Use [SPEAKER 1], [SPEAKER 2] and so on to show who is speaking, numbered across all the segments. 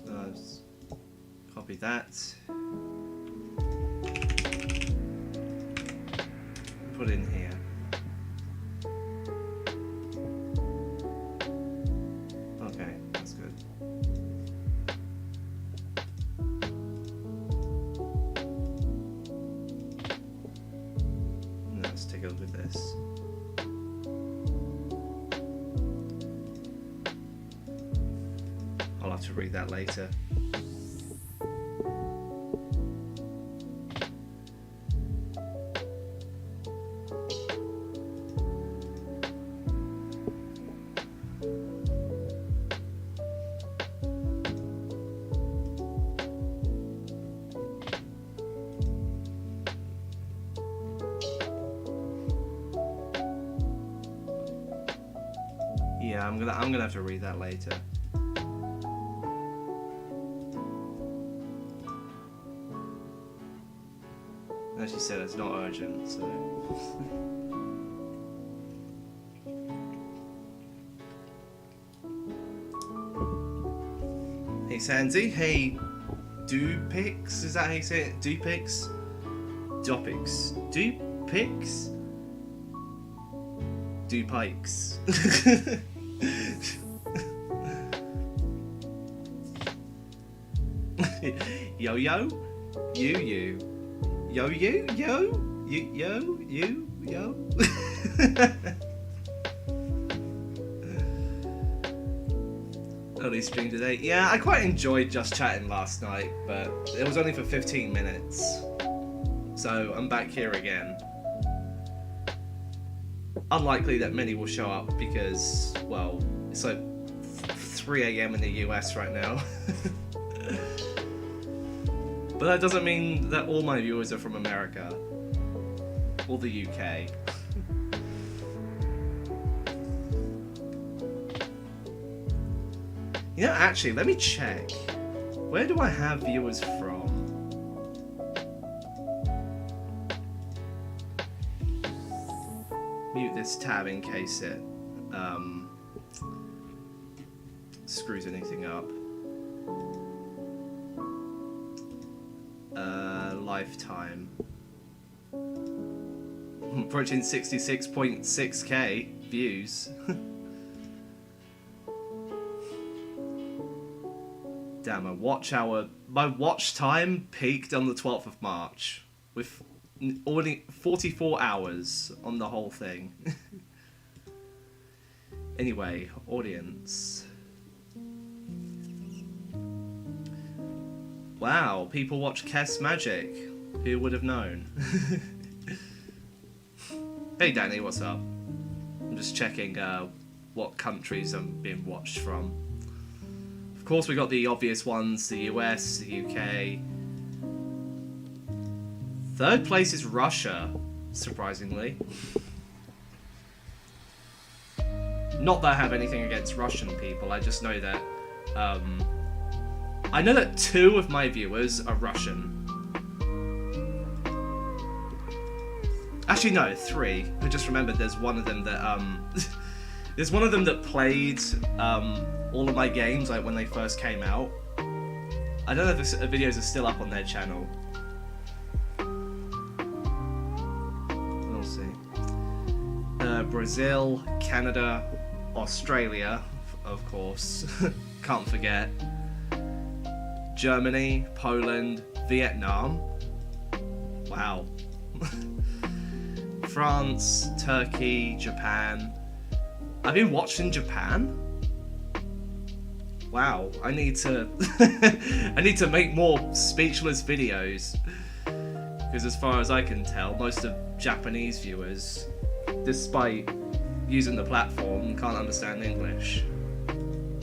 [SPEAKER 1] let's copy that. Put in here. Okay, that's good. Let's take a look at this. I'll have to read that later. Yeah, I'm gonna have to read that later. As you said, it's not urgent, so. Hey Sandy, hey Dupix, is that how you say it? Dupix? Dopix. Dupix? Dupikes. Yo yo, you. Yo, you, yo. Early stream today. Yeah, I quite enjoyed just chatting last night, but it was only for 15 minutes. So I'm back here again. Unlikely that many will show up because, well, it's like 3 AM in the US right now. But that doesn't mean that all my viewers are from America or the UK. You know, actually, let me check. Where do I have viewers from? Mute this tab in case it screws anything up. Lifetime. Approaching 66.6k views. Damn, my watch time peaked on the 12th of March with only 44 hours on the whole thing. Anyway, audience. Wow, people watch Kess Magic. Who would have known? Hey Danny, what's up? I'm just checking what countries I'm being watched from. Of course, we got the obvious ones: the US, the UK. Third place is Russia, surprisingly. Not that I have anything against Russian people. I just know that I know that 2 of my viewers are Russian. Actually, no, 3. I just remembered there's one of them that there's one of them that played all of my games like when they first came out. I don't know if the videos are still up on their channel. We'll see. Brazil, Canada, Australia, of course. Can't forget. Germany, Poland, Vietnam. Wow. France, Turkey, Japan. I've been watching Japan. Wow, I need to I need to make more speechless videos. Because as far as I can tell, most of Japanese viewers, despite using the platform, can't understand English.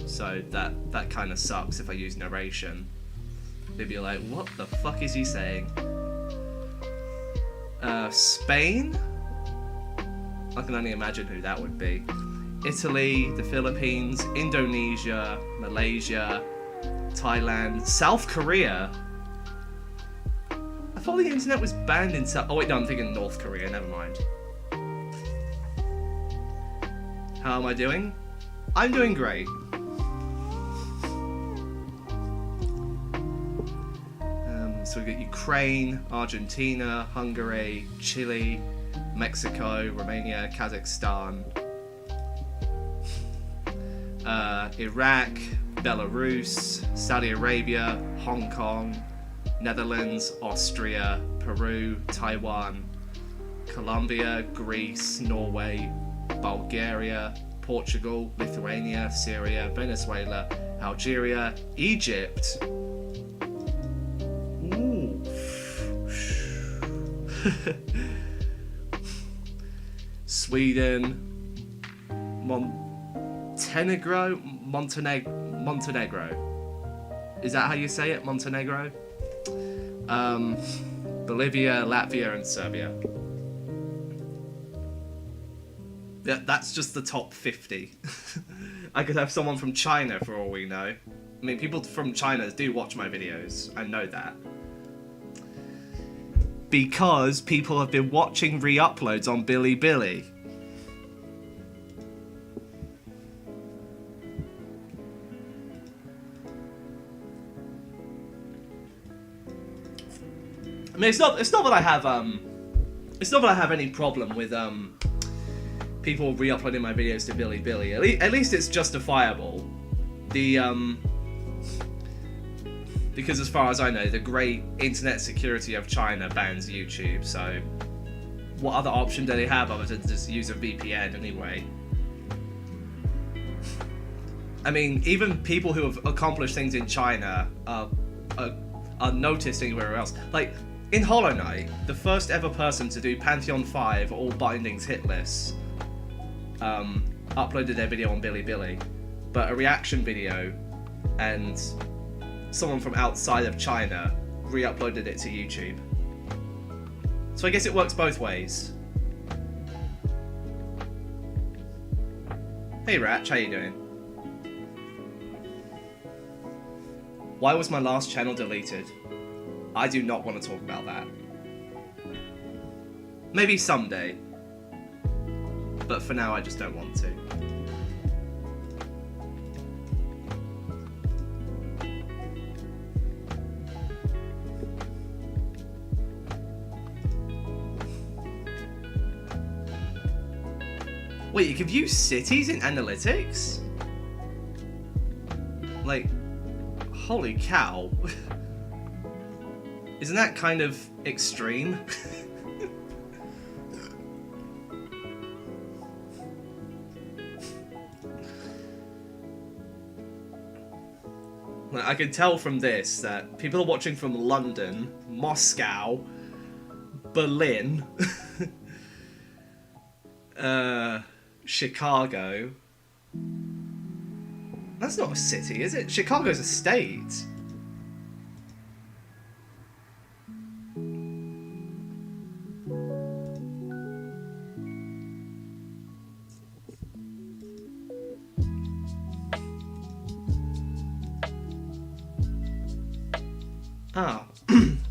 [SPEAKER 1] So that kind of sucks if I use narration. They'd be like, what the fuck is he saying? Spain? I can only imagine who that would be. Italy, the Philippines, Indonesia, Malaysia, Thailand, South Korea. I thought the internet was banned in South... Oh wait, no, I'm thinking North Korea, never mind. How am I doing? I'm doing great. So we've got Ukraine, Argentina, Hungary, Chile, Mexico, Romania, Kazakhstan, Iraq, Belarus, Saudi Arabia, Hong Kong, Netherlands, Austria, Peru, Taiwan, Colombia, Greece, Norway, Bulgaria, Portugal, Lithuania, Syria, Venezuela, Algeria, Egypt. Ooh. Sweden, Montenegro. Is that how you say it? Montenegro? Bolivia, Latvia, and Serbia. Yeah, that's just the top 50. I could have someone from China for all we know. I mean, people from China do watch my videos. I know that. Because people have been watching re-uploads on Bilibili. I mean, it's not that I have any problem with people re-uploading my videos to Bilibili. At least it's justifiable. Because as far as I know, the great internet security of China bans YouTube, so what other option do they have other than just use a VPN anyway? I mean, even people who have accomplished things in China are noticed anywhere else. Like, in Hollow Knight, the first ever person to do Pantheon 5 all bindings hitless uploaded their video on Bilibili, but a reaction video and someone from outside of China re-uploaded it to YouTube. So I guess it works both ways. Hey Ratch, how you doing? Why was my last channel deleted? I do not want to talk about that. Maybe someday. But for now I just don't want to. Wait, you can view cities in analytics? Like, holy cow. Isn't that kind of extreme? Like, I can tell from this that people are watching from London, Moscow, Berlin, Chicago. That's not a city, is it? Chicago's a state. Ah,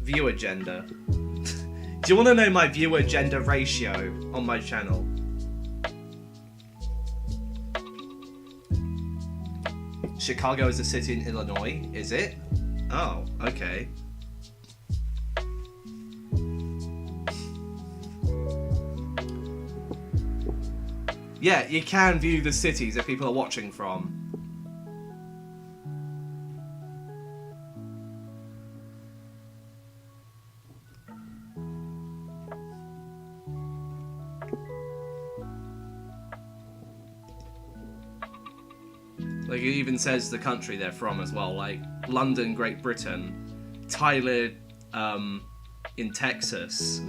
[SPEAKER 1] viewer gender. Do you want to know my viewer gender ratio on my channel? Chicago is a city in Illinois, is it? Oh, okay. Yeah, you can view the cities that people are watching from. Like, it even says the country they're from as well, like London, Great Britain, Tyler, in Texas.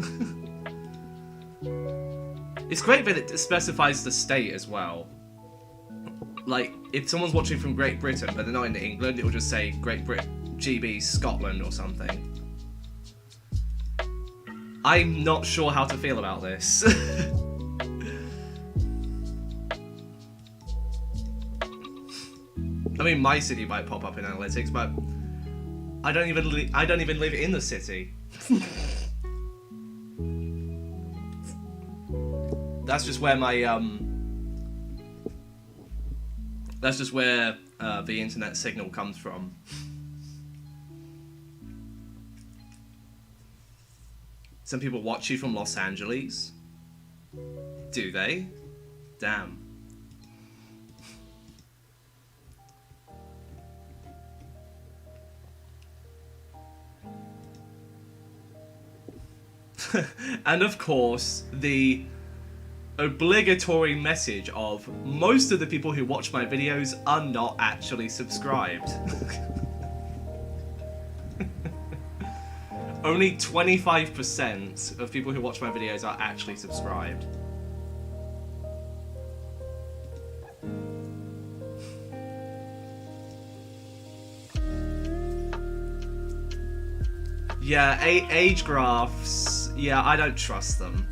[SPEAKER 1] It's great that it specifies the state as well. Like, if someone's watching from Great Britain, but they're not in England, it will just say Great Britain, GB, Scotland or something. I'm not sure how to feel about this. I mean, my city might pop up in analytics, but I don't even live in the city. That's just where my that's just where the internet signal comes from. Some people watch you from Los Angeles. Do they? Damn. And of course, the obligatory message of most of the people who watch my videos are not actually subscribed. Only 25% of people who watch my videos are actually subscribed. Yeah, age graphs, yeah, I don't trust them.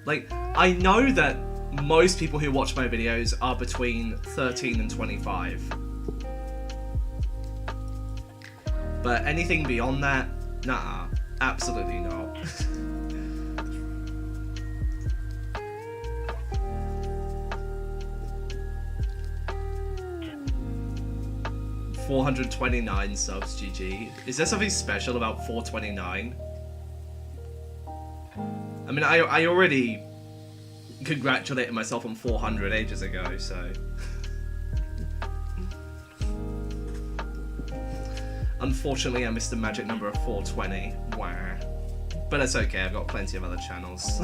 [SPEAKER 1] Like, I know that most people who watch my videos are between 13 and 25. But anything beyond that, nah, absolutely not. 429 subs, GG. Is there something special about 429? I mean, I already congratulated myself on 400 ages ago, so... Unfortunately, I missed the magic number of 420. Wow. But that's okay, I've got plenty of other channels.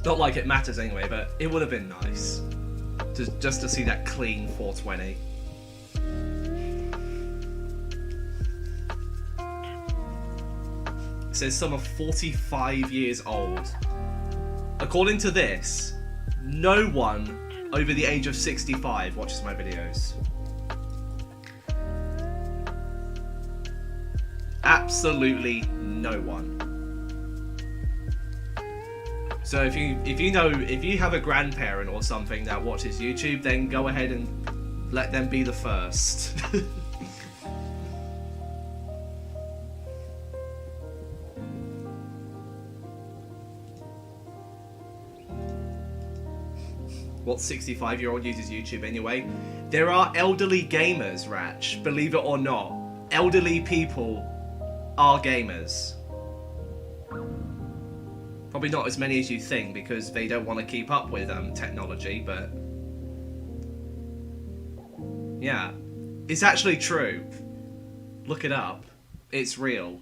[SPEAKER 1] Not like it matters anyway, but it would have been nice. Just to see that clean 420. It says some are 45 years old. According to this, no one over the age of 65 watches my videos. Absolutely no one. So if you have a grandparent or something that watches YouTube, then go ahead and let them be the first. What 65-year-old uses YouTube anyway? There are elderly gamers, Ratch, believe it or not. Elderly people are gamers. Probably not as many as you think because they don't want to keep up with technology, but... yeah. It's actually true. Look it up. It's real.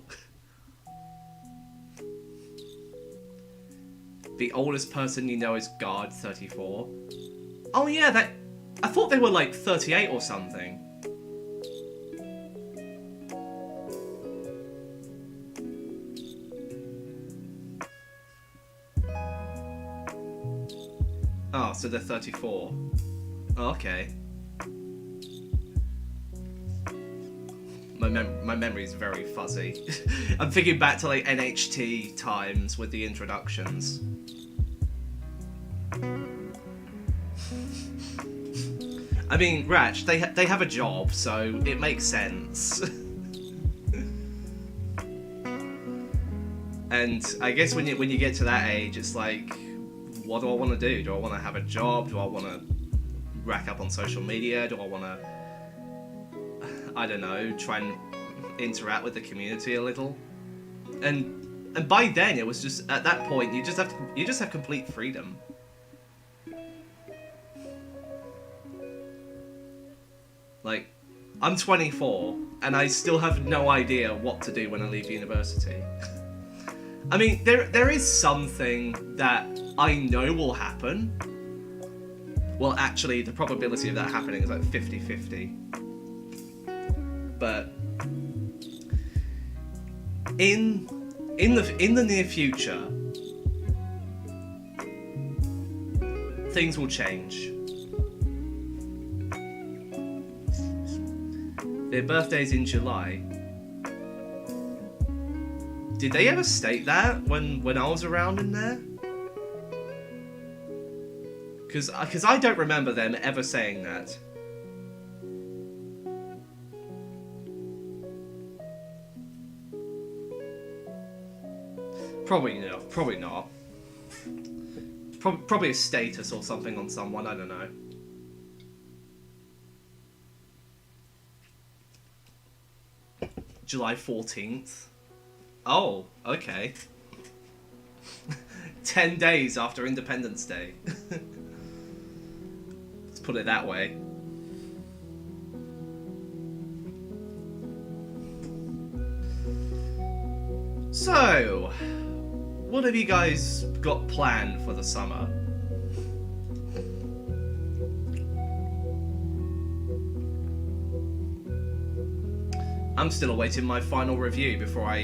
[SPEAKER 1] The oldest person you know is Guard 34. Oh yeah, I thought they were like 38 or something. Oh, so they're 34. Oh, okay. My memory is very fuzzy. I'm thinking back to like NHT times with the introductions. I mean, Ratch, they have a job, so it makes sense. And I guess when you get to that age, it's like, what do I want to do? Do I want to have a job? Do I want to rack up on social media? Do I want to, I don't know, try and interact with the community a little? And by then, it was just, at that point, you just have complete freedom. Like, I'm 24, and I still have no idea what to do when I leave university. I mean, there is something that I know will happen. Well, actually, the probability of that happening is like 50-50. But in the near future, things will change. Their birthday's in July. Did they ever state that when I was around in there? Because I don't remember them ever saying that. Probably not. Probably not. Probably a status or something on someone. I don't know. July 14th. Oh, okay. 10 days after Independence Day. Let's put it that way. So, what have you guys got planned for the summer? I'm still awaiting my final review before I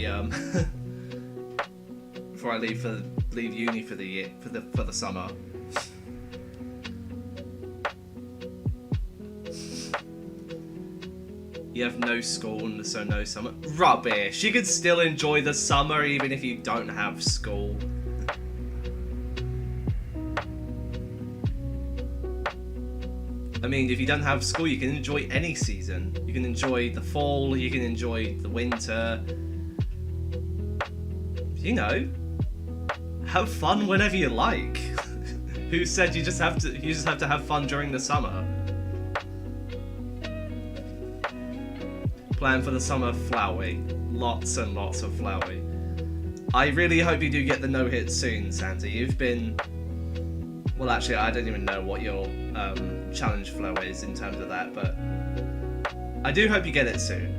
[SPEAKER 1] before I leave uni for the year for the summer. You have no school and so no summer. Rubbish. You can still enjoy the summer even if you don't have school. I mean, if you don't have school, you can enjoy any season. You can enjoy the fall, you can enjoy the winter. You know, have fun whenever you like. Who said you just have to have fun during the summer? Plan for the summer, Flowey. Lots and lots of Flowey. I really hope you do get the no-hit soon, Santa. You've been... Well, actually, I don't even know what your challenge flow is in terms of that, but I do hope you get it soon.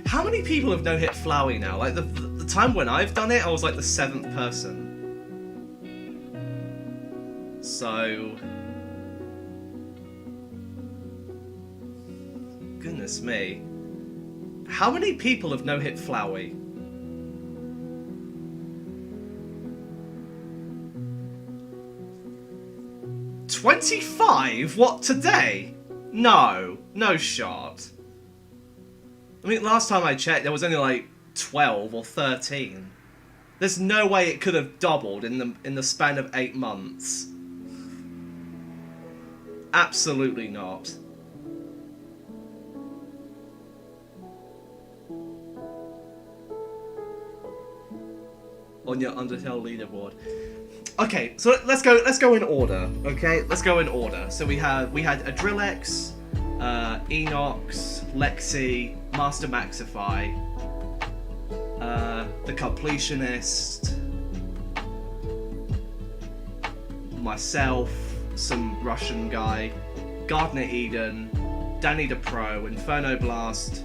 [SPEAKER 1] How many people have no-hit Flowey now? Like, the time when I've done it, I was like the 7th person. So... Goodness me. How many people have no-hit Flowey? $25? What, today? No. No shot. I mean, last time I checked, there was only like 12 or 13. There's no way it could have doubled in the span of 8 months. Absolutely not. On your Undertale leaderboard. Okay, so let's go in order. Okay, let's go in order. So we had Adrillex, Enox, Lexi, Master Maxify, the Completionist, myself, some Russian guy, Gardner Eden, Danny the Pro, Inferno Blast,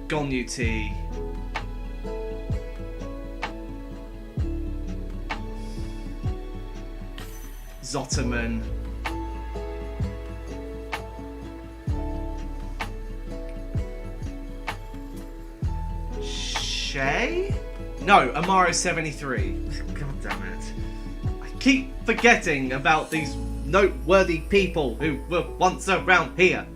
[SPEAKER 1] Gon UT. Zotterman, Shay? No, Amaro73. God damn it. I keep forgetting about these noteworthy people who were once around here.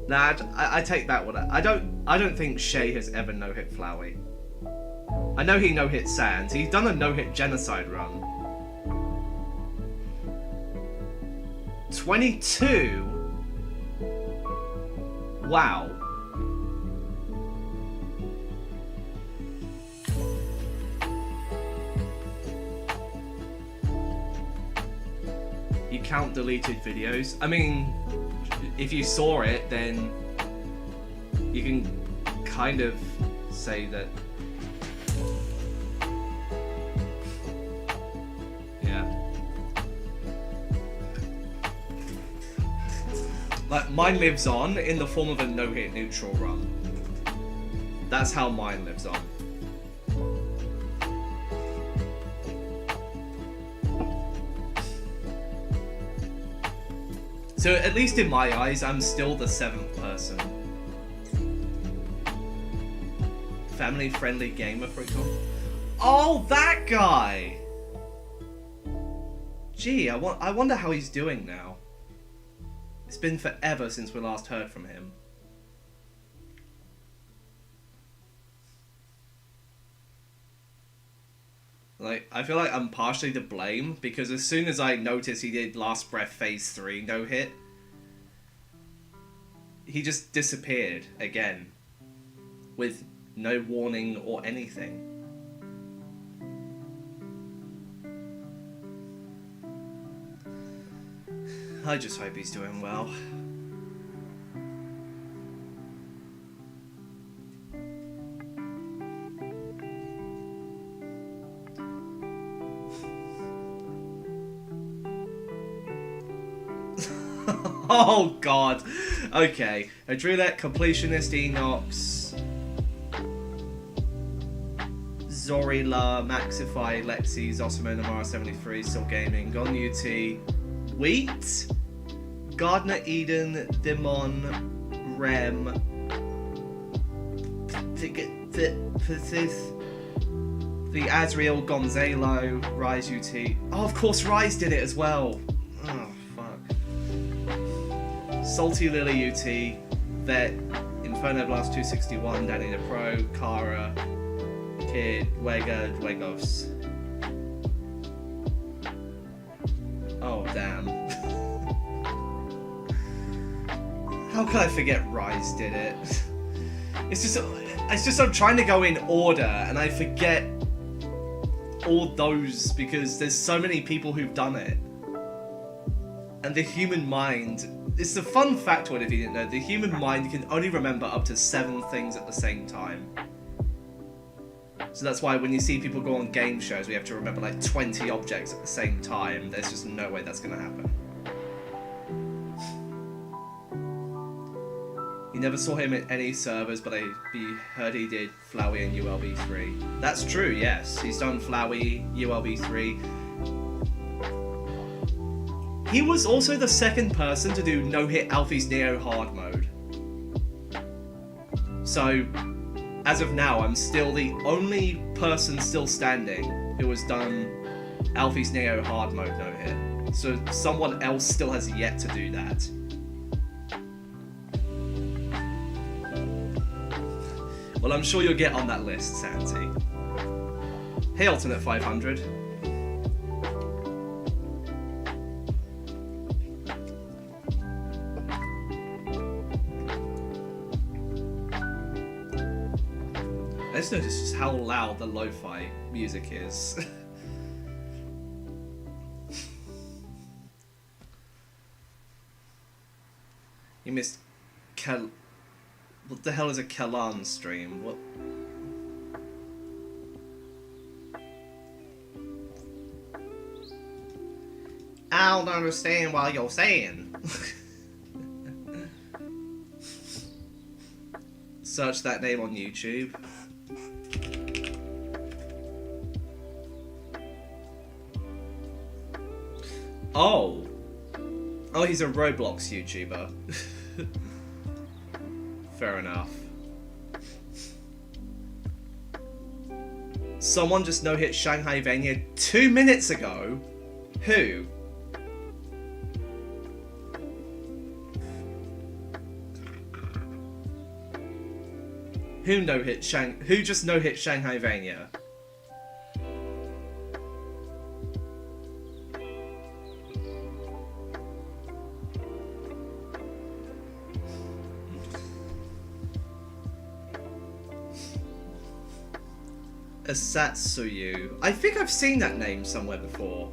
[SPEAKER 1] Nah, I take that one. I don't think Shay has ever no-hit Flowey. I know he no-hit Sands. He's done a no-hit Genocide run. 22? Wow. You count deleted videos? I mean, if you saw it, then you can kind of say that. Like, mine lives on in the form of a no-hit neutral run. That's how mine lives on. So at least in my eyes, I'm still the 7th person. Family-friendly gamer, for example. Oh, that guy! Gee, I wonder how he's doing now. It's been forever since we last heard from him. like, I feel like I'm partially to blame, because as soon as I noticed he did Last Breath Phase 3 no-hit, he just disappeared again, with no warning or anything. I just hope he's doing well. Oh god. Okay. I drew that. Completionist Enox. Zorila, Maxify, Lexi, Zosimo, Namara 73, Still Gaming, Gon UT, Wheat, Gardner Eden, Dimon, Rem, the Azriel Gonzalo, Rise UT. Oh, of course, Rise did it as well. Oh, fuck. Salty Lily UT, Vet, Inferno Blast 261, Danny the Pro, Kara, Kid, Wega, Dwegos. Oh, damn. How can I forget Rise did it? It's just I'm trying to go in order and I forget all those because there's so many people who've done it. And the human mind, it's a fun factoid if you didn't know, the human mind can only remember up to 7 things at the same time. So that's why when you see people go on game shows, we have to remember like 20 objects at the same time. There's just no way that's going to happen. You never saw him at any servers, but I heard he did Flowey and ULB3. That's true, yes. He's done Flowey, ULB3. He was also the second person to do no-hit Alfie's Neo hard mode. So, as of now, I'm still the only person still standing who has done Alfie's Neo hard mode no-hit. So someone else still has yet to do that. Well, I'm sure you'll get on that list, Santi. Hey, Alternate 500. I just noticed just how loud the lo-fi music is. You missed what the hell is a Kalan stream? What? I don't understand what you're saying. Search that name on YouTube. Oh. Oh, he's a Roblox YouTuber. Fair enough. Someone just no-hit Shanghai Vania 2 minutes ago? Who? Who just no-hit Shanghai Vania? Asatsuyu. I think I've seen that name somewhere before.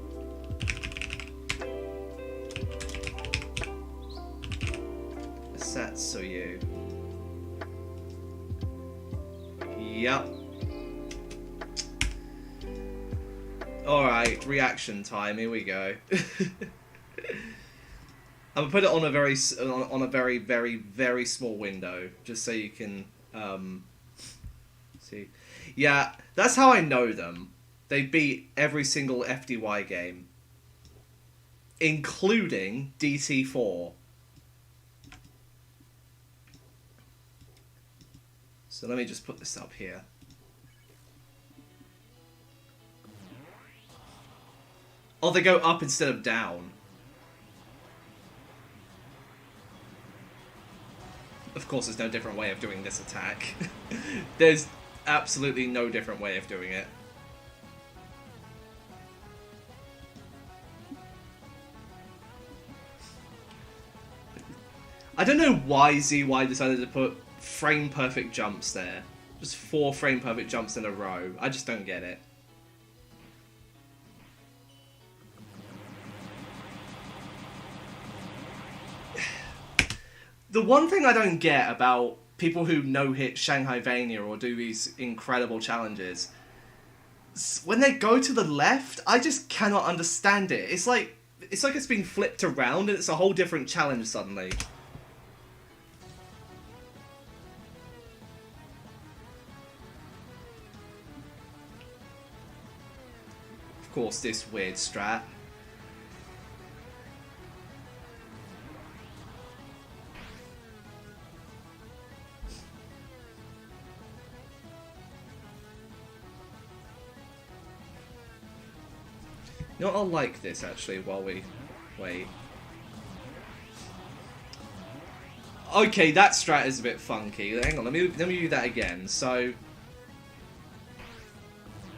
[SPEAKER 1] Asatsuyu. Yep. Alright, reaction time, here we go. I'm gonna put it on a very, very, very small window, just so you can, see. Yeah, that's how I know them. They beat every single FDY game. Including DT4. So let me just put this up here. Oh, they go up instead of down. Of course, there's no different way of doing this attack. There's absolutely no different way of doing it. I don't know why ZY decided to put frame perfect jumps there. Just 4 frame perfect jumps in a row. I just don't get it. The one thing I don't get about people who no-hit Shanghai Vania or do these incredible challenges, when they go to the left, I just cannot understand it. It's like it's being flipped around and it's a whole different challenge suddenly. Of course, this weird strat. You know what, I'll like this actually while we wait. Okay, that strat is a bit funky. Hang on, let me do that again. So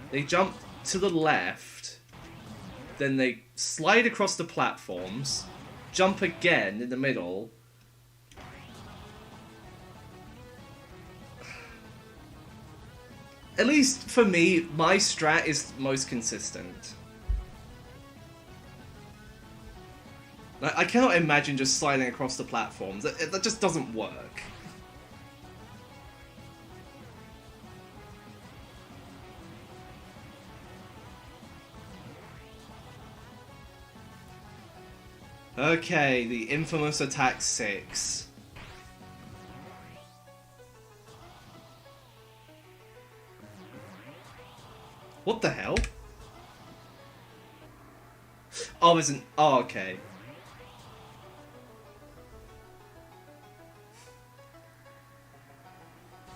[SPEAKER 1] they jump to the left, then they slide across the platforms, jump again in the middle. At least for me, my strat is most consistent. I cannot imagine just sliding across the platforms. That just doesn't work. Okay, the infamous attack 6. What the hell? Oh, isn't... Oh, okay.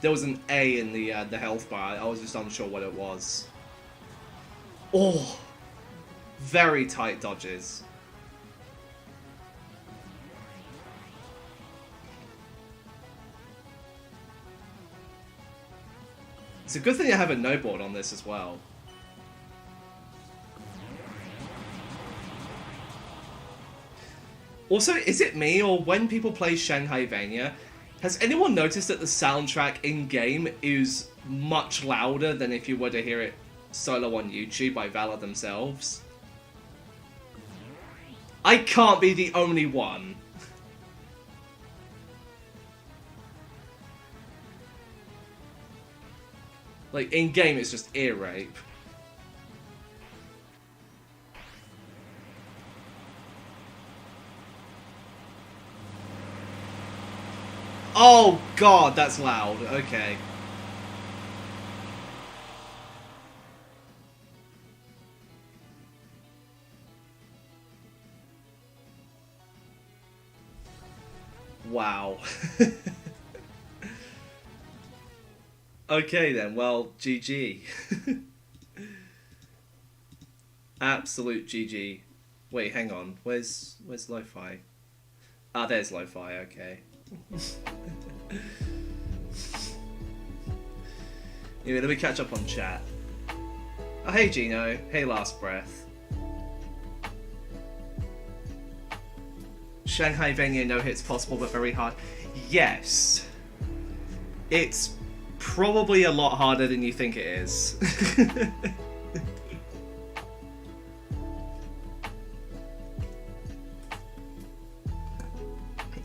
[SPEAKER 1] There was an A in the health bar. I was just unsure what it was. Oh, very tight dodges. It's a good thing I have a no board on this as well. Also, is it me, or when people play Shanghai Vania, has anyone noticed that the soundtrack in-game is much louder than if you were to hear it solo on YouTube by Valor themselves? I can't be the only one. Like, in-game it's just ear rape. Oh god, that's loud. Okay. Wow. Okay then, well, GG. Absolute GG. Wait, hang on. Where's Lo-Fi? Ah, there's Lo-Fi, okay. Anyway, let me catch up on chat. Oh, hey Gino. Hey Last Breath. Shanghai Vania no hits possible but very hard. Yes. It's probably a lot harder than you think it is.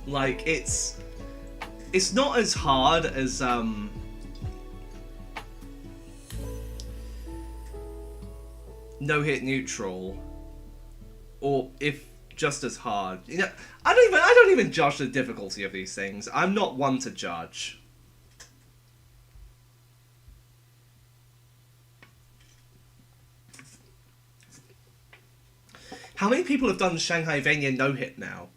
[SPEAKER 1] Like, it's not as hard as no hit neutral, or if just as hard. You know, I don't even judge the difficulty of these things. I'm not one to judge. How many people have done Shanghai Vania no hit now?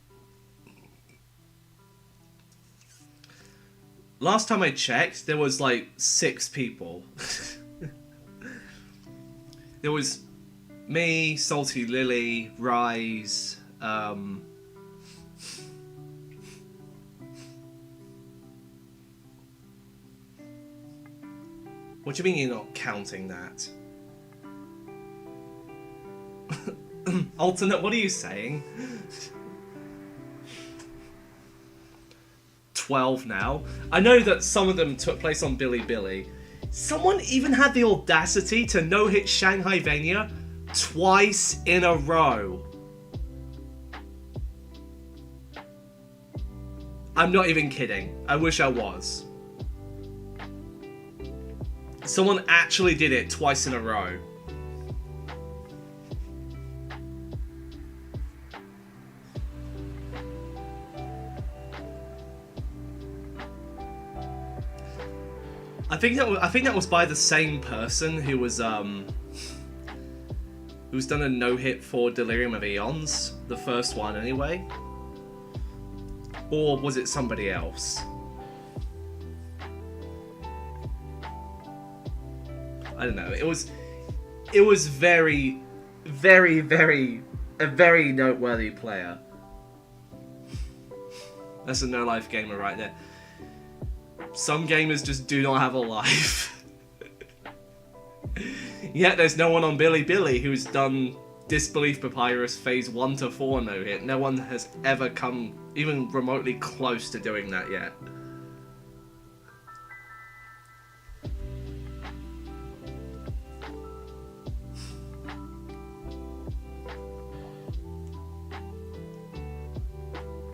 [SPEAKER 1] Last time I checked, there was like 6 people. There was me, Salty Lily, Rise, What do you mean you're not counting that? Alternate, what are you saying? 12 now. I know that some of them took place on Bilibili. Someone even had the audacity to no-hit Shanghai Vania twice in a row. I'm not even kidding. I wish I was. Someone actually did it twice in a row. I think that was by the same person who's done a no-hit for Delirium of Eons, the first one anyway. Or was it somebody else? I don't know. It was very, very, very, a very noteworthy player. That's a no-life gamer right there. Some gamers just do not have a life. Yet there's no one on Bilibili who's done Disbelief Papyrus Phase 1 to 4 no-hit. No one has ever come even remotely close to doing that yet.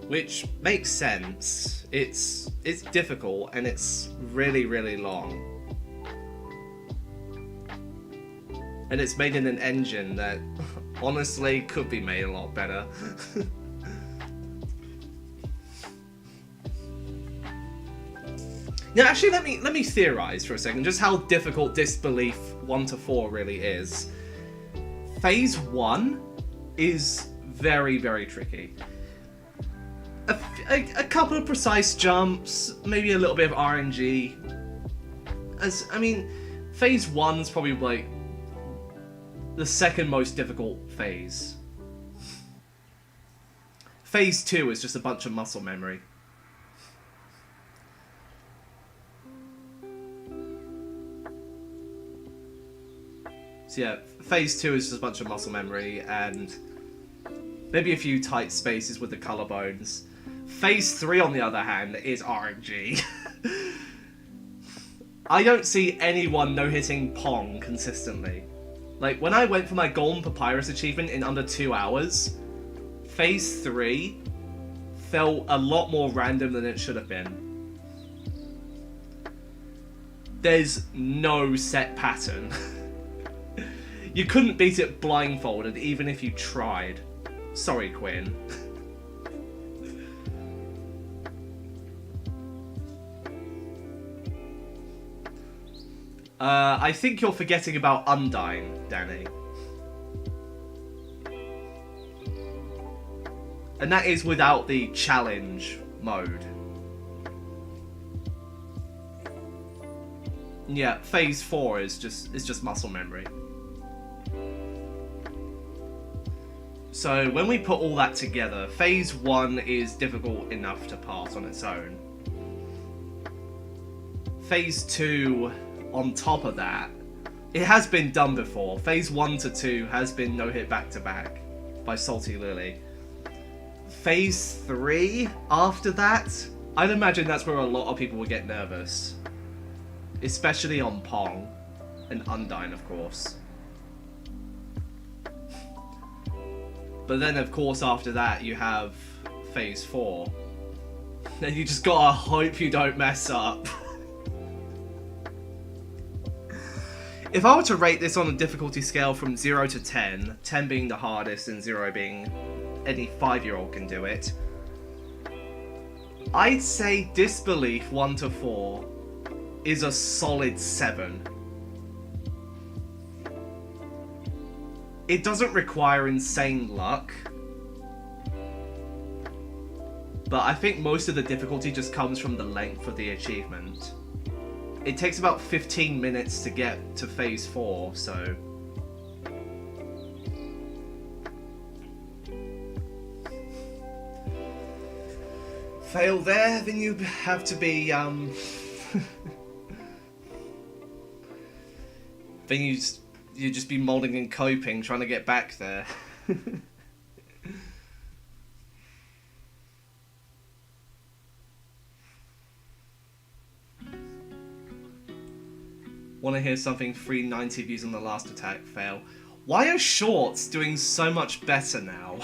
[SPEAKER 1] Which makes sense. It's difficult and it's really, really long. And it's made in an engine that honestly could be made a lot better. Now actually let me theorize for a second just how difficult Disbelief 1 to 4 really is. Phase 1 is very, very tricky. A couple of precise jumps, maybe a little bit of RNG. Phase 1's probably like the second most difficult phase. Phase 2 is just a bunch of muscle memory. So yeah, phase 2 is just a bunch of muscle memory and maybe a few tight spaces with the collarbones. Phase 3, on the other hand, is RNG. I don't see anyone no-hitting Pong consistently. Like, when I went for my Golden Papyrus achievement in under 2 hours, Phase 3 felt a lot more random than it should have been. There's no set pattern. You couldn't beat it blindfolded, even if you tried. Sorry, Quinn. I think you're forgetting about Undyne, Danny. And that is without the challenge mode. Yeah, phase 4 is just muscle memory. So when we put all that together, phase 1 is difficult enough to pass on its own. Phase 2, on top of that, it has been done before. Phase 1 to 2 has been no-hit back-to-back by Salty Lily. Phase 3, after that, I'd imagine that's where a lot of people would get nervous. Especially on Pong, and Undyne, of course. But then, of course, after that, you have Phase 4. And you just gotta hope you don't mess up. If I were to rate this on a difficulty scale from 0 to 10, 10 being the hardest and 0 being any 5-year-old can do it, I'd say Disbelief 1 to 4 is a solid 7. It doesn't require insane luck, but I think most of the difficulty just comes from the length of the achievement. It takes about 15 minutes to get to phase 4, so... Fail there, then you have to be, then you just be molding and coping, trying to get back there. Want to hear something? 390 views on the last attack fail. Why are shorts doing so much better now?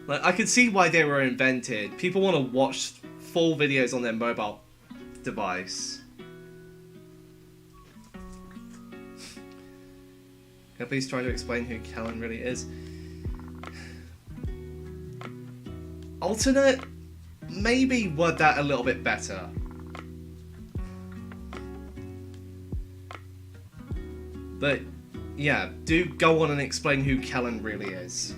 [SPEAKER 1] Like, I can see why they were invented. People want to watch full videos on their mobile device. Can I please try to explain who Kellen really is? Alternate? Maybe word that a little bit better. But, yeah, do go on and explain who Kellen really is.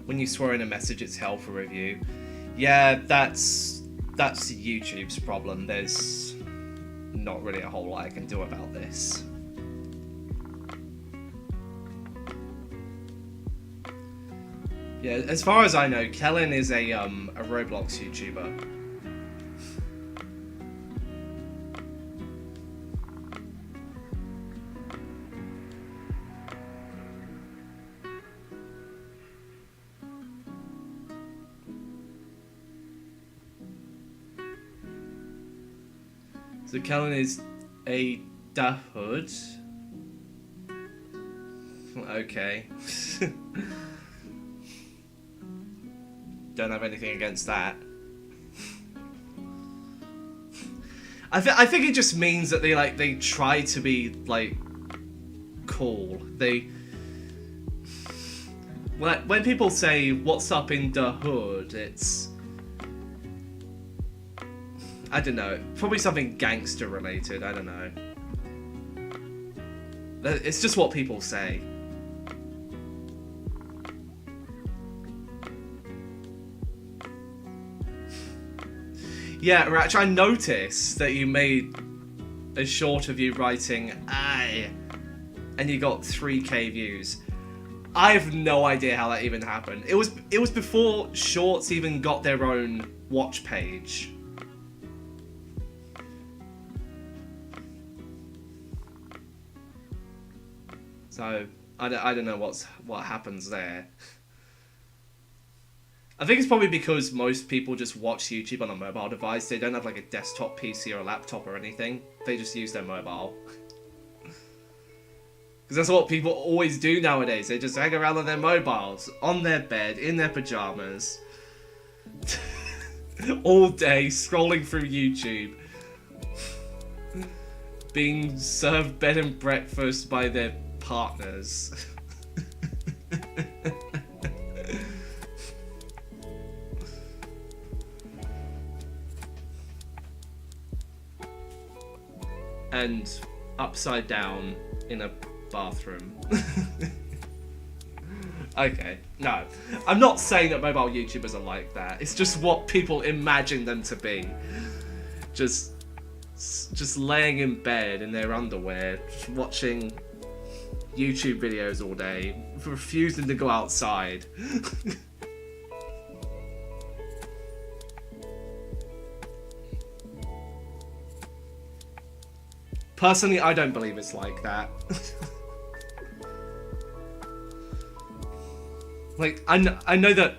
[SPEAKER 1] When you swear in a message, it's hell for review. Yeah, that's YouTube's problem. There's not really a whole lot I can do about this. Yeah, as far as I know, Kellen is a Roblox YouTuber. So Kellen is a dahood. Okay. Don't have anything against that. I think it just means that they try to be like cool. When people say what's up in the hood, it's, I don't know, probably something gangster related, I don't know. It's just what people say. Yeah, Ratch, I noticed that you made a short of you writing "aye," and you got 3k views. I have no idea how that even happened. It was before shorts even got their own watch page. So I don't know what happens there. I think it's probably because most people just watch YouTube on a mobile device. They don't have like a desktop PC or a laptop or anything. They just use their mobile. Because that's what people always do nowadays. They just hang around on their mobiles, on their bed, in their pajamas. All day, scrolling through YouTube. Being served bed and breakfast by their partners. And upside down in a bathroom. Okay, no. I'm not saying that mobile YouTubers are like that. It's just what people imagine them to be. Just laying in bed in their underwear, just watching YouTube videos all day, refusing to go outside. Personally, I don't believe it's like that. Like, I know that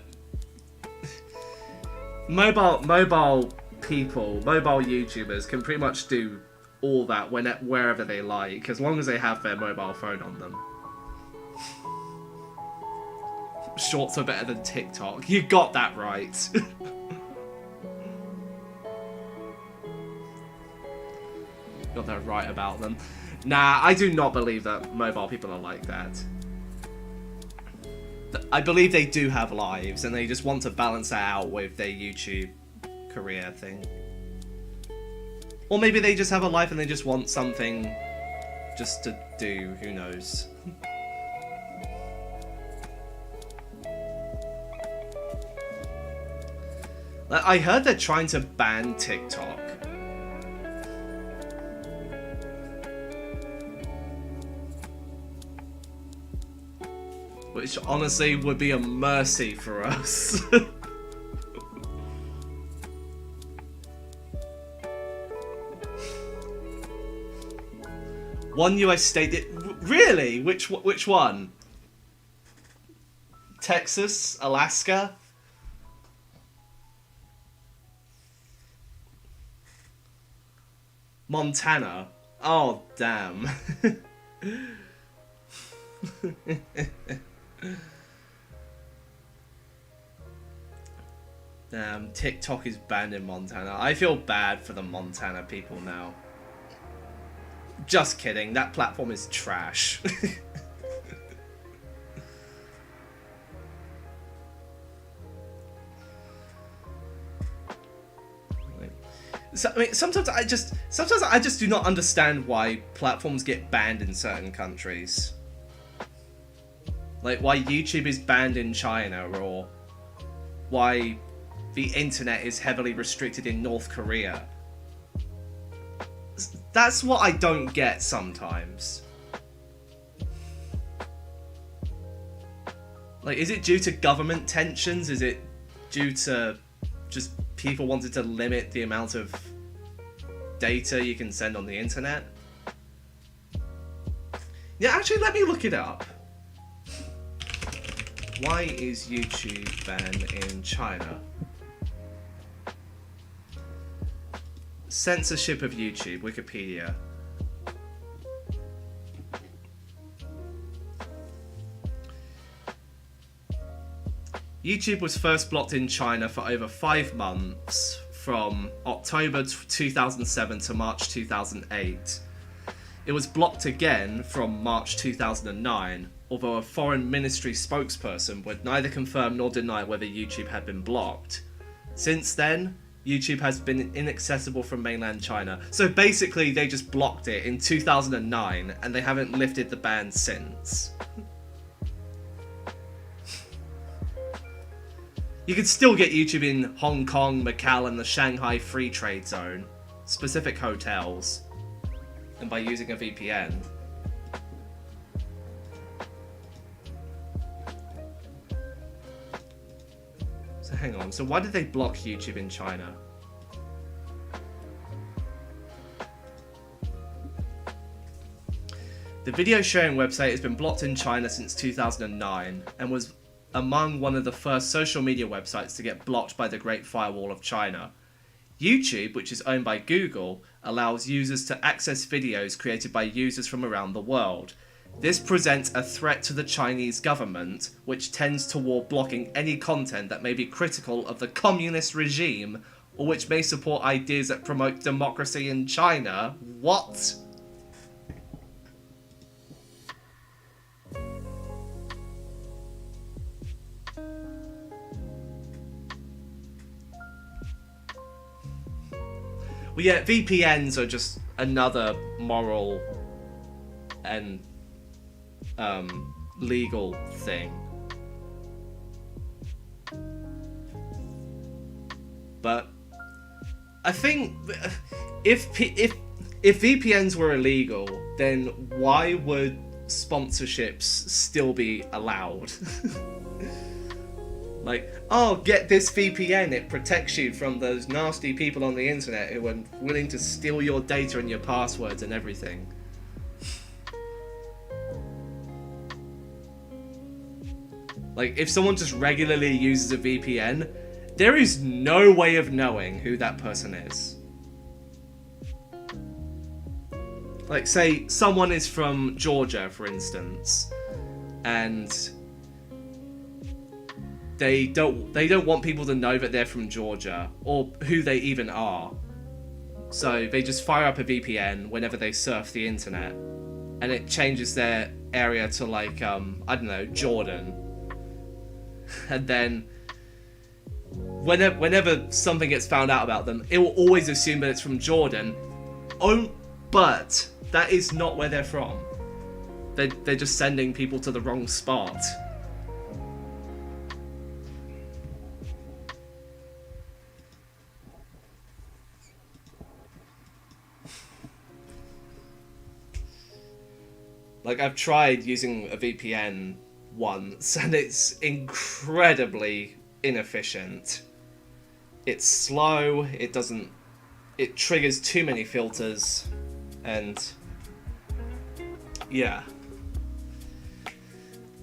[SPEAKER 1] mobile people, mobile YouTubers can pretty much do all that wherever they like, as long as they have their mobile phone on them. Shorts are better than TikTok. You got that right. Got that right about them. Nah, I do not believe that mobile people are like that. I believe they do have lives, and they just want to balance that out with their YouTube career thing. Or maybe they just have a life and they just want something just to do, who knows. I heard they're trying to ban TikTok. Which honestly would be a mercy for us. One US state... Really? Which one? Texas, Alaska. Montana. Oh, damn. Damn, TikTok is banned in Montana. I feel bad for the Montana people now. Just kidding, that platform is trash. So, I mean, sometimes I just do not understand why platforms get banned in certain countries. Like why YouTube is banned in China, or why the internet is heavily restricted in North Korea. That's what I don't get sometimes. Like, is it due to government tensions? Is it due to just people wanted to limit the amount of data you can send on the internet? Yeah, actually, let me look it up. Why is YouTube banned in China? Censorship of YouTube, Wikipedia. YouTube was first blocked in China for over 5 months, from October 2007 to March 2008. It was blocked again from March 2009, although a foreign ministry spokesperson would neither confirm nor deny whether YouTube had been blocked. Since then, YouTube has been inaccessible from mainland China. So basically, they just blocked it in 2009, and they haven't lifted the ban since. You can still get YouTube in Hong Kong, Macau, and the Shanghai Free Trade Zone, specific hotels, and by using a VPN. So hang on, so why did they block YouTube in China? The video sharing website has been blocked in China since 2009 and was among one of the first social media websites to get blocked by the Great Firewall of China. YouTube, which is owned by Google, allows users to access videos created by users from around the world. This presents a threat to the Chinese government, which tends toward blocking any content that may be critical of the communist regime or which may support ideas that promote democracy in China. What? Well, yeah, VPNs are just another moral and legal thing. But I think if VPNs were illegal, then why would sponsorships still be allowed? Like, oh, get this VPN, it protects you from those nasty people on the internet who are willing to steal your data and your passwords and everything. Like, if someone just regularly uses a VPN, there is no way of knowing who that person is. Like, say someone is from Georgia, for instance, and they don't want people to know that they're from Georgia or who they even are. So they just fire up a VPN whenever they surf the internet, and it changes their area to, like, I don't know, Jordan. And then whenever something gets found out about them, it will always assume that it's from Jordan. Oh, but that is not where they're from. They're just sending people to the wrong spot. Like, I've tried using a VPN once, and it's incredibly inefficient. It's slow, it triggers too many filters, and yeah.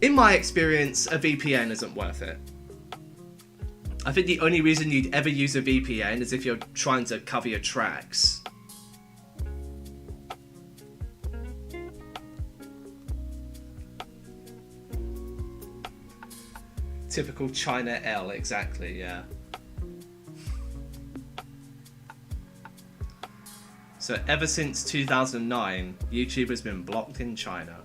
[SPEAKER 1] in my experience, a VPN isn't worth it. I think the only reason you'd ever use a VPN is if you're trying to cover your tracks. Typical China L, exactly, yeah. So ever since 2009, YouTube has been blocked in China.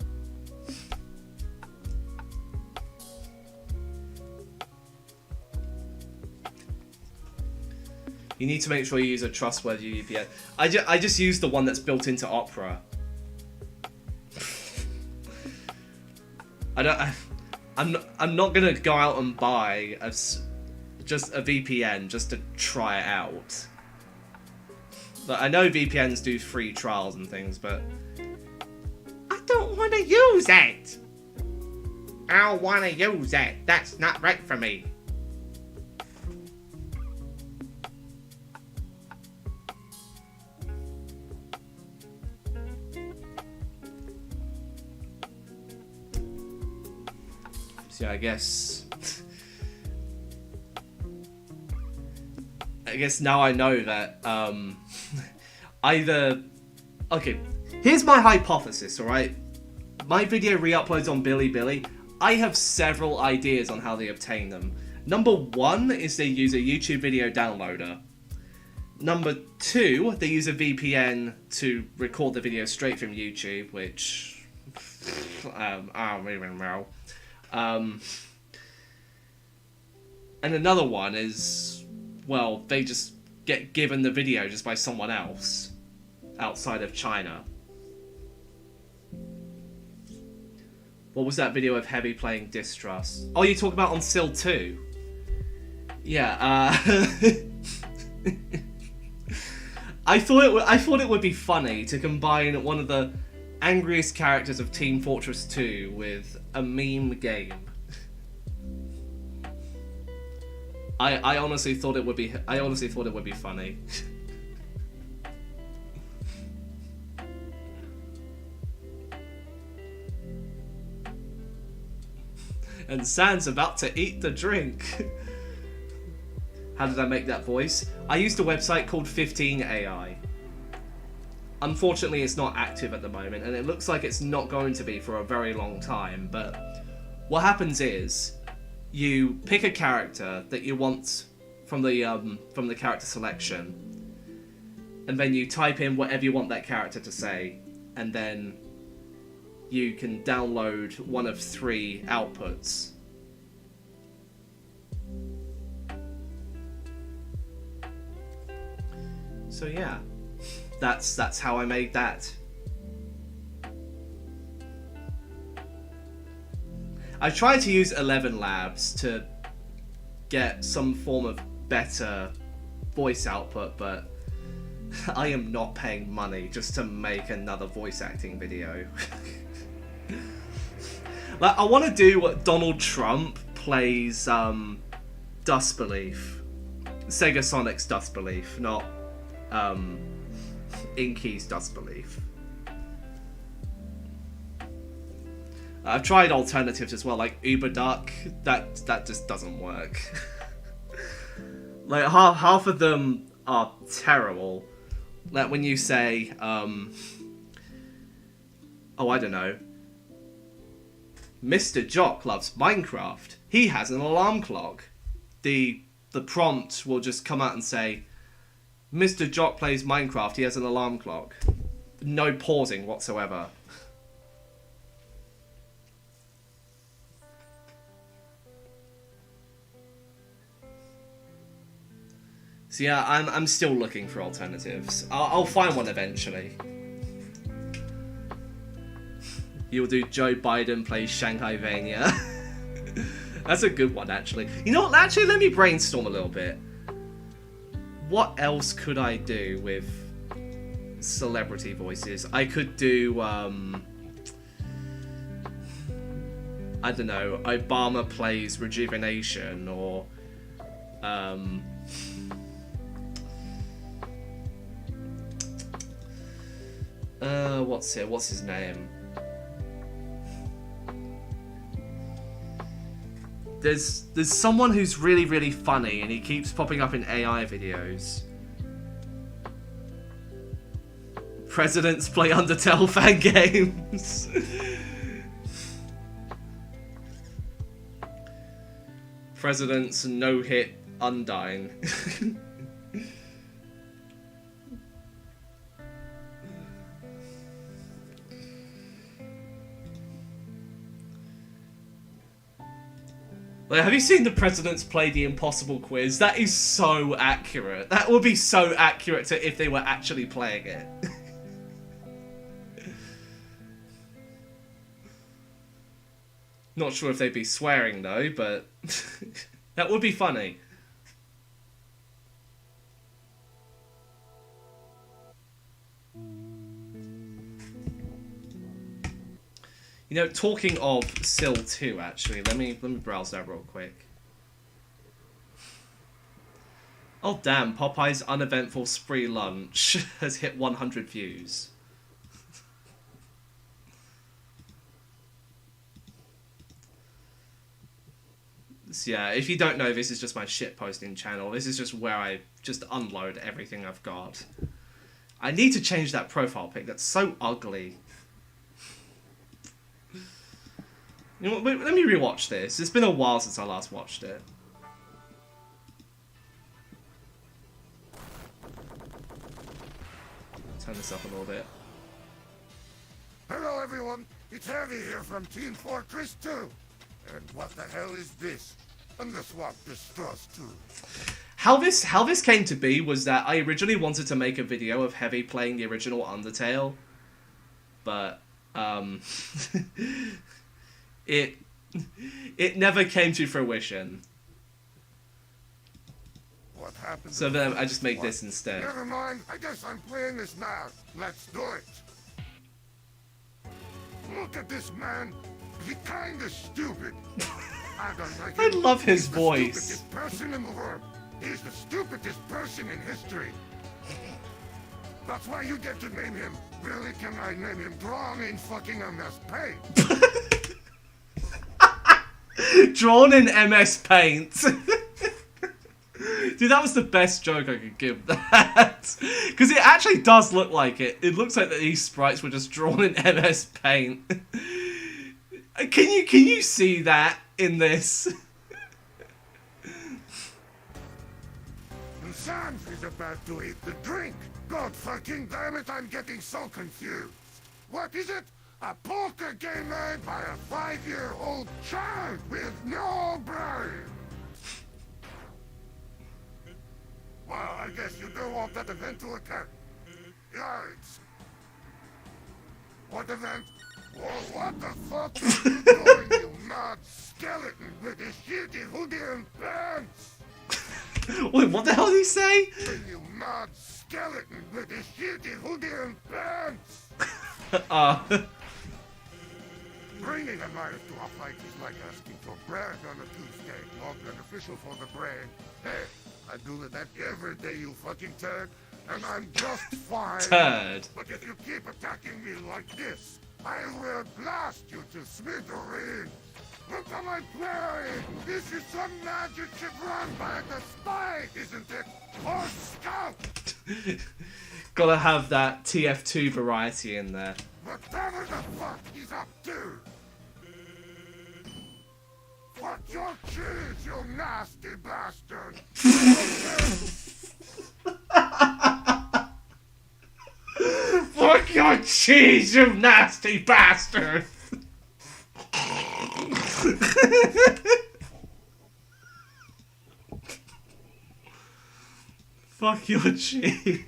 [SPEAKER 1] You need to make sure you use a trustworthy VPN. I just use the one that's built into Opera. I'm not gonna go out and buy just a VPN just to try it out. But I know VPNs do free trials and things, but I don't want to use it. I don't want to use it. That's not right for me. So I guess now I know that either... Okay, here's my hypothesis, alright? My video re-uploads on Bilibili. I have several ideas on how they obtain them. Number one is they use a YouTube video downloader. Number two, they use a VPN to record the video straight from YouTube, which... I don't even know. And another one is, well, they just get given the video just by someone else outside of China. What was that video of Heavy playing Distrust? Oh, you talk about on Sill 2? Yeah, I thought it would be funny to combine one of the angriest characters of Team Fortress 2 with a meme game. I honestly thought it would be funny. And Sans about to eat the drink. How did I make that voice? I used a website called 15AI. Unfortunately, it's not active at the moment, and it looks like it's not going to be for a very long time, but what happens is you pick a character that you want from the character selection, and then you type in whatever you want that character to say, and then you can download one of 3 outputs. So yeah, that's how I made that. I tried to use 11 Labs to get some form of better voice output, but I am not paying money just to make another voice acting video. Like, I want to do what Donald Trump plays Dust Belief. Sega Sonic's Dust Belief, not Inky's Dust Belief. I've tried alternatives as well, like Uberduck. That just doesn't work. Like half of them are terrible. Like when you say, oh, I don't know, Mr. Jock loves Minecraft. He has an alarm clock. The prompt will just come out and say, Mr. Jock plays Minecraft. He has an alarm clock. No pausing whatsoever. So yeah, I'm still looking for alternatives. I'll find one eventually. You'll do Joe Biden plays Shanghai Vania. That's a good one, actually. You know what? Actually, let me brainstorm a little bit. What else could I do with celebrity voices? I could do, I don't know, Obama plays Rejuvenation, or, what's his name? There's someone who's really, really funny, and he keeps popping up in AI videos. Presidents play Undertale fan games. Presidents no-hit Undying. Like, have you seen the presidents play the impossible quiz? That is so accurate. That would be so accurate to if they were actually playing it. Not sure if they'd be swearing though, but that would be funny. You know, talking of Sill 2, actually, let me browse that real quick. Oh damn, Popeye's uneventful spree lunch has hit 100 views. So yeah, if you don't know, this is just my shitposting channel. This is just where I just unload everything I've got. I need to change that profile pic, that's so ugly. You know what, let me rewatch this. It's been a while since I last watched it. Turn this up a little bit.
[SPEAKER 2] Hello everyone, it's Heavy here from Team Fortress 2. And what the hell is this? Underswap Distrust 2.
[SPEAKER 1] How this came to be was that I originally wanted to make a video of Heavy playing the original Undertale. But, it never came to fruition.
[SPEAKER 2] What happened?
[SPEAKER 1] So then I just make this instead.
[SPEAKER 2] Never mind, I guess I'm playing this now. Let's do it. Look at this man. He's kinda stupid. I don't like
[SPEAKER 1] I
[SPEAKER 2] him.
[SPEAKER 1] love his
[SPEAKER 2] He's
[SPEAKER 1] voice.
[SPEAKER 2] the stupidest person in the world. He's the stupidest person in history. That's why you get to name him. Really, can I name him Drawn in fucking MS Paint?
[SPEAKER 1] Drawn in MS Paint. Dude, that was the best joke I could give that. Because it actually does look like it. It looks like that these sprites were just drawn in MS Paint. Can you see that in this?
[SPEAKER 2] Sans is about to eat the drink. God fucking damn it, I'm getting so confused. What is it? A poker game made by a 5-year-old child with no brain. Well, I guess you don't want that event to occur. Yikes. What event? Well, what the fuck are you doing, you mad skeleton with his shitty hoodie and pants?
[SPEAKER 1] Wait, what the hell did he say?
[SPEAKER 2] You mad skeleton with his shitty hoodie and pants! Bringing a knife to a fight is like asking for bread on a Tuesday. Not beneficial for the brain. Hey, I do that every day, you fucking turd. And I'm just fine.
[SPEAKER 1] Turd.
[SPEAKER 2] But if you keep attacking me like this, I will blast you to smithereens. Look at my play! This is some magic ship run by the spy, isn't it? Or scout!
[SPEAKER 1] Gotta have that TF2 variety in there.
[SPEAKER 2] Whatever the fuck he's up to! Fuck your cheese, you nasty bastard!
[SPEAKER 1] Fuck your cheese, you nasty bastard! Fuck your cheese.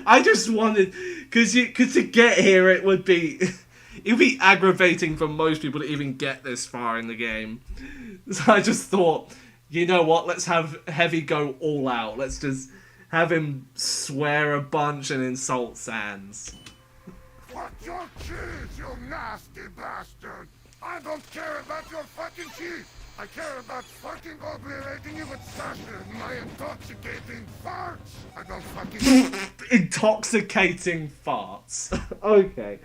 [SPEAKER 1] I just wanted, cause to get here it would be aggravating for most people to even get this far in the game. So I just thought, you know what? Let's have Heavy go all out. Let's just have him swear a bunch and insult Sans.
[SPEAKER 2] Fuck your cheese, you nasty bastard! I don't care about your fucking cheese! I care about fucking obliterating you with Sasha and my intoxicating farts! I don't fucking...
[SPEAKER 1] Intoxicating farts. Okay.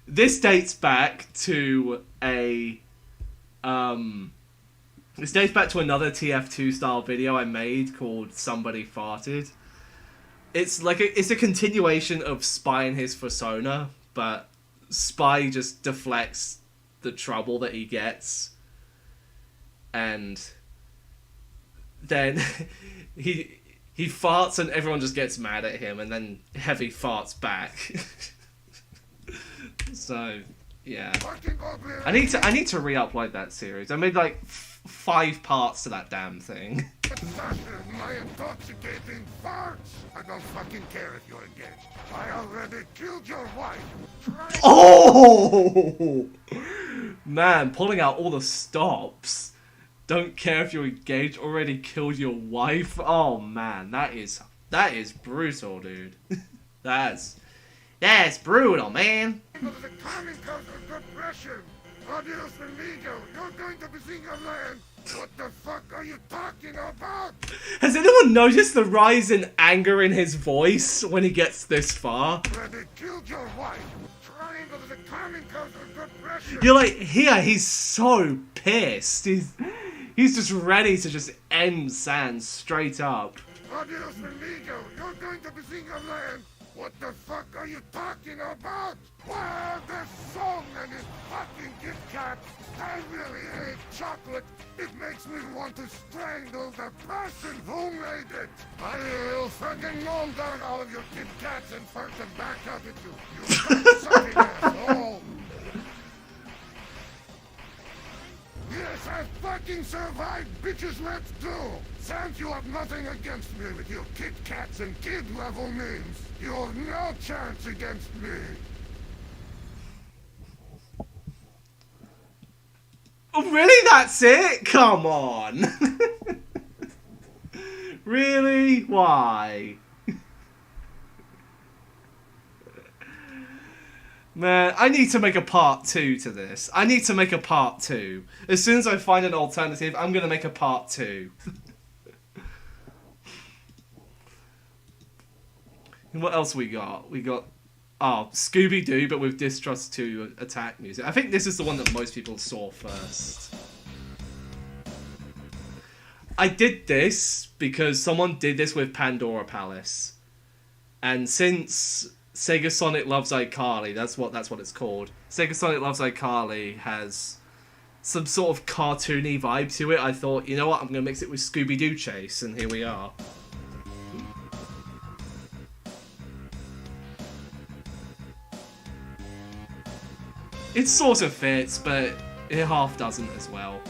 [SPEAKER 1] This dates back to a This dates back to another TF2 style video I made called Somebody Farted. It's like it's a continuation of Spy and his persona, but Spy just deflects the trouble that he gets, and then he farts and everyone just gets mad at him, and then Heavy farts back. So yeah, I need to re-upload that series. I made like 5 parts to that damn thing.
[SPEAKER 2] My intoxicating farts! I don't fucking care if you're engaged. I already killed your wife.
[SPEAKER 1] Oh man, pulling out all the stops. Don't care if you're engaged. Already killed your wife. Oh man, that is brutal, dude. That's brutal, man.
[SPEAKER 2] The coming comes with good pressure. Adios, amigo. You're going to be seeing your land. What the fuck are you talking about?
[SPEAKER 1] Has anyone noticed the rise in anger in his voice when he gets this far?
[SPEAKER 2] Already killed your wife. Triangle to the coming comes with good pressure.
[SPEAKER 1] You're like, here, he's so pissed. He's just ready to just end Sans straight up.
[SPEAKER 2] Adios, amigo. You're going to be seeing your land. What the fuck are you talking about? Well, this song and his fucking Kit Kat. I really hate chocolate. It makes me want to strangle the person who made it. I will fucking mow down all of your Kit Kats and fart them back out at you. You sucking asshole. Yes, I fucking survived, bitches, let's do! Sans, you have nothing against me with your Kit Kats and kid-level names. You have no chance against me.
[SPEAKER 1] Oh, really? That's it? Come on. Really? Why? Man, I need to make a part 2 to this. I need to make a part 2. As soon as I find an alternative, I'm going to make a part 2. And what else we got? We got, Scooby-Doo, but with Distrust 2 attack music. I think this is the one that most people saw first. I did this because someone did this with Pandora Palace. And since Sega Sonic Loves iCarly, that's what it's called. Sega Sonic Loves iCarly has some sort of cartoony vibe to it. I thought, you know what, I'm going to mix it with Scooby-Doo Chase, and here we are. It sort of fits, but it half doesn't as well.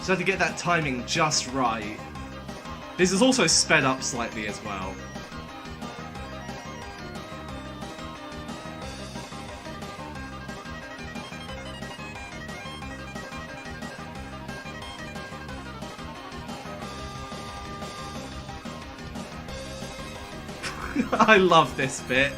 [SPEAKER 1] So I had to get that timing just right. This is also sped up slightly as well. I love this bit.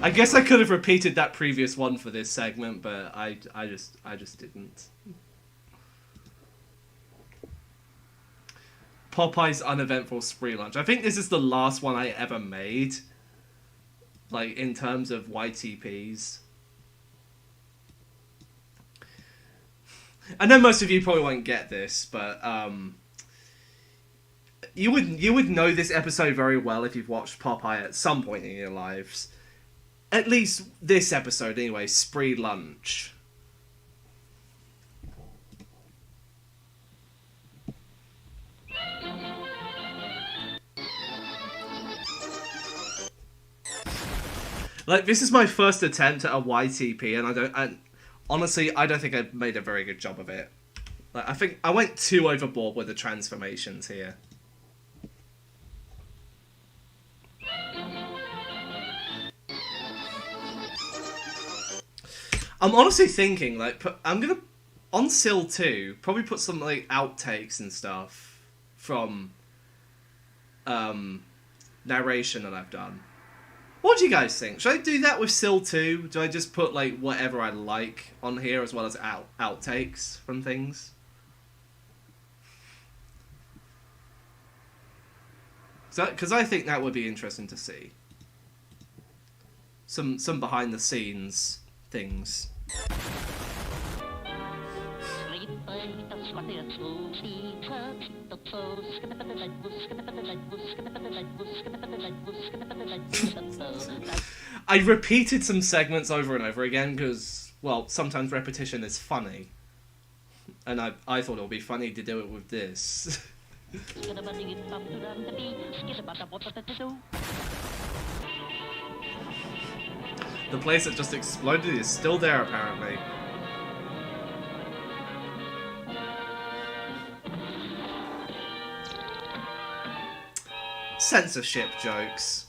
[SPEAKER 1] I guess I could have repeated that previous one for this segment, but I just didn't. Popeye's Uneventful Spree Lunch. I think this is the last one I ever made, like, in terms of YTPs. I know most of you probably won't get this, but you would know this episode very well if you've watched Popeye at some point in your lives. At least this episode, anyway. Spree Lunch. Like, this is my first attempt at a YTP, and honestly, I don't think I've made a very good job of it. Like, I think I went too overboard with the transformations here. I'm honestly thinking, like, I'm gonna, on Sil 2, probably put some, like, outtakes and stuff from, narration that I've done. What do you guys think? Should I do that with Sil 2? Do I just put like whatever I like on here as well as outtakes from things? Because I think that would be interesting to see. Some behind the scenes things. I repeated some segments over and over again because, well, sometimes repetition is funny. And I thought it would be funny to do it with this. The place that just exploded is still there, apparently. Censorship jokes.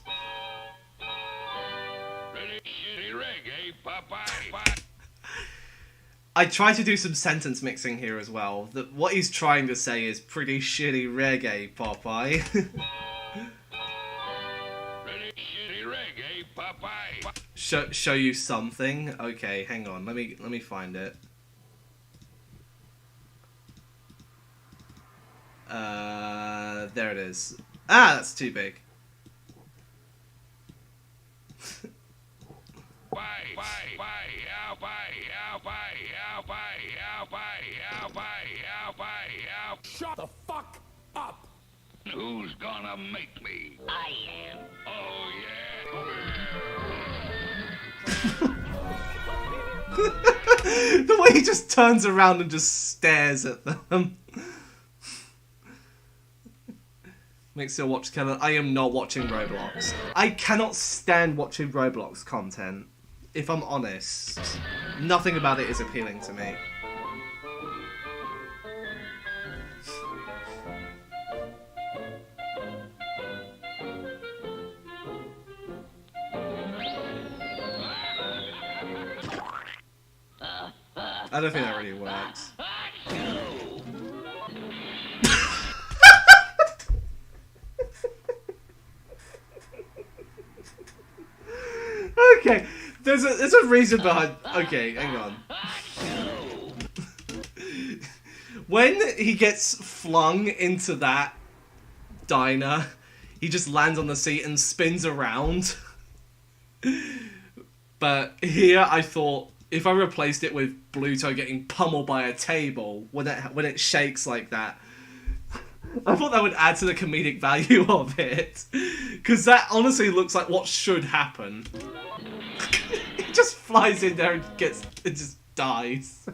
[SPEAKER 1] I try to do some sentence mixing here as well. What he's trying to say is pretty shitty reggae, Popeye. Show you something? Okay, hang on. Let me find it. There it is. Ah, that's too big.
[SPEAKER 2] Shut the fuck up! Who's gonna make me? I am. Oh yeah.
[SPEAKER 1] The way he just turns around and just stares at them. Makes you watch Kevin. I am not watching Roblox. I cannot stand watching Roblox content. If I'm honest, nothing about it is appealing to me. I don't think that really works. Okay, there's a reason behind. Okay, hang on. When he gets flung into that diner, he just lands on the seat and spins around. But here, I thought if I replaced it with Bluto getting pummeled by a table when it shakes like that, I thought that would add to the comedic value of it. Because that honestly looks like what should happen. He just flies in there and just dies.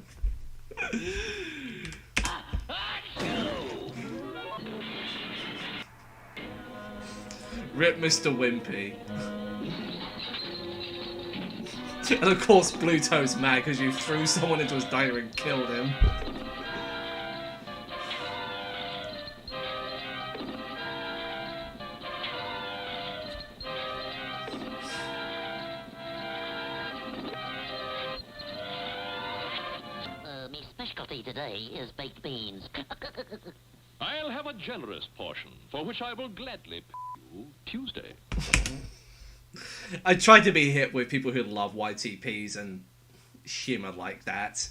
[SPEAKER 1] Rip Mr. Wimpy. And of course Bluto's mad because you threw someone into his diner and killed him.
[SPEAKER 3] My specialty today is baked beans.
[SPEAKER 4] I'll have a generous portion, for which I will gladly pay you Tuesday.
[SPEAKER 1] I tried to be hip with people who love YTPs and humour like that.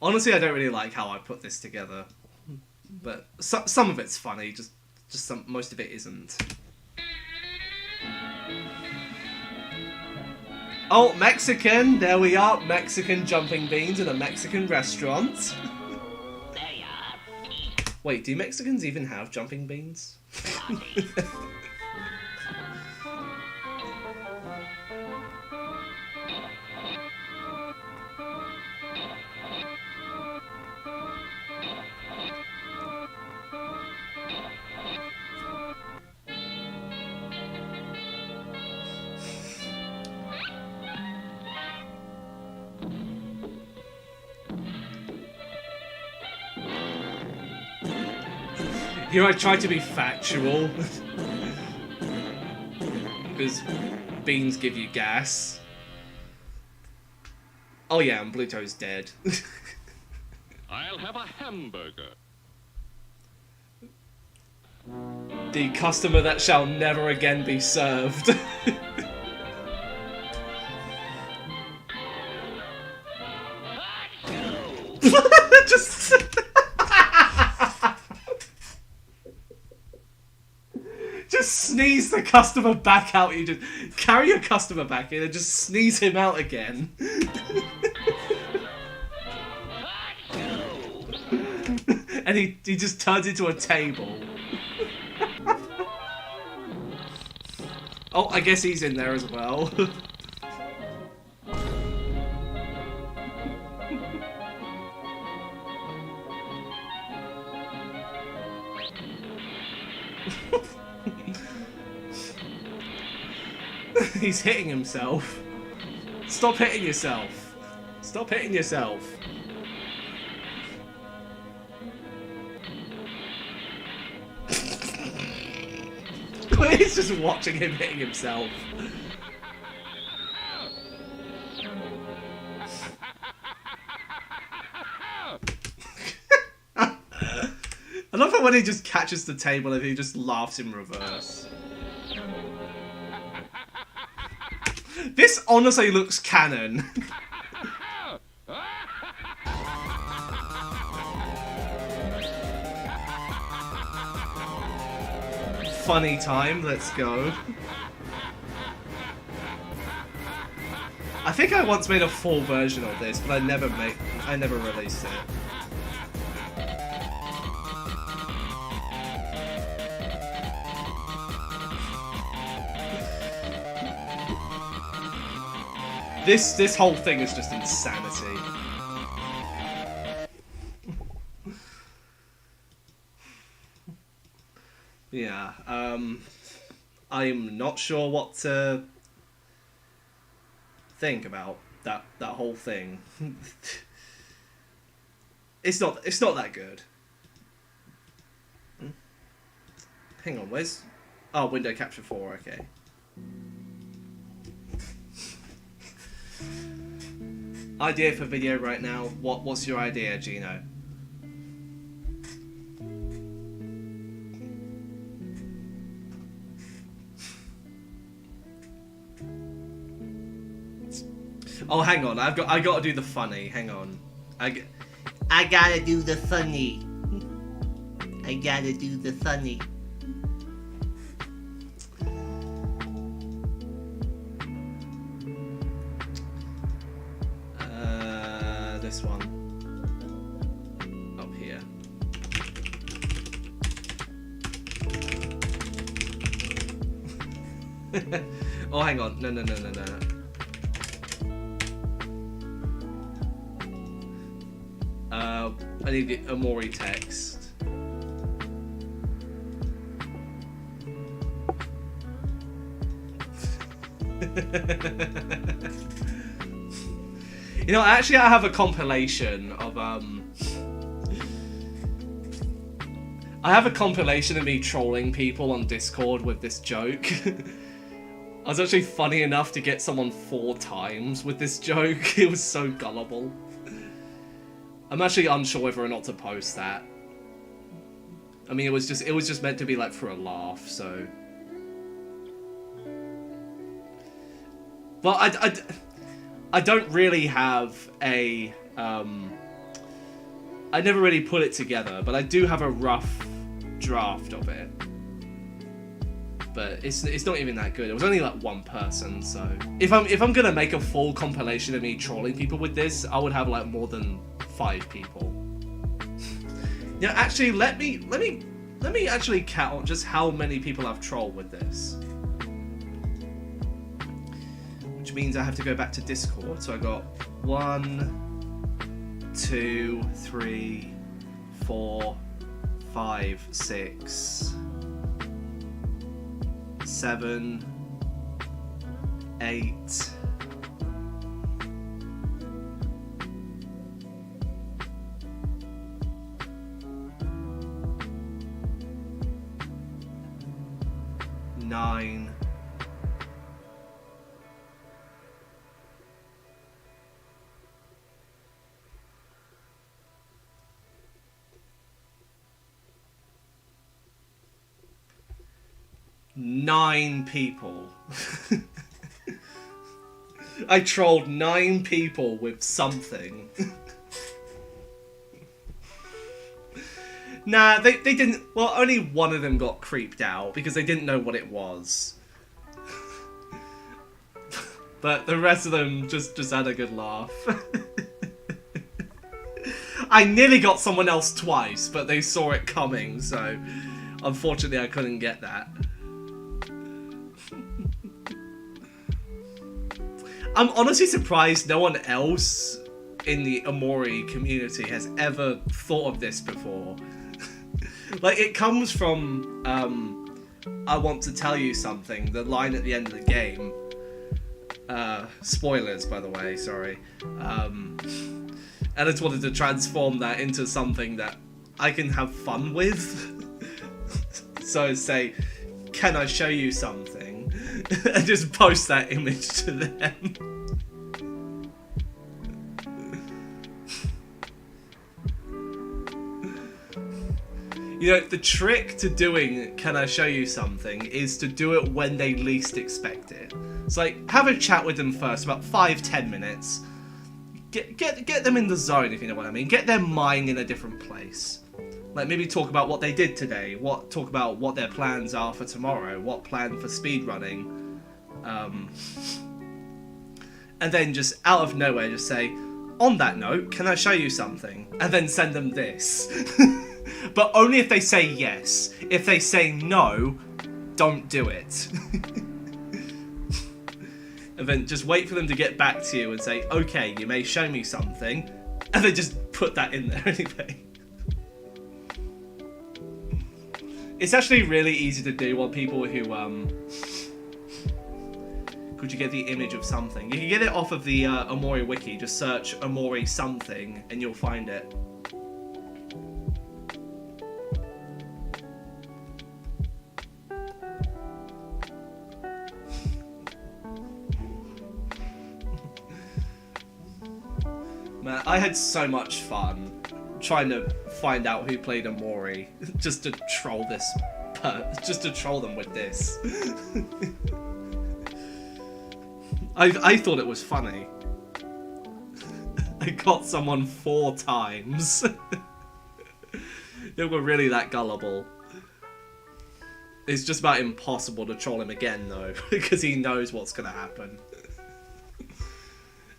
[SPEAKER 1] Honestly, I don't really like how I put this together, but some of it's funny. Just most of it isn't. Oh, Mexican! There we are, Mexican jumping beans in a Mexican restaurant.
[SPEAKER 3] There you are.
[SPEAKER 1] Wait, do Mexicans even have jumping beans? Here I try to be factual. Because beans give you gas. Oh yeah, and Bluto's dead.
[SPEAKER 4] I'll have a hamburger.
[SPEAKER 1] The customer that shall never again be served. Just... just sneeze the customer back out. You just carry your customer back in and just sneeze him out again. And he just turns into a table. Oh, I guess he's in there as well. He's hitting himself. Stop hitting yourself. Stop hitting yourself. He's just watching him hitting himself. I love it when he just catches the table and he just laughs in reverse. This honestly looks canon. Funny time, let's go. I think I once made a full version of this, but I never released it. This whole thing is just insanity. Yeah, I'm not sure what to think about that whole thing. It's not that good. Hang on, where's... Oh, window capture 4, okay. Idea for video right now. What's your idea, Gino? Oh, hang on. I got to do the funny. Hang on. I gotta do the funny. I gotta do the funny. This one. Up here. Oh, hang on. No. I need the Amori text. You know, actually I have a compilation of I have a compilation of me trolling people on Discord with this joke. I was actually funny enough to get someone 4 times with this joke. It was so gullible. I'm actually unsure whether or not to post that. I mean, it was just meant to be like for a laugh, so. But I don't really have a I never really put it together, but I do have a rough draft of it. But it's not even that good. It was only like 1 person, so if I'm gonna make a full compilation of me trolling people with this, I would have like more than 5 people. Yeah, actually, let me actually count just how many people I've trolled with this. Which means I have to go back to Discord. So I got 1, 2, 3, 4, 5, 6, 7, 8. Nine. 9 people. I trolled 9 people with something. Nah, they didn't... Well, only one of them got creeped out because they didn't know what it was. But the rest of them just had a good laugh. I nearly got someone else twice, but they saw it coming, so unfortunately I couldn't get that. I'm honestly surprised no one else in the Omori community has ever thought of this before. Like, it comes from, I want to tell you something, the line at the end of the game. Spoilers, by the way, sorry. And I just wanted to transform that into something that I can have fun with. So say, can I show you something? And just post that image to them. You know, the trick to doing can I show you something is to do it when they least expect it. It's like, have a chat with them first, about 5-10 minutes. Get them in the zone, if you know what I mean. Get their mind in a different place. Like, maybe talk about what they did today. Talk about what their plans are for tomorrow. What plan for speedrunning. And then just out of nowhere, just say, on that note, can I show you something? And then send them this. But only if they say yes. If they say no, don't do it. And then just wait for them to get back to you and say, okay, you may show me something. And then just put that in there anyway. It's actually really easy to do on people who, could you get the image of something? You can get it off of the Omori wiki. Just search Omori something and you'll find it. Man, I had so much fun trying to find out who played Omori just to troll them with this. I thought it was funny. I got someone 4 times. They were really that gullible. It's just about impossible to troll him again though, because he knows what's gonna happen.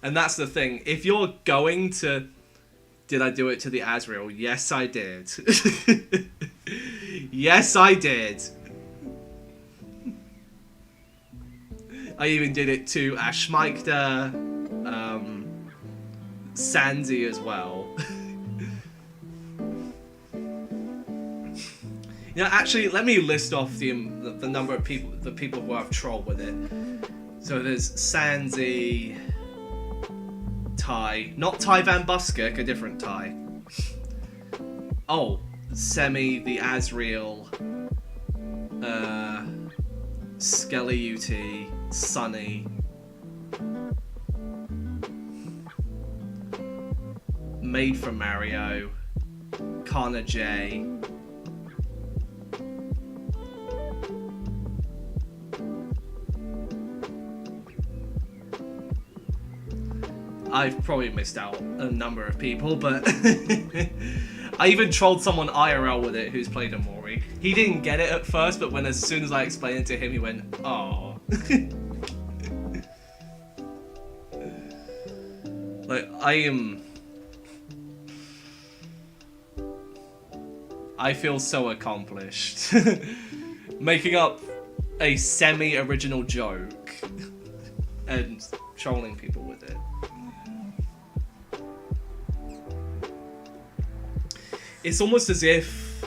[SPEAKER 1] And that's the thing. If you're going to... Did I do it to the Azrael? Yes, I did. Yes, I did. I even did it to Ashmikda, Sanzi as well. You know, actually, let me list off the number of people, the people who I've trolled with it. So there's Sanzi... Ty, not Ty Van Buskirk, a different Ty. Oh, Semi, the Azrael, Skelly UT, Sunny, Made from Mario, Kana J. I've probably missed out a number of people, but I even trolled someone IRL with it who's played Omori. He didn't get it at first, but as soon as I explained it to him, he went, "Oh." Like, I feel so accomplished. Making up a semi-original joke and trolling people with it. It's almost as if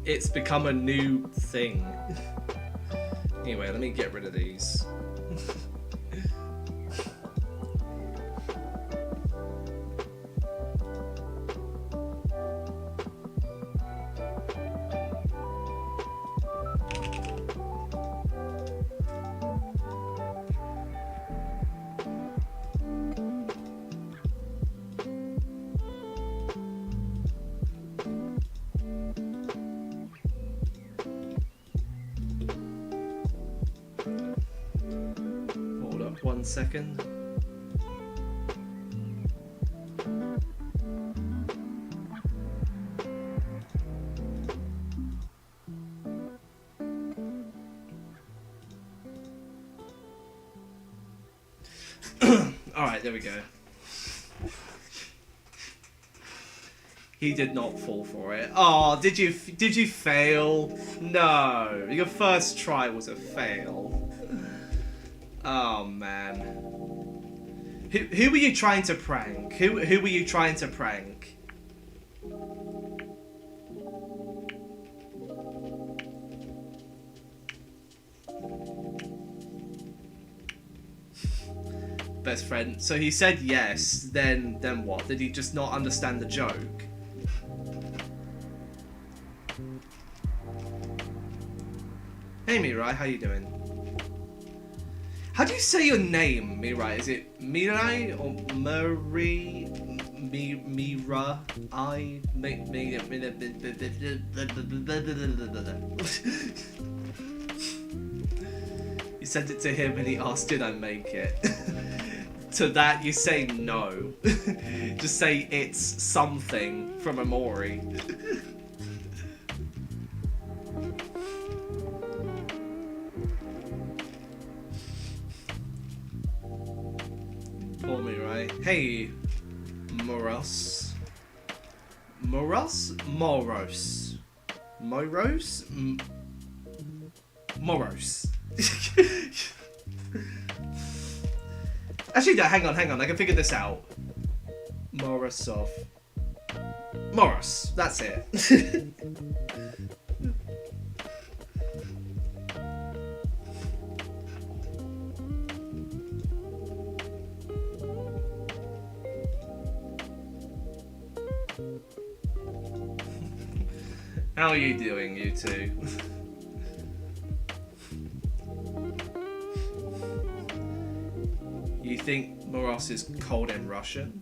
[SPEAKER 1] it's become a new thing. Anyway, let me get rid of these. 1 second. Alright, there we go. He did not fall for it. Oh, did you fail? No, your first try was a fail. Oh man. Who were you trying to prank? Who were you trying to prank? Best friend. So he said yes, then what? Did he just not understand the joke? Hey Mirai, how you doing? How do you say your name, Mirai? Is it Mirai or Murray? Mira? You sent it to him and he asked, did I make it? To that you say no. Just say it's something from Amori. Call me, right? Hey, Moros. Moros? Moros. Moros? Moros. Actually, no, hang on, I can figure this out. Morosov. Moros, that's it. How are you doing, you two? You think Moros is cold in Russian?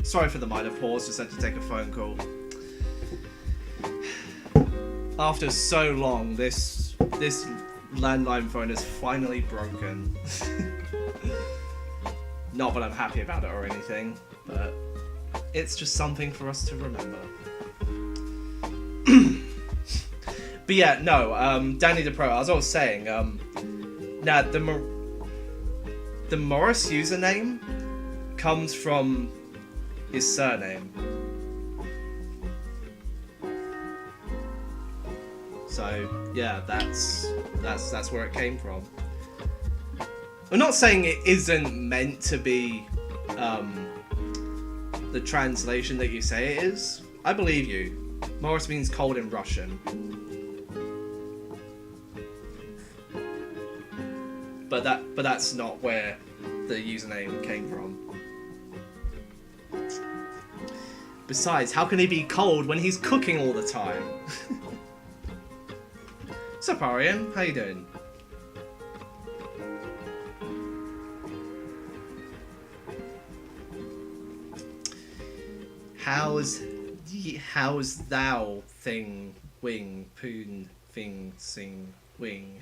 [SPEAKER 1] Sorry for the minor pause, just had to take a phone call. After so long, this landline phone is finally broken. Not that I'm happy about it or anything, but it's just something for us to remember. But yeah, no, Danny the Pro, as I was saying, now the Morris username comes from his surname. So yeah, that's where it came from. I'm not saying it isn't meant to be the translation that you say it is. I believe you. Morris means cold in Russian. But that's not where the username came from. Besides, how can he be cold when he's cooking all the time? What's up, Arian? How you doing? How's thou thing wing poon thing sing wing?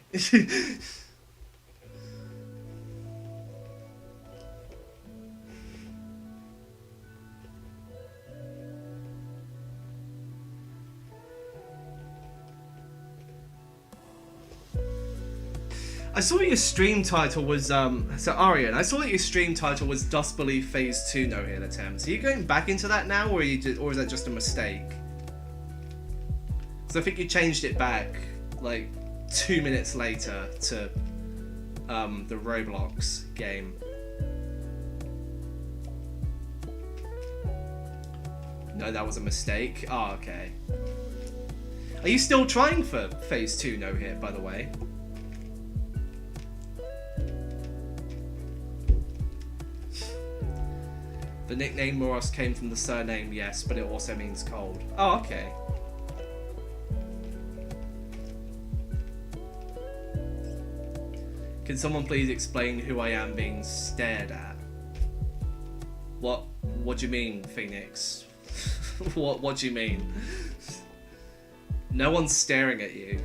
[SPEAKER 1] I saw your stream title was so Arian, I saw that your stream title was Dust Belief Phase 2 no hit attempts. Are you going back into that now, or or is that just a mistake? Because I think you changed it back like 2 minutes later to the Roblox game. No, that was a mistake. Oh, okay. Are you still trying for Phase 2 no hit, by the way? The nickname Moros came from the surname, yes, but it also means cold. Oh, okay. Can someone please explain who I am being stared at? What do you mean, Phoenix? What do you mean? No one's staring at you.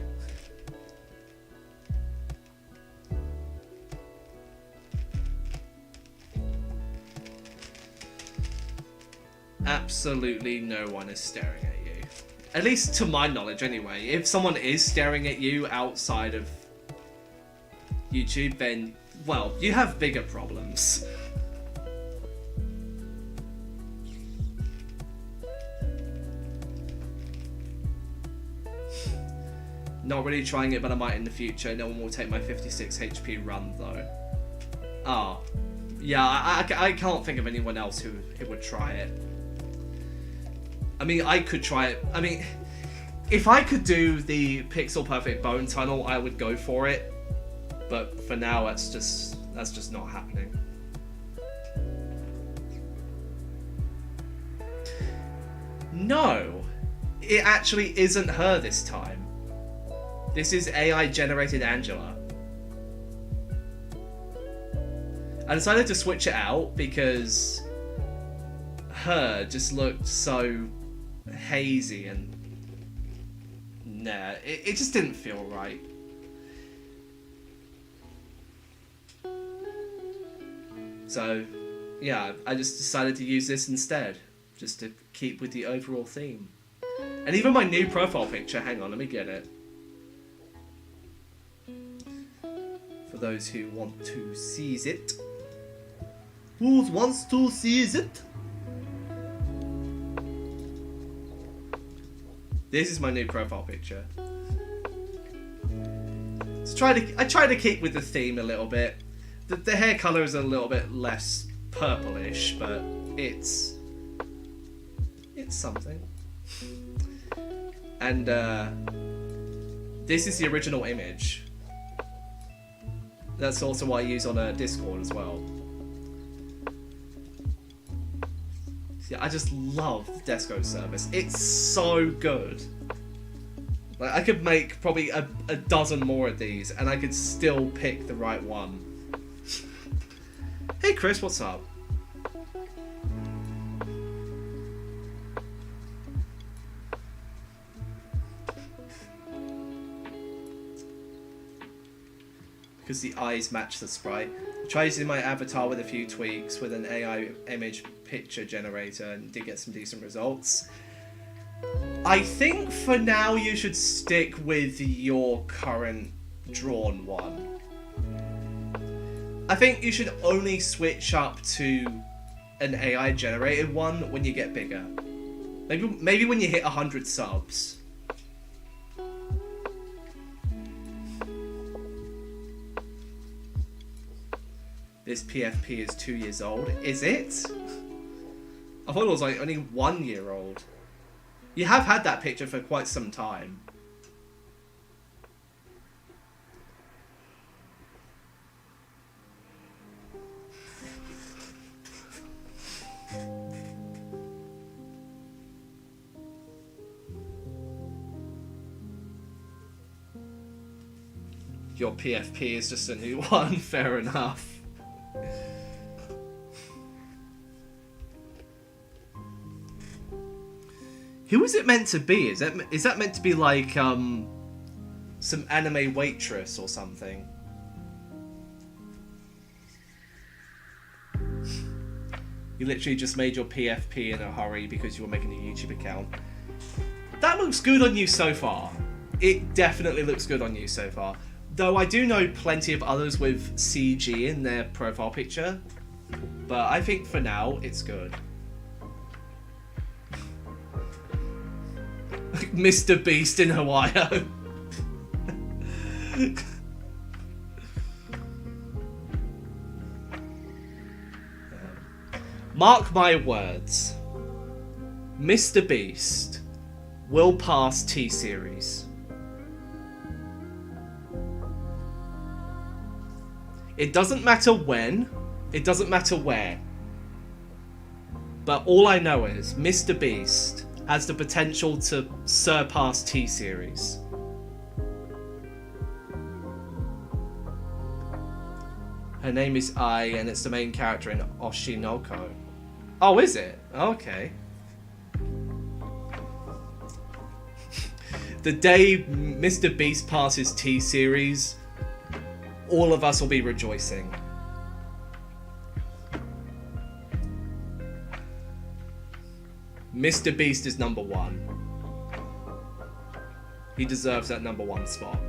[SPEAKER 1] Absolutely no one is staring at you. At least to my knowledge, anyway. If someone is staring at you outside of YouTube, then, well, you have bigger problems. Not really trying it, but I might in the future. No one will take my 56 HP run, though. Ah. Yeah, I can't think of anyone else who would try it. I mean, I could try it. I mean, if I could do the pixel perfect bone tunnel, I would go for it. But for now, that's just not happening. No, it actually isn't her this time. This is AI generated Angela. I decided to switch it out because her just looked so hazy and nah, it just didn't feel right. So yeah, I just decided to use this instead, just to keep with the overall theme. And even my new profile picture, hang on, let me get it. For those who want to seize it. Who wants to seize it? This is my new profile picture. I try to keep with the theme a little bit. The hair color is a little bit less purplish, but it's something. And this is the original image. That's also what I use on Discord as well. Yeah, I just love the Desco service. It's so good. Like, I could make probably a dozen more of these, and I could still pick the right one. Hey Chris, what's up? Because the eyes match the sprite. Try using my avatar with a few tweaks with an AI image picture generator and did get some decent results. I think for now you should stick with your current drawn one. I think you should only switch up to an AI generated one when you get bigger. Maybe when you hit 100 subs. This PFP is 2 years old. Is it? I thought it was like only 1 year old. You have had that picture for quite some time. Your PFP is just a new one. Fair enough. Who is it meant to be? Is that meant to be like some anime waitress or something? You literally just made your PFP in a hurry because you were making a YouTube account. That looks good on you so far. It definitely looks good on you so far. Though I do know plenty of others with CG in their profile picture. But I think for now, it's good. Mr. Beast in Ohio. Mark my words. Mr. Beast will pass T-Series. It doesn't matter when, it doesn't matter where. But all I know is Mr. Beast has the potential to surpass T-Series. Her name is Ai, and it's the main character in Oshinoko. Oh, is it? Okay. The day Mr. Beast passes T-Series, all of us will be rejoicing. Mr. Beast is number one. He deserves that number one spot.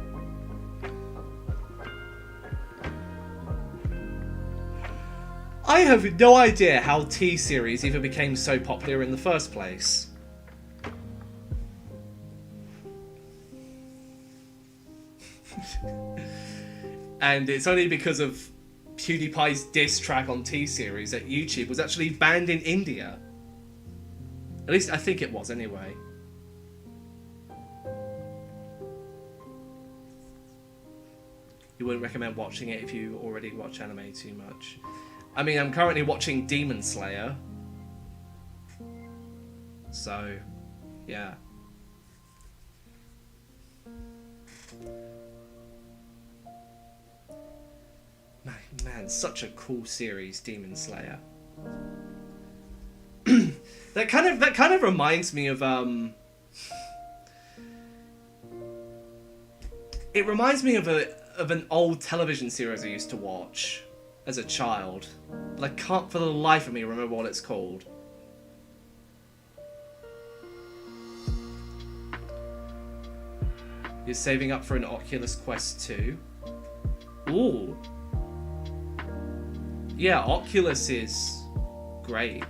[SPEAKER 1] I have no idea how T-Series even became so popular in the first place. And it's only because of PewDiePie's diss track on T-Series that YouTube was actually banned in India. At least I think it was, anyway. You wouldn't recommend watching it if you already watch anime too much. I mean, I'm currently watching Demon Slayer. So, yeah. Man, such a cool series, Demon Slayer. That kind of reminds me of it reminds me of an old television series I used to watch as a child, but I can't for the life of me remember what it's called. You're saving up for an Oculus Quest 2? Ooh. Yeah, Oculus is great.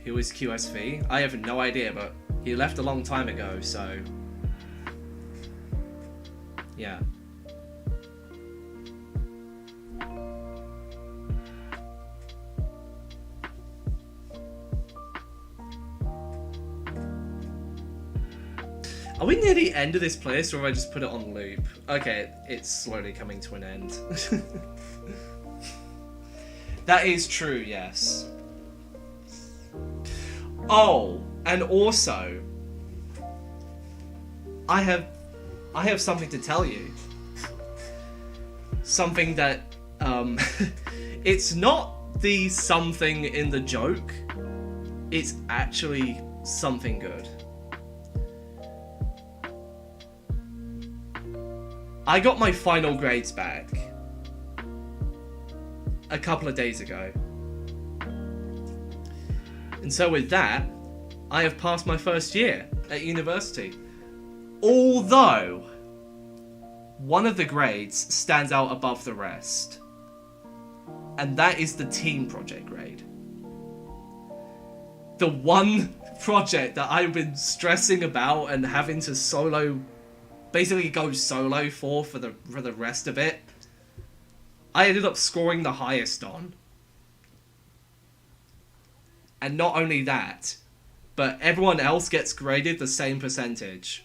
[SPEAKER 1] Who is QSV? I have no idea, but he left a long time ago, so... yeah. Are we near the end of this playlist, or have I just put it on loop? Okay, it's slowly coming to an end. That is true, yes. Oh, and also, I have something to tell you. Something that, it's not the something in the joke. It's actually something good. I got my final grades back a couple of days ago. And so with that, I have passed my first year at university. Although, one of the grades stands out above the rest. And that is the team project grade. The one project that I've been stressing about and having to basically go solo for the rest of it, I ended up scoring the highest on. And not only that, but everyone else gets graded the same percentage.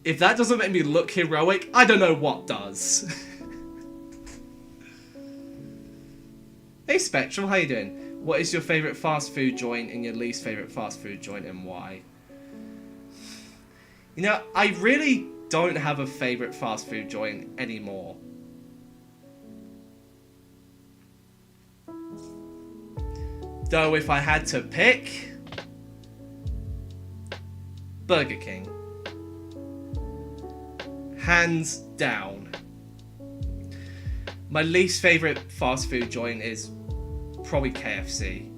[SPEAKER 1] If that doesn't make me look heroic, I don't know what does. Hey Spectral, how you doing? What is your favourite fast food joint and your least favourite fast food joint and why? You know, I really don't have a favourite fast food joint anymore. Though if I had to pick, Burger King. Hands down. My least favourite fast food joint is probably KFC.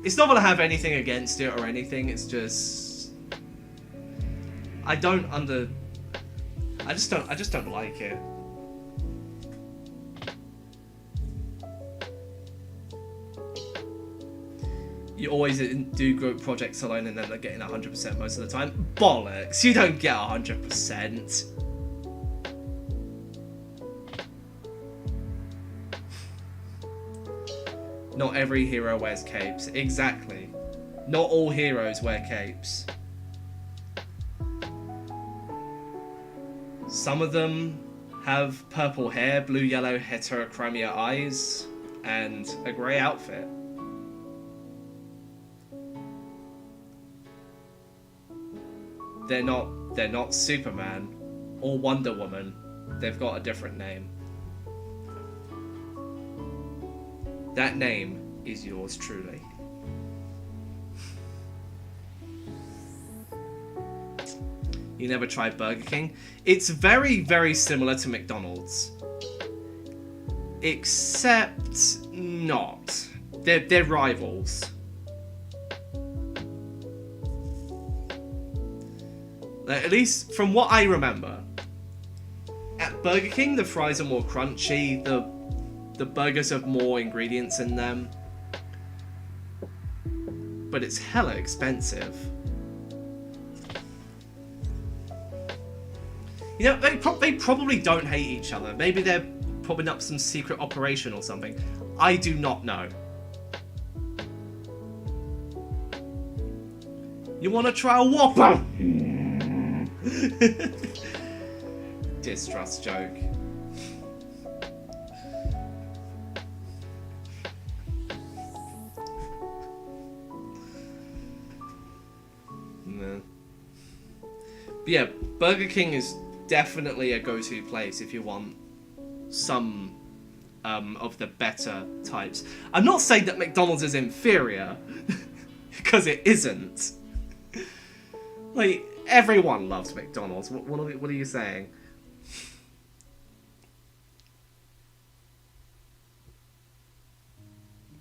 [SPEAKER 1] It's not that I have anything against it or anything, it's just I just don't like it. You always do group projects alone and then they're getting 100% most of the time. Bollocks! You don't get 100%. Not every hero wears capes. Exactly. Not all heroes wear capes. Some of them have purple hair, blue-yellow heterochromia eyes, and a grey outfit. They're not Superman or Wonder Woman. They've got a different name. That name is yours truly. You never tried Burger King? It's very, very similar to McDonald's. Except not. They're rivals. At least from what I remember, at Burger King the fries are more crunchy, the burgers have more ingredients in them, but it's hella expensive. You know, they probably don't hate each other. Maybe they're propping up some secret operation or something. I do not know. You want to try a Whopper? Distrust joke. No. But yeah, Burger King is definitely a go-to place if you want some of the better types. I'm not saying that McDonald's is inferior, because it isn't. Like, everyone loves McDonald's. What are you saying?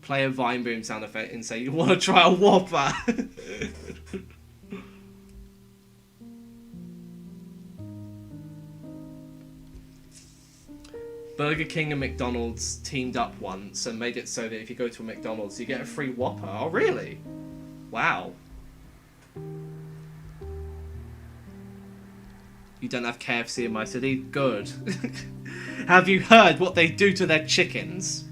[SPEAKER 1] Play a Vine Boom sound effect and say, you want to try a Whopper? Burger King and McDonald's teamed up once and made it so that if you go to a McDonald's, you get a free Whopper. Oh, really? Wow. You don't have KFC in my city? Good. Have you heard what they do to their chickens?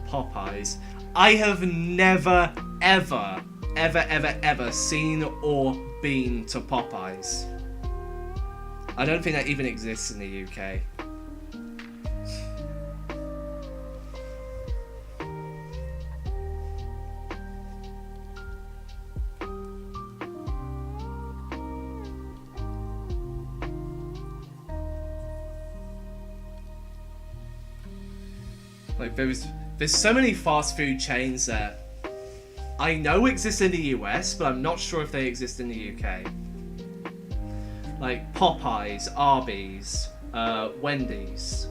[SPEAKER 1] Popeyes. I have never, ever seen or been to Popeyes. I don't think that even exists in the UK. Like, there's so many fast food chains that I know exist in the US, but I'm not sure if they exist in the UK. Like Popeyes, Arby's, Wendy's.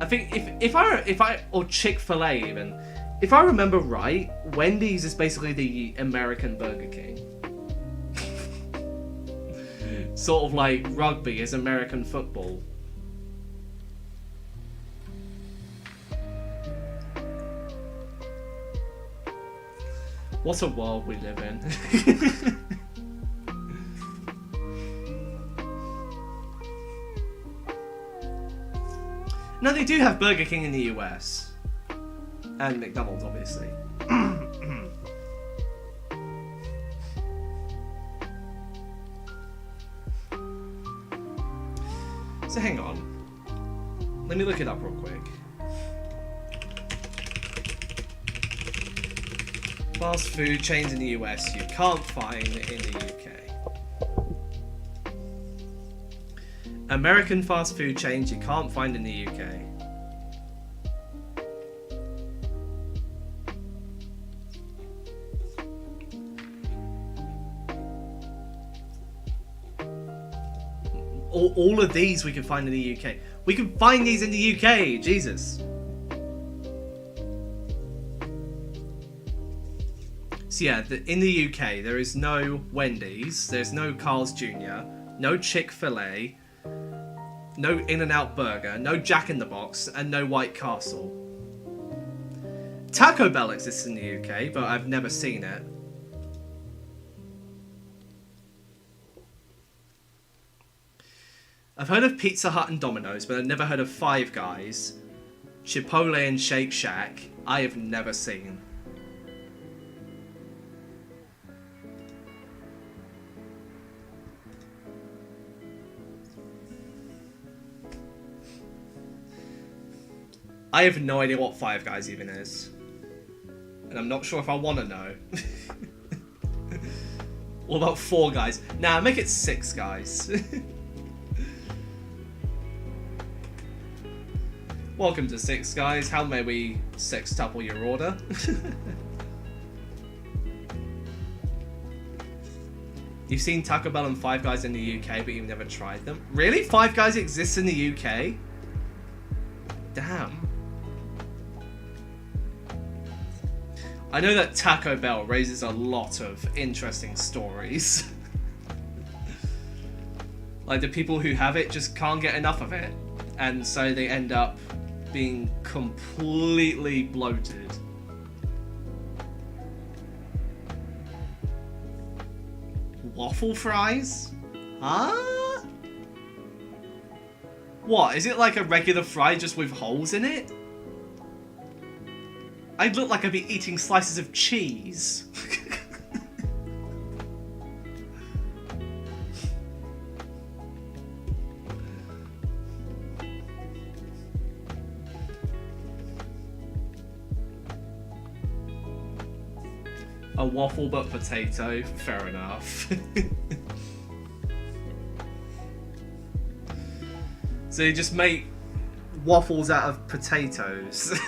[SPEAKER 1] I think if I or Chick-fil-A even, if I remember right, Wendy's is basically the American Burger King. Sort of like rugby is American football. What a world we live in. No, they do have Burger King in the US. And McDonald's, obviously. So hang on. Let me look it up real quick. Fast food chains in the US you can't find in the UK. American fast food chains you can't find in the UK. All of these we can find in the UK. We can find these in the UK, Jesus. So yeah, in the UK there is no Wendy's, there's no Carl's Jr., no Chick-fil-A, no In-N-Out Burger, no Jack in the Box, and no White Castle. Taco Bell exists in the UK, but I've never seen it. I've heard of Pizza Hut and Domino's, but I've never heard of Five Guys, Chipotle and Shake Shack. I have never seen. I have no idea what Five Guys even is. And I'm not sure if I want to know. What about Four Guys? Nah, make it Six Guys. Welcome to Six Guys. How may we sextuple your order? You've seen Taco Bell and Five Guys in the UK, but you've never tried them? Really? Five Guys exists in the UK? Damn. I know that Taco Bell raises a lot of interesting stories. Like, the people who have it just can't get enough of it. And so they end up being completely bloated. Waffle fries? Huh? What, is it like a regular fry just with holes in it? I'd look like I'd be eating slices of cheese. A waffle but potato, fair enough. So you just make waffles out of potatoes.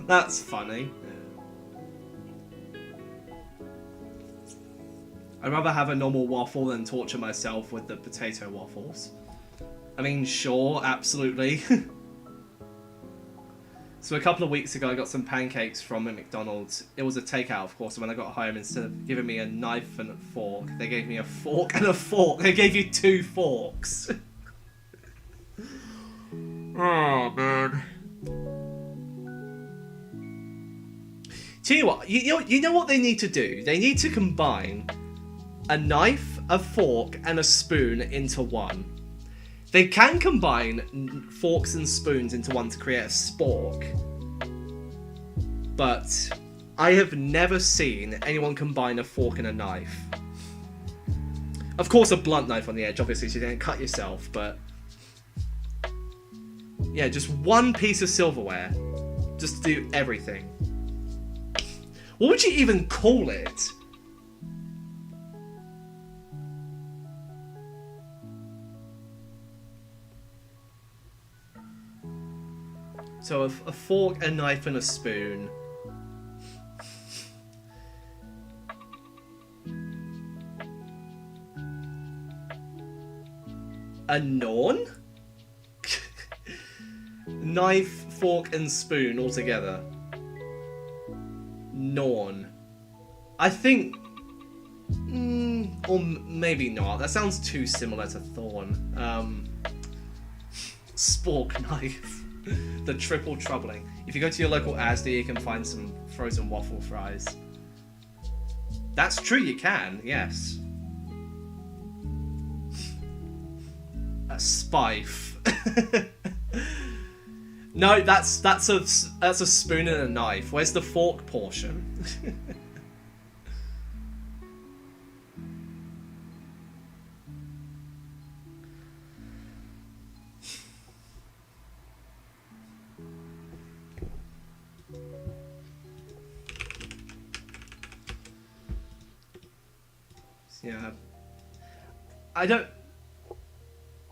[SPEAKER 1] That's funny. I'd rather have a normal waffle than torture myself with the potato waffles. I mean, sure, absolutely. So a couple of weeks ago I got some pancakes from a McDonald's. It was a takeout, of course, and when I got home, instead of giving me a knife and a fork, they gave me a fork and a fork. They gave you 2 forks. Oh, man. Tell you what, you know what they need to do? They need to combine a knife, a fork, and a spoon into one. They can combine forks and spoons into one to create a spork. But I have never seen anyone combine a fork and a knife. Of course, a blunt knife on the edge, obviously, so you didn't cut yourself, but... yeah, just one piece of silverware. Just to do everything. What would you even call it? So a fork, a knife, and a spoon. A nawn? Knife, fork, and spoon all together. Nawn. I think... or maybe not. That sounds too similar to thorn. Spork knife. The triple troubling. If you go to your local Asda, you can find some frozen waffle fries. That's true, you can, yes. A spife. No, that's a spoon and a knife. Where's the fork portion? Yeah. I don't...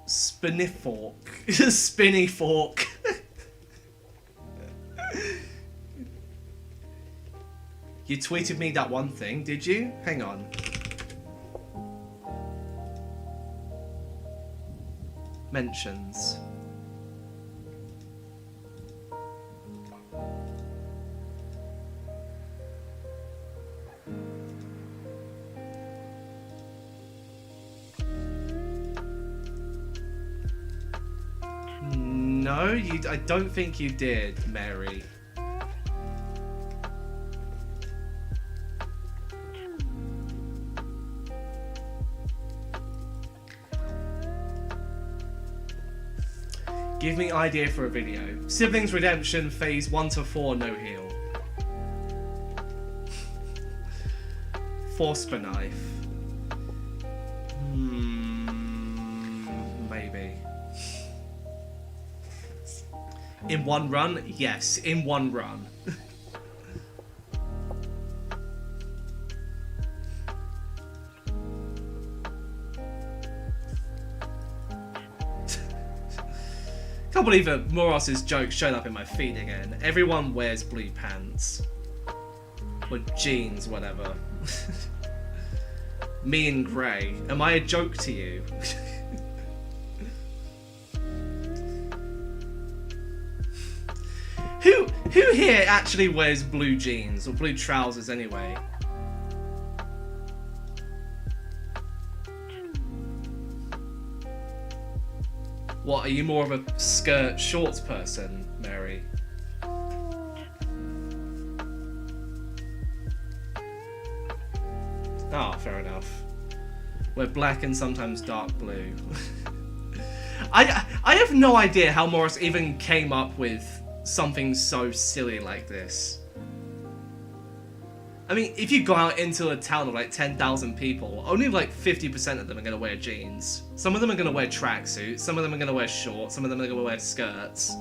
[SPEAKER 1] Spinny fork. Spinny fork. You tweeted me that one thing, did you? Hang on. Mentions. No, I don't think you did, Mary. Give me idea for a video. Siblings Redemption Phase 1 to 4 no heal. Force the knife. Maybe. In one run? Yes, in one run. Can't believe that Moros's joke showed up in my feed again. Everyone wears blue pants. Or jeans, whatever. Me in grey. Am I a joke to you? Who here actually wears blue jeans or blue trousers anyway? What, are you more of a skirt shorts person, Mary? Ah, fair enough. We're black and sometimes dark blue. I have no idea how Morris even came up with something so silly like this. I mean, if you go out into a town of like 10,000 people, only like 50% of them are going to wear jeans. Some of them are going to wear tracksuits, some of them are going to wear shorts, some of them are going to wear skirts.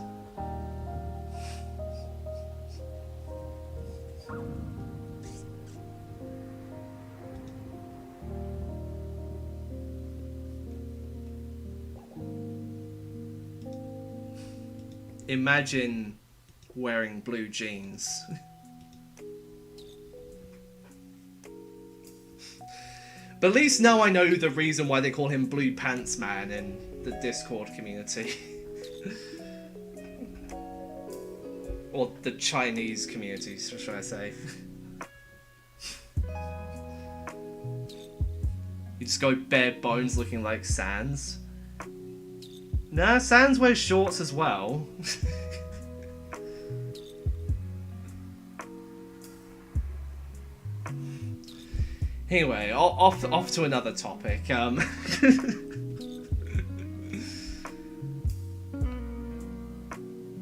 [SPEAKER 1] Imagine wearing blue jeans. But at least now I know the reason why they call him Blue Pants Man in the Discord community. Or the Chinese community, should I say. You just go bare bones looking like Sans. Nah, Sans wears shorts as well. Anyway, off to another topic.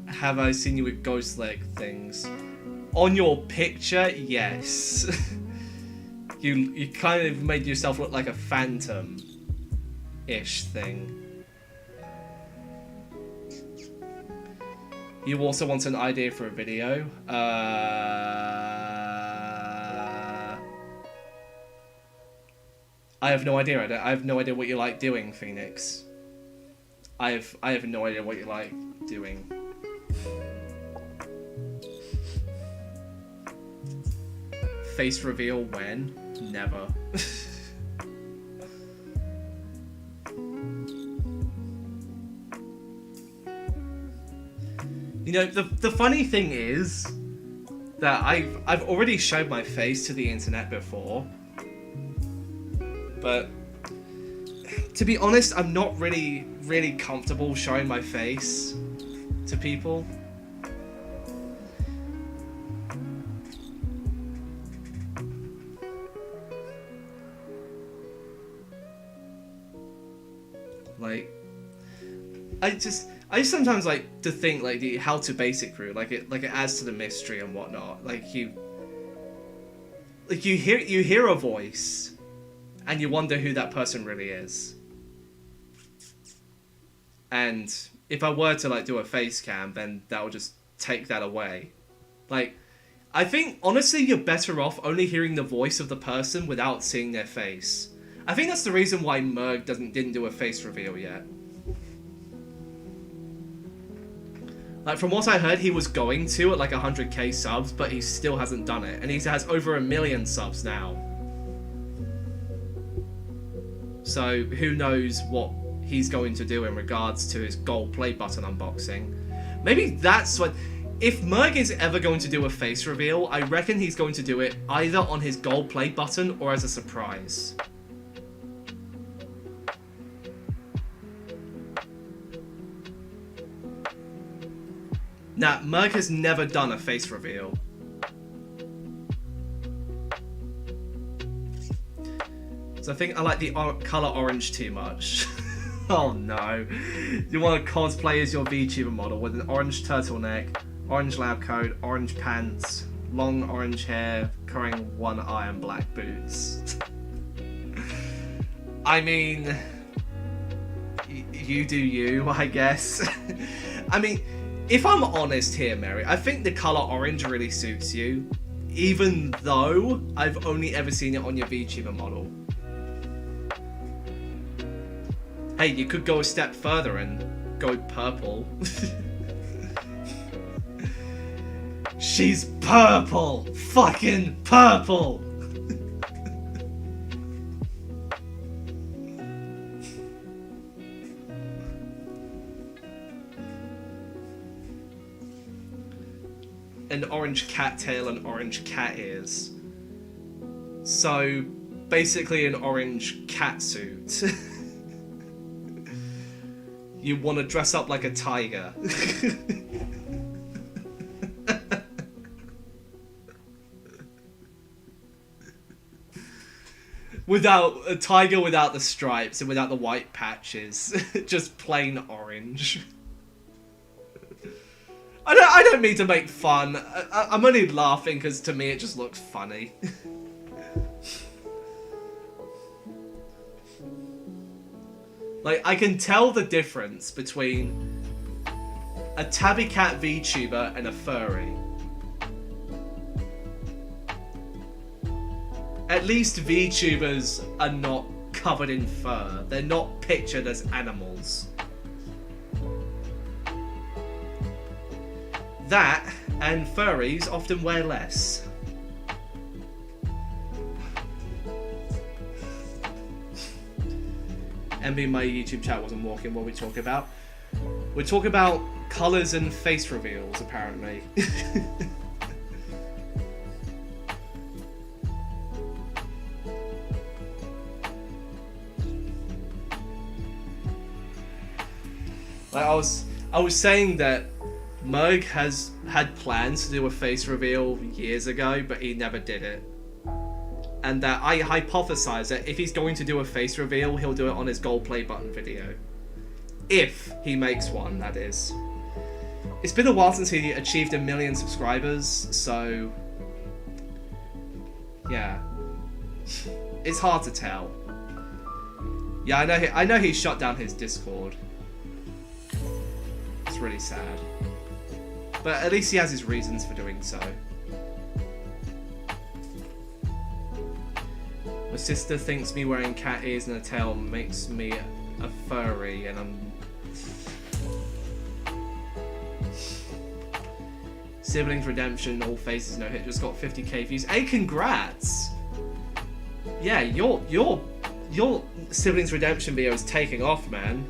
[SPEAKER 1] Have I seen you with ghost leg things? On your picture, yes. You kind of made yourself look like a phantom-ish thing. You also want an idea for a video? I have no idea. I have no idea what you like doing, Phoenix. I have no idea what you like doing. Face reveal when? Never. You know, the funny thing is that I've already showed my face to the internet before. But to be honest, I'm not really comfortable showing my face to people. Like, I sometimes like to think like the how to basic route, like it adds to the mystery and whatnot. Like you hear a voice, and you wonder who that person really is. And if I were to like do a face cam, then that would just take that away. Like, I think honestly you're better off only hearing the voice of the person without seeing their face. I think that's the reason why Merg didn't do a face reveal yet. Like, from what I heard, he was going to at like 100k subs, but he still hasn't done it. And he has over 1 million subs now. So, who knows what he's going to do in regards to his gold play button unboxing. Maybe that's what... If Merg is ever going to do a face reveal, I reckon he's going to do it either on his gold play button or as a surprise. Now, Merg has never done a face reveal. So I think I like the colour orange too much. Oh no. You want to cosplay as your VTuber model with an orange turtleneck, orange lab coat, orange pants, long orange hair, carrying one eye and black boots. I mean... You do you, I guess. I mean... If I'm honest here, Mary, I think the colour orange really suits you, even though I've only ever seen it on your VTuber model. Hey, you could go a step further and go purple. She's purple! Fucking purple! An orange cat tail and orange cat ears. So, basically an orange cat suit. You want to dress up like a tiger. Without a tiger without the stripes and without the white patches. Just plain orange. I don't mean to make fun. I'm only laughing because to me it just looks funny. Like, I can tell the difference between a tabby cat VTuber and a furry. At least VTubers are not covered in fur. They're not pictured as animals. That, and furries often wear less. MB, my YouTube chat wasn't walking. What we talk about? We talk about colours and face reveals, apparently. Like I was saying that Merg has had plans to do a face reveal years ago, but he never did it. And that I hypothesize that if he's going to do a face reveal, he'll do it on his gold play button video. If he makes one, that is. It's been a while since he achieved 1 million subscribers, so... yeah. It's hard to tell. Yeah, I know he shut down his Discord. It's really sad. But at least he has his reasons for doing so. My sister thinks me wearing cat ears and a tail makes me a furry, and I'm... Siblings Redemption, all faces no hit, just got 50k views. Hey, congrats! Yeah, your Siblings Redemption video is taking off, man.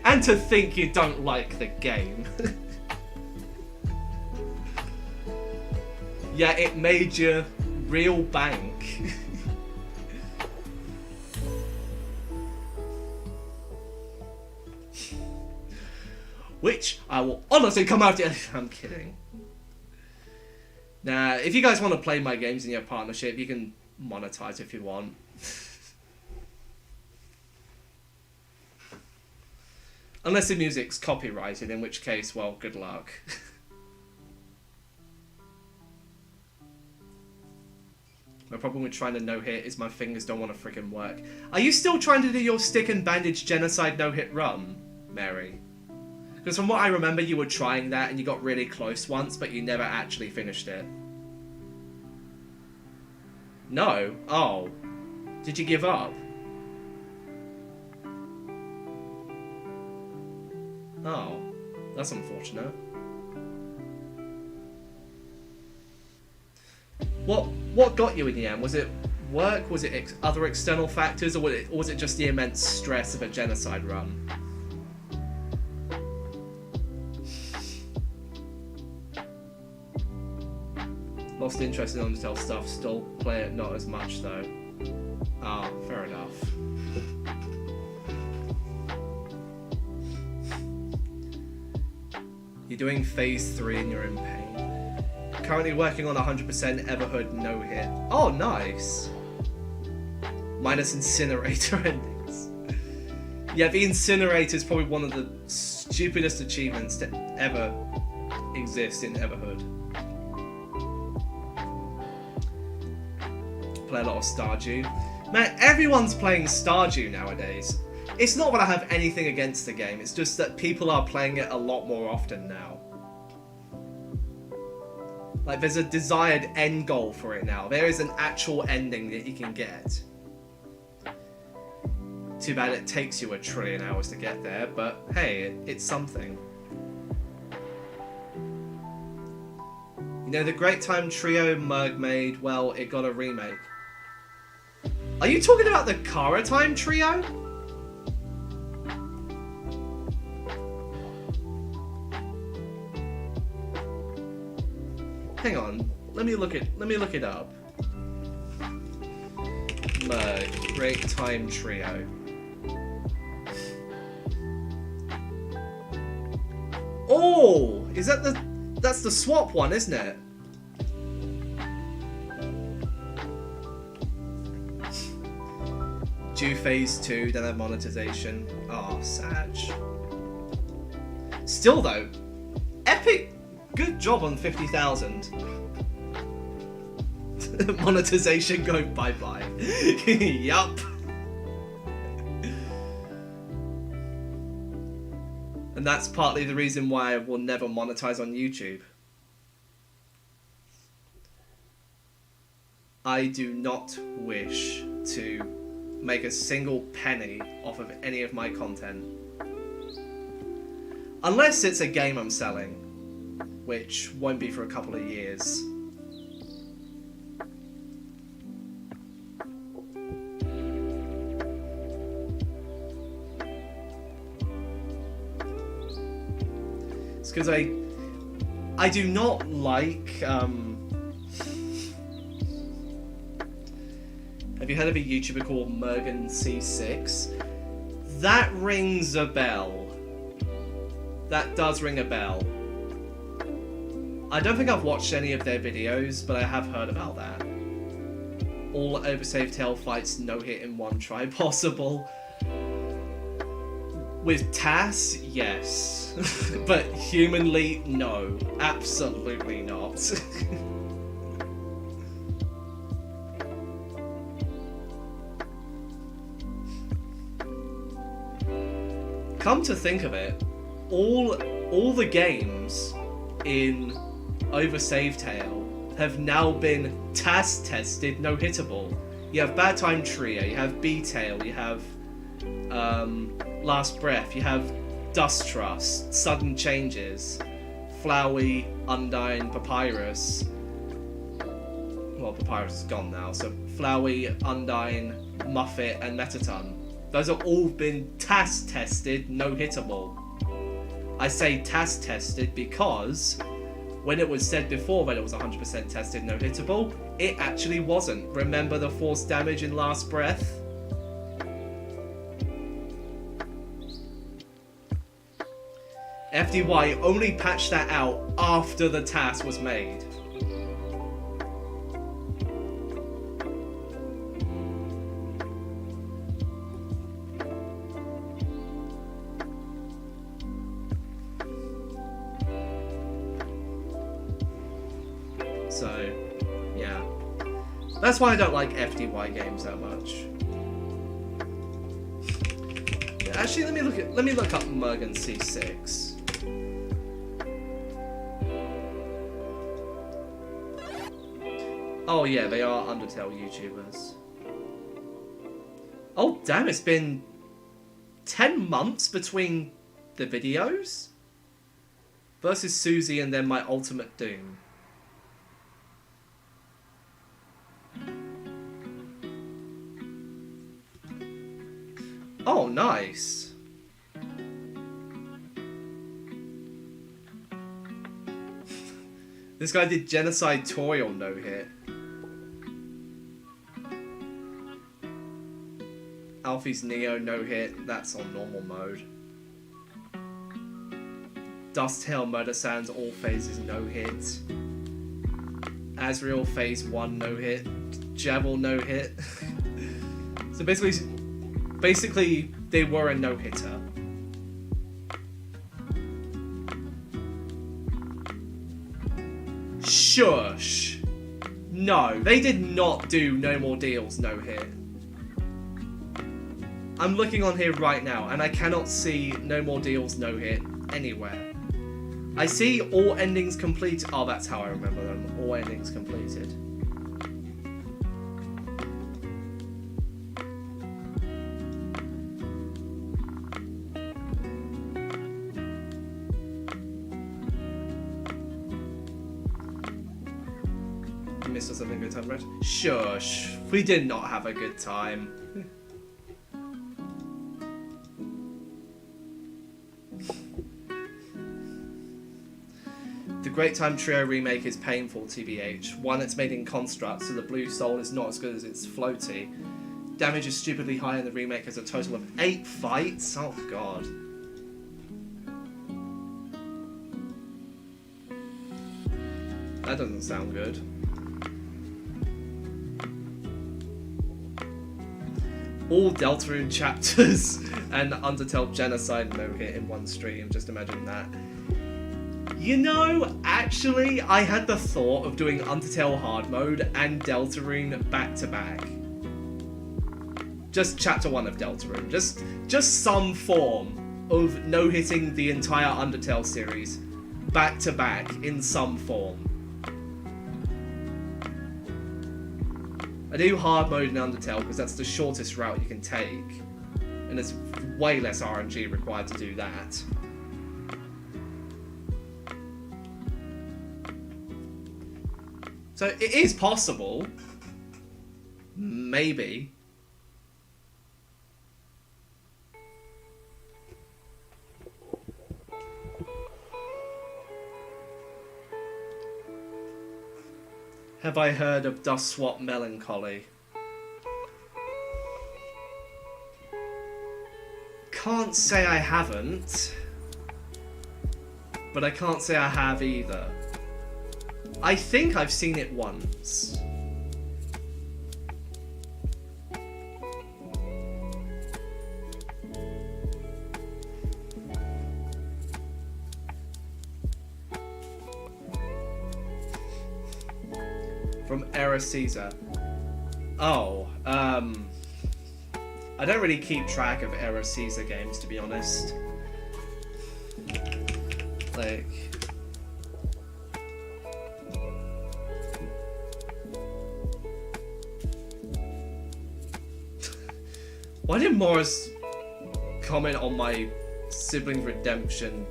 [SPEAKER 1] And to think you don't like the game. Yeah, it made you real bank. Which I will honestly come after. I'm kidding. Nah, if you guys want to play my games in your partnership, you can monetize if you want. Unless the music's copyrighted, in which case, well, good luck. My problem with trying to no-hit is my fingers don't want to freaking work. Are you still trying to do your stick and bandage genocide no-hit run, Mary? Because from what I remember, you were trying that and you got really close once, but you never actually finished it. No? Oh. Did you give up? Oh. That's unfortunate. What got you in the end? Was it work? Was it other external factors? Or was it just the immense stress of a genocide run? Lost interest in Undertale stuff, still play it not as much though. Ah, fair enough. You're doing phase 3 and you're in pain. Currently working on 100% Everhood no hit. Oh, nice! Minus Incinerator endings. Yeah, the Incinerator is probably one of the stupidest achievements to ever exist in Everhood. Play a lot of Stardew. Man, everyone's playing Stardew nowadays. It's not that I have anything against the game, it's just that people are playing it a lot more often now. Like, there's a desired end goal for it now. There is an actual ending that you can get. Too bad it takes you 1 trillion hours to get there, but hey, it's something. You know, the Great Time Trio Merg made, well, it got a remake. Are you talking about the Kara Time Trio? Hang on, let me look it up. Merg, Great Time Trio. Oh, is that that's the swap one, isn't it? Due phase 2, then have monetization. Oh, Sag. Still though, epic. Good job on 50,000. Monetization go bye-bye. Yup. And that's partly the reason why I will never monetize on YouTube. I do not wish to make a single penny off of any of my content. Unless it's a game I'm selling, which won't be for a couple of years. It's because I do not like, have you heard of a YouTuber called Mergan C6? That rings a bell. That does ring a bell. I don't think I've watched any of their videos, but I have heard about that. All oversave tail fights no hit in 1 try possible. With TAS, yes. But humanly, no. Absolutely not. Come to think of it, all the games in Oversave Tail have now been TAS tested no hittable. You have Bad Time Trio, you have B-Tail, you have Last Breath, you have Dust Trust, Sudden Changes, Flowey, Undyne, Papyrus. Well, Papyrus is gone now, so Flowey, Undyne, Muffet, and Metaton. Those have all been TAS tested no hittable. I say TAS tested because when it was said before that it was 100% tested no hittable, it actually wasn't. Remember the force damage in Last Breath? FDY only patched that out after the TAS was made. That's why I don't like FDY games that much. Yeah, actually, let me look up Mergen C6. Oh yeah, they are Undertale YouTubers. Oh damn, it's been 10 months between the videos? Versus Susie and then my Ultimate Doom. Oh, nice. This guy did Genocide Toy on no hit. Alfie's Neo no hit, that's on normal mode. Dusttail Murder Sands all phases no hit. Azrael phase 1 no hit. Jabal no hit. So basically they were a no hitter. Shush. No, they did not do No More Deals no hit. I'm looking on here right now and I cannot see No More Deals no hit anywhere. I see all endings completed. Oh, that's how I remember them. All endings completed. You missed us having a good time, Red? Shush. We did not have a good time. The Great Time Trio remake is painful, TBH. One, it's made in Construct, so the blue soul is not as good as its floaty. Damage is stupidly high, and the remake has a total of 8 fights? Oh god. That doesn't sound good. All Deltarune chapters and Undertale Genocide no hit in one stream, just imagine that. You know, actually, I had the thought of doing Undertale Hard Mode and Deltarune back to back. Just Chapter 1 of Deltarune. Just some form of no-hitting the entire Undertale series back to back in some form. I do Hard Mode in Undertale because that's the shortest route you can take. And there's way less RNG required to do that. So it is possible. Maybe. Have I heard of Dust Swap Melancholy? Can't say I haven't. But I can't say I have either. I think I've seen it once. From Era Caesar. Oh, I don't really keep track of Era Caesar games, to be honest. Like... Why did Morris comment on my Sibling Redemption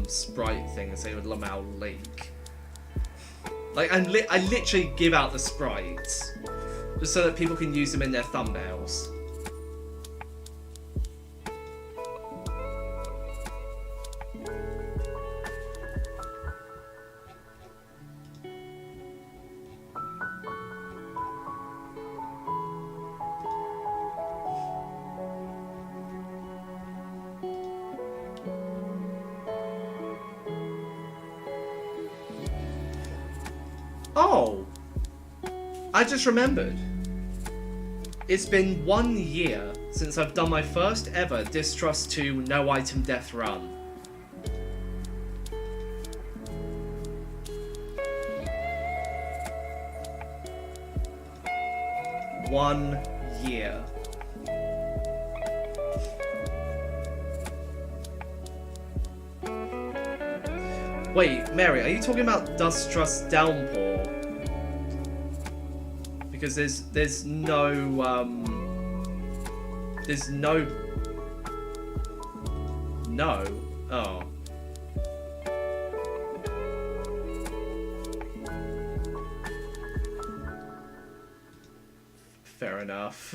[SPEAKER 1] sprite thing and say it would Lamau leak? Like, I literally give out the sprites just so that people can use them in their thumbnails. Oh! I just remembered. It's been 1 year since I've done my first ever Distrust 2 no item death run. 1 year. Wait, Mary, are you talking about Dust Trust Downpour? Because there's no oh. Fair enough.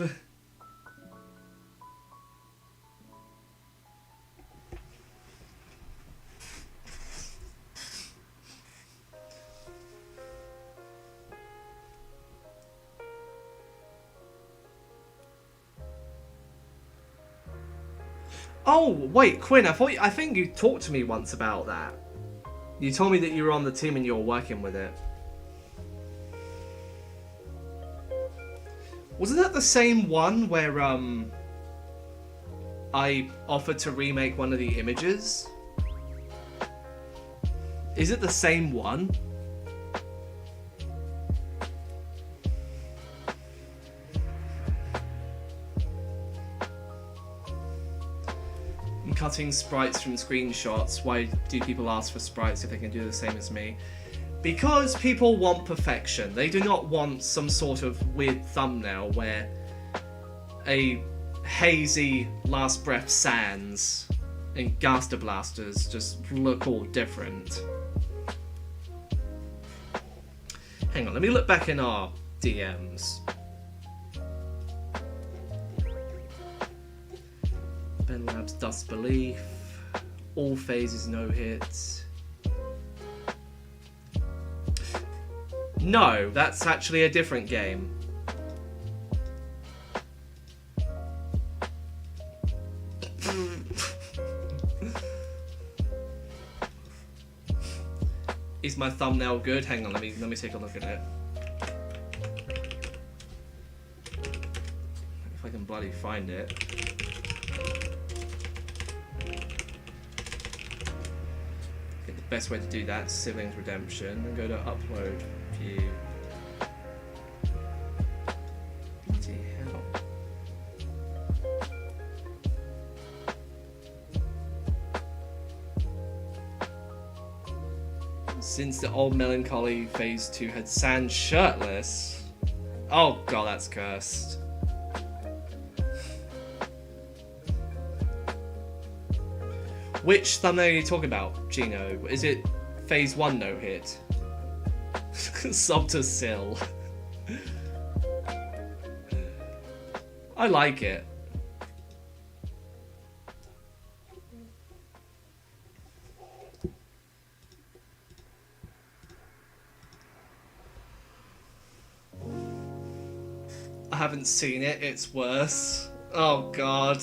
[SPEAKER 1] Oh, wait, Quinn, I think you talked to me once about that. You told me that you were on the team and you were working with it. Wasn't that the same one where, I offered to remake one of the images? Is it the same one? I'm cutting sprites from screenshots. Why do people ask for sprites if they can do the same as me? Because people want perfection. They do not want some sort of weird thumbnail where a hazy Last Breath Sans and Gaster Blasters just look all different. Hang on, let me look back in our DMs. Ben Labs Dust Belief. All phases no hits. No, that's actually a different game. Is my thumbnail good? Hang on, let me take a look at it. If I can bloody find it. I think the best way to do that is Siblings Redemption and go to upload view. Bloody hell. Since the old Melancholy Phase 2 had Sans shirtless. Oh god, that's cursed. Which thumbnail are you talking about, Gino? Is it Phase 1 no hit? Sub to Sill. I like it. I haven't seen it, it's worse. Oh god.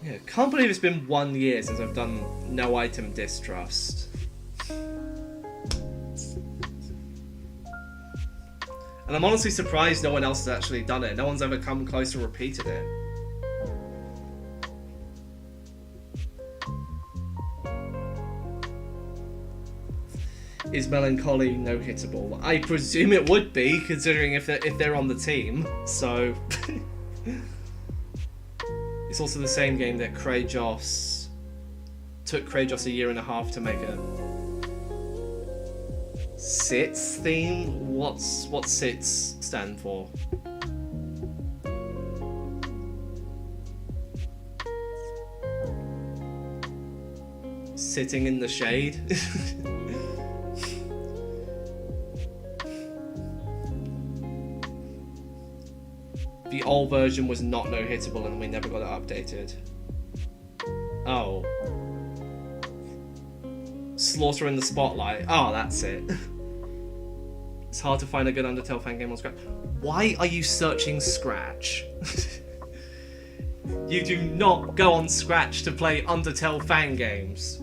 [SPEAKER 1] Yeah, can't believe it's been 1 year since I've done no item distrust. And I'm honestly surprised no one else has actually done it. No one's ever come close to repeated it. Is Melancholy no-hittable? I presume it would be, considering if they're on the team, so... It's also the same game that Krajos... took Krajos a year and a half to make a... SITS theme? What SITS stand for? Sitting in the shade? The old version was not no-hittable and we never got it updated. Oh. Slaughter in the Spotlight. Oh, that's it. It's hard to find a good Undertale fan game on Scratch. Why are you searching Scratch? You do not go on Scratch to play Undertale fan games.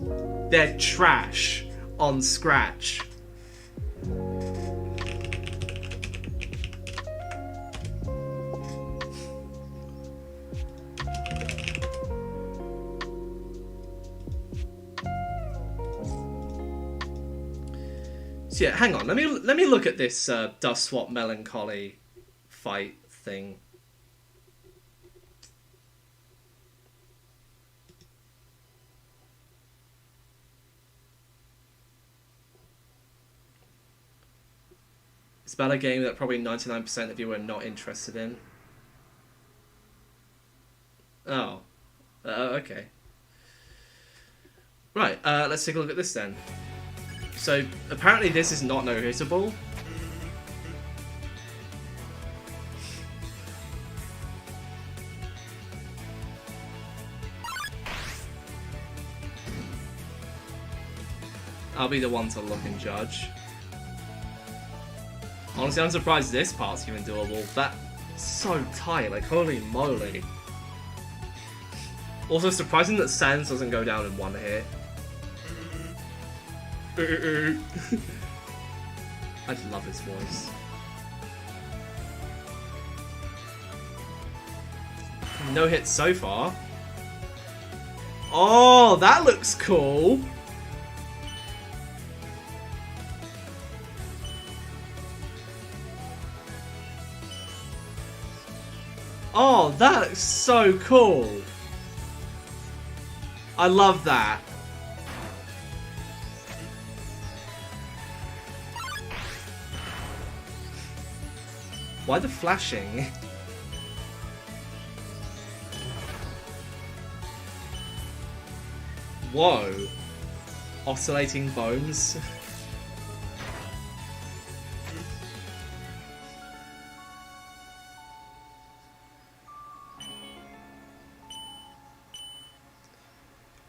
[SPEAKER 1] They're trash on Scratch. So yeah, hang on. Let me look at this Dust Swap Melancholy fight thing. It's about a game that probably 99% of you are not interested in. Oh. Okay. Right, let's take a look at this then. So, apparently this is not no-hittable. I'll be the one to look and judge. Honestly, I'm surprised this part's even doable. That's so tight, like holy moly. Also surprising that Sans doesn't go down in one hit. I just love his voice. No hits so far. Oh, that looks cool. Oh, that's so cool. I love that. Why the flashing? Whoa. Oscillating bones.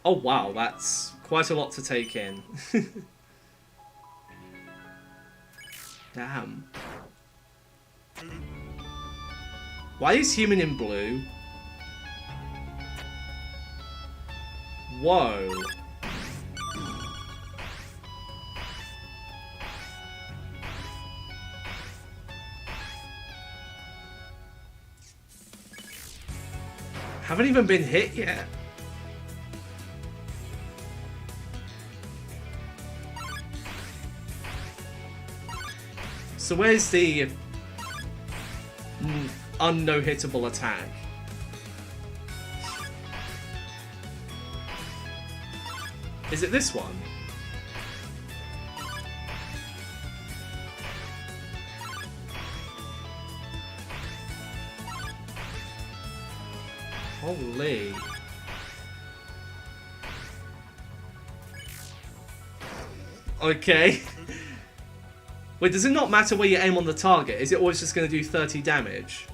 [SPEAKER 1] Oh wow, that's quite a lot to take in. Damn. Why is human in blue? Whoa. Haven't even been hit yet. So where's the un-no-hittable attack? Is it this one? Holy. Okay. Wait, does it not matter where you aim on the target? Is it always just going to do 30 damage?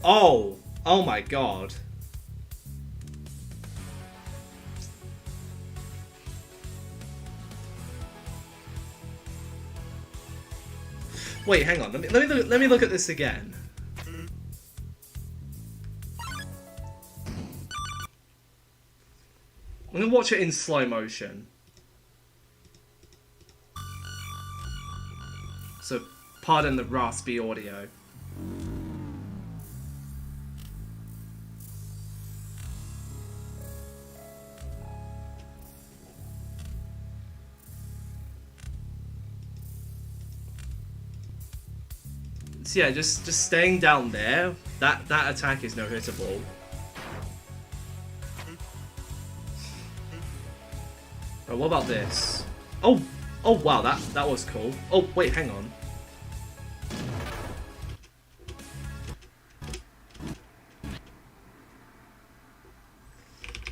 [SPEAKER 1] Oh! Oh my god. Wait, hang on. Let me look at this again. I'm gonna watch it in slow motion. So, pardon the raspy audio. So yeah, just staying down there. That attack is no hittable. Oh, what about this? Oh wow, that was cool. Oh wait, hang on.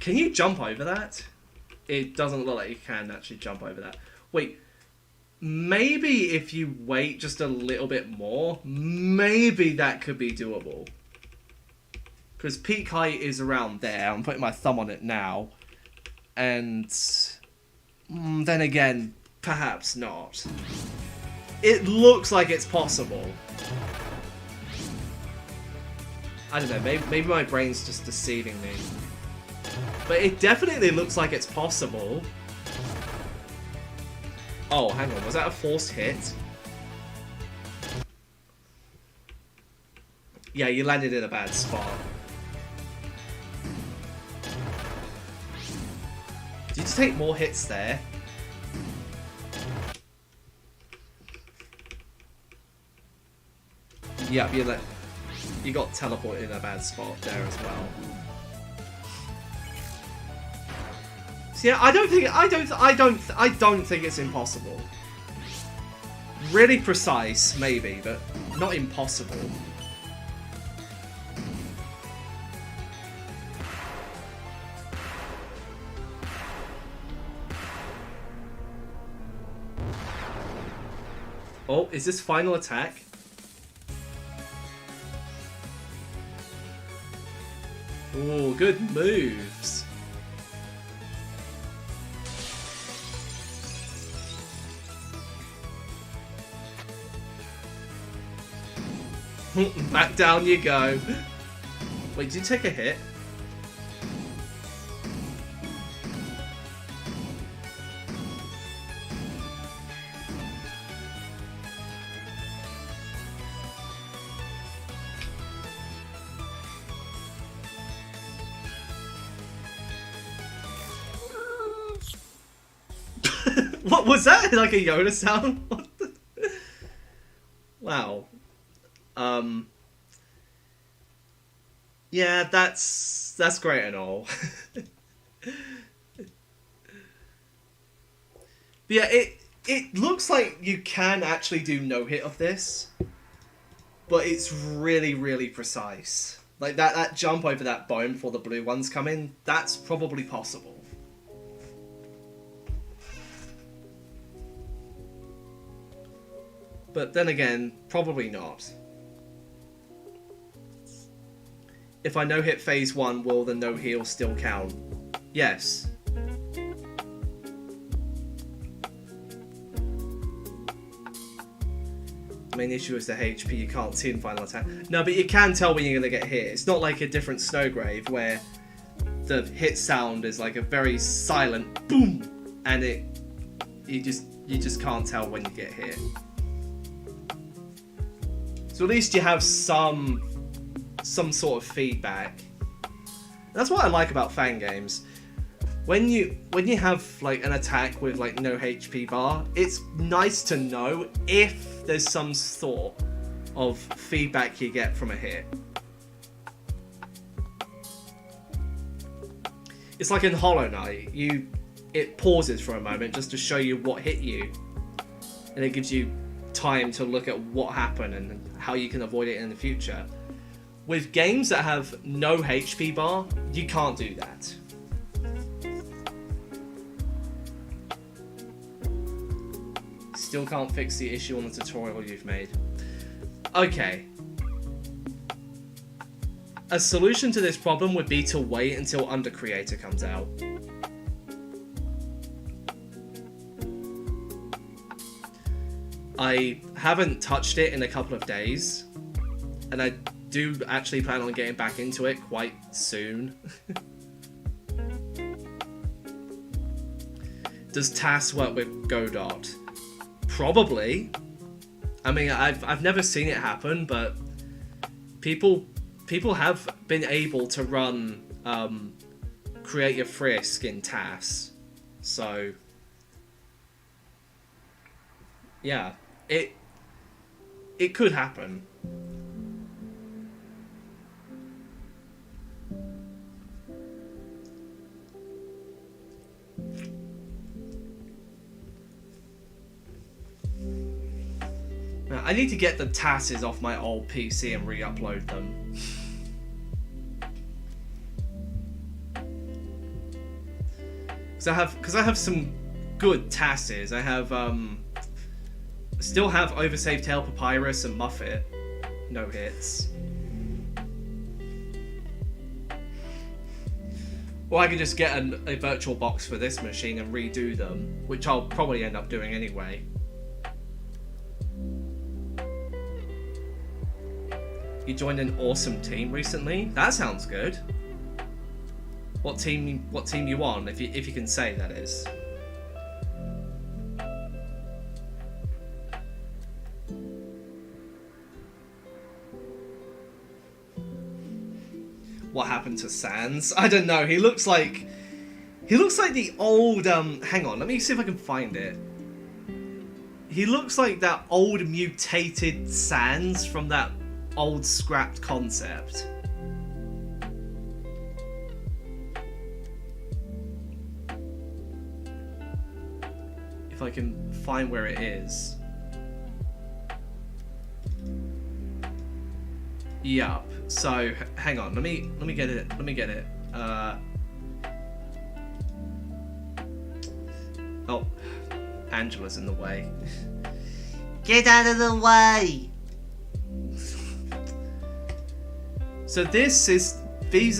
[SPEAKER 1] Can you jump over that? It doesn't look like you can actually jump over that. Wait. Maybe if you wait just a little bit more, maybe that could be doable. Because peak height is around there. I'm putting my thumb on it now. And then again, perhaps not. It looks like it's possible. I don't know, maybe my brain's just deceiving me. But it definitely looks like it's possible. Oh, hang on. Was that a forced hit? Yeah, you landed in a bad spot. Did you take more hits there? Yep, you got teleported in a bad spot there as well. So yeah, I don't think it's impossible. Really precise, maybe, but not impossible. Oh, is this final attack? Oh, good moves. Back down you go. Wait, did you take a hit? What was that? Like a Yoda sound? What the... Wow. Yeah, that's great and all. But yeah, it looks like you can actually do no hit of this, but it's really, really precise. Like that jump over that bone before the blue ones come in, that's probably possible. But then again, probably not. If I no-hit phase 1, will the no-heal still count? Yes. The main issue is the HP you can't see in final attack. No, but you can tell when you're going to get hit. It's not like a different Snowgrave where the hit sound is like a very silent boom, and you just can't tell when you get hit. So at least you have some sort of feedback. That's what I like about fan games. When you have like an attack with like no HP bar, it's nice to know if there's some sort of feedback you get from a hit. It's like in Hollow Knight, it pauses for a moment just to show you what hit you, and it gives you time to look at what happened and how you can avoid it in the future. With games that have no HP bar, you can't do that. Still can't fix the issue on the tutorial you've made. Okay. A solution to this problem would be to wait until Under Creator comes out. I haven't touched it in a couple of days, and I do actually plan on getting back into it quite soon. Does TAS work with Godot? Probably. I mean, I've never seen it happen, but people have been able to run Create Your Frisk in TAS, so yeah, it could happen. Now, I need to get the TASes off my old PC and re-upload them. Because I have some good TASes. I have still have Oversave Tail Papyrus and Muffet. No hits. Or I could just get a virtual box for this machine and redo them, which I'll probably end up doing anyway. You joined an awesome team recently? That sounds good. What team you on, if you can say, that is. happened to Sans. I don't know. He looks like the old hang on, let me see if I can find it. He looks like that old mutated Sans from that old scrapped concept. If I can find where it is. Yup. So hang on, let me get it. Let me get it. Oh, Angela's in the way. Get out of the way! So these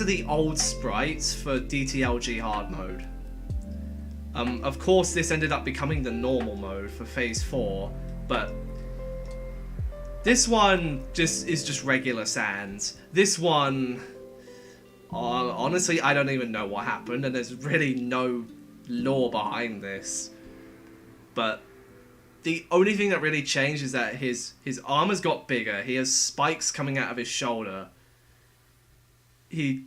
[SPEAKER 1] are the old sprites for DTLG hard mode. Of course this ended up becoming the normal mode for phase 4, but this one is just regular Sans. This one, honestly, I don't even know what happened, and there's really no lore behind this. But the only thing that really changed is that his armor's got bigger. He has spikes coming out of his shoulder. He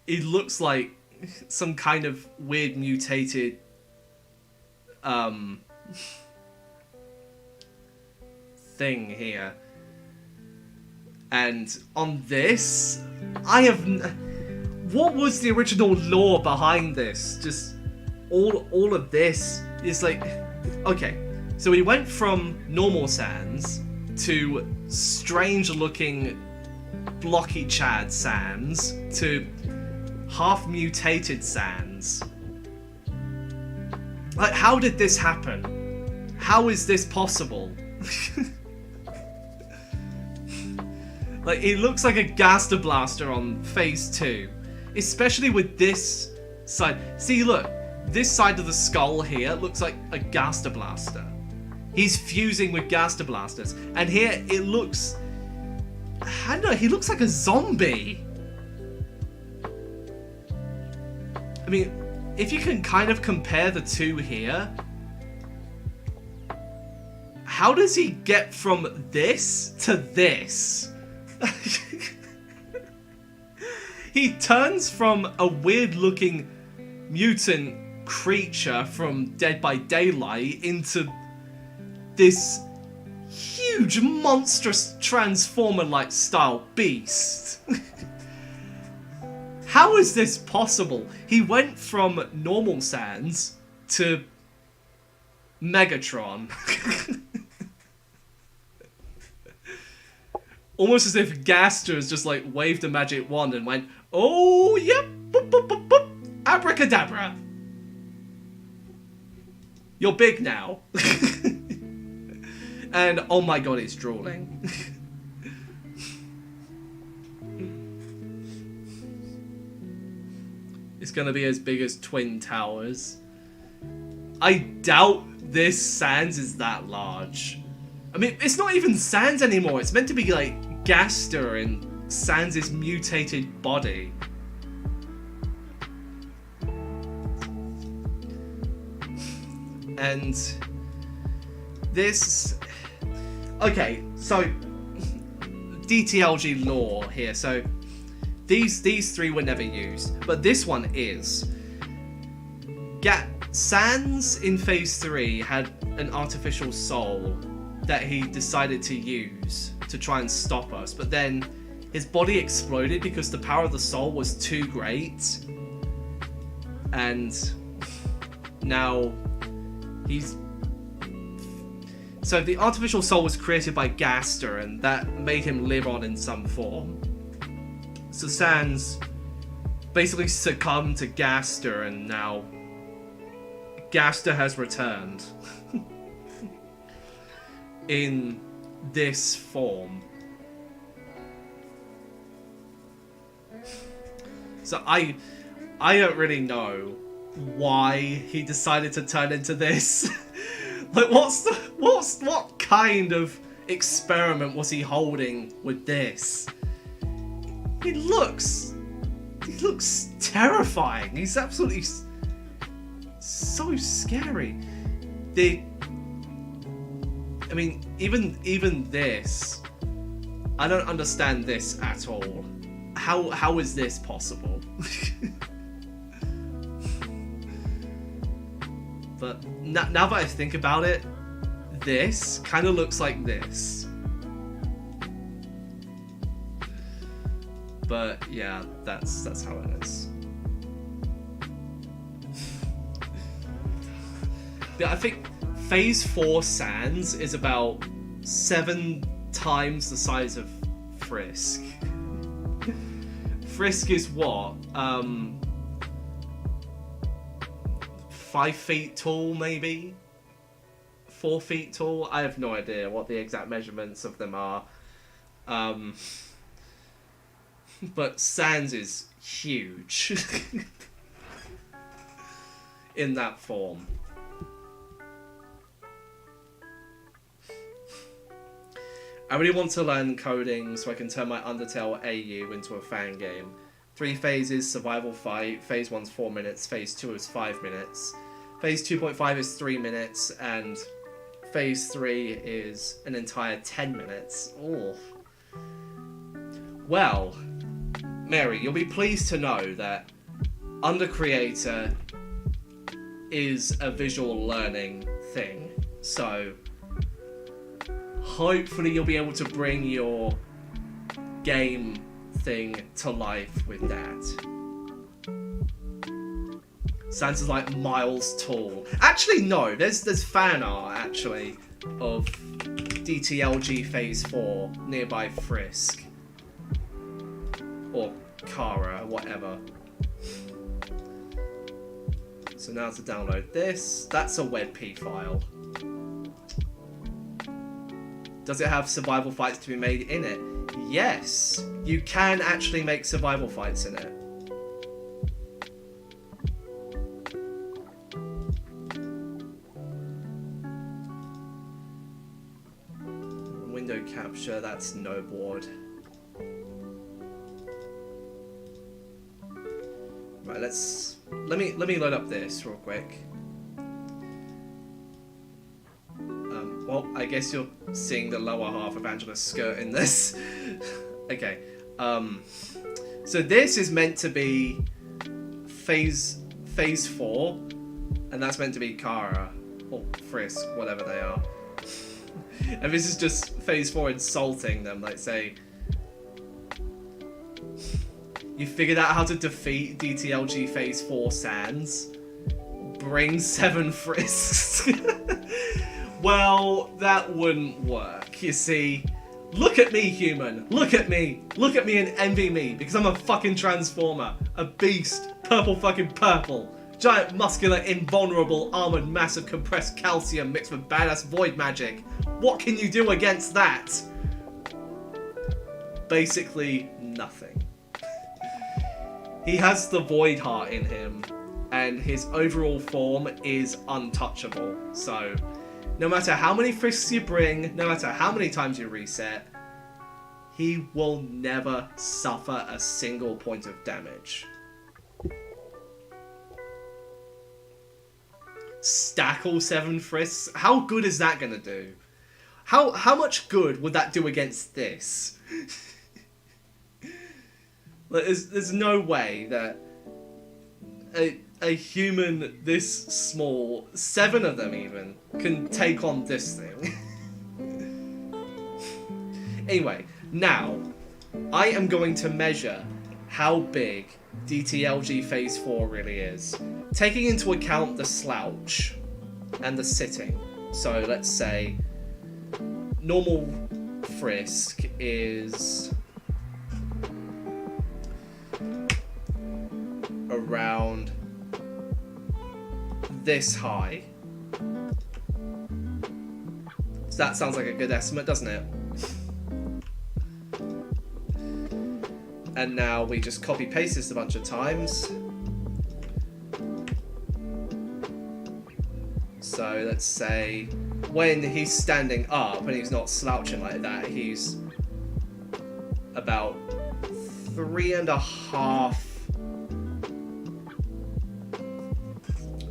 [SPEAKER 1] looks like some kind of weird mutated thing here. And on this, what was the original lore behind this? Just all of this is like, okay, so he went from normal Sans to strange looking blocky Chad Sans to half mutated Sans. Like, how did this happen? How is this possible? Like, he looks like a Gaster Blaster on phase 2. Especially with this side. See, look. This side of the skull here looks like a Gaster Blaster. He's fusing with Gaster Blasters. And here, it looks... I don't know, he looks like a zombie. I mean, if you can kind of compare the two here... How does he get from this to this? He turns from a weird-looking mutant creature from Dead by Daylight into this huge, monstrous Transformer-like style beast. How is this possible? He went from normal Sans to Megatron. Almost as if Gaster has just like waved a magic wand and went, oh yep, boop, boop, boop, boop. Abracadabra. You're big now. And oh my god, it's drooling. It's gonna be as big as Twin Towers. I doubt this Sans is that large. I mean, it's not even Sans anymore. It's meant to be like Gaster in Sans' mutated body. And this... Okay, so DTLG lore here. So these three were never used, but this one is. Sans in phase 3 had an artificial soul that he decided to use to try and stop us, but then his body exploded because the power of the soul was too great, and now he's... So the artificial soul was created by Gaster, and that made him live on in some form. So Sans basically succumbed to Gaster, and now Gaster has returned in this form. So I don't really know why he decided to turn into this. Like, what kind of experiment was he holding with this? He looks terrifying. He's absolutely so scary. I mean, even this, I don't understand this at all. how is this possible? But now that I think about it, this kind of looks like this. But yeah, that's how it is. I think Phase 4 Sans is about 7 times the size of Frisk. Frisk is what? 5 feet tall, maybe? 4 feet tall? I have no idea what the exact measurements of them are. But Sans is huge in that form. I really want to learn coding so I can turn my Undertale AU into a fan game. 3 phases, survival fight. Phase 1's 4 minutes, Phase 2 is 5 minutes. Phase 2.5 is 3 minutes, and Phase 3 is an entire 10 minutes. Oh. Well, Mary, you'll be pleased to know that Under Creator is a visual learning thing. So, hopefully you'll be able to bring your game thing to life with that. Sans is like miles tall. Actually, no, there's fan art, actually, of DTLG Phase 4 nearby Frisk. Or Kara, whatever. So now to download this. That's a WebP file. Does it have survival fights to be made in it? Yes! You can actually make survival fights in it. Window capture, that's no board. Right, let me load up this real quick. Well, I guess you're seeing the lower half of Angela's skirt in this. Okay. So this is meant to be phase 4, and that's meant to be Kara or Frisk, whatever they are. And this is just Phase 4 insulting them, like say, you figured out how to defeat DTLG Phase 4 Sans. Bring 7 Frisks. Well, that wouldn't work, you see. Look at me, human. Look at me. Look at me and envy me, because I'm a fucking transformer. A beast. Purple fucking purple. Giant, muscular, invulnerable, armored, massive, compressed calcium mixed with badass void magic. What can you do against that? Basically, nothing. He has the void heart in him, and his overall form is untouchable. So, no matter how many frisks you bring, no matter how many times you reset, he will never suffer a single point of damage. Stack all 7 frisks? How good is that gonna do? How much good would that do against this? There's no way that a human this small, 7 of them even, can take on this thing. Anyway, now, I am going to measure how big DTLG Phase 4 really is, taking into account the slouch and the sitting. So let's say normal Frisk is around this high. So that sounds like a good estimate, doesn't it? And now we just copy paste this a bunch of times. So let's say when he's standing up and he's not slouching like that, he's about 3.5.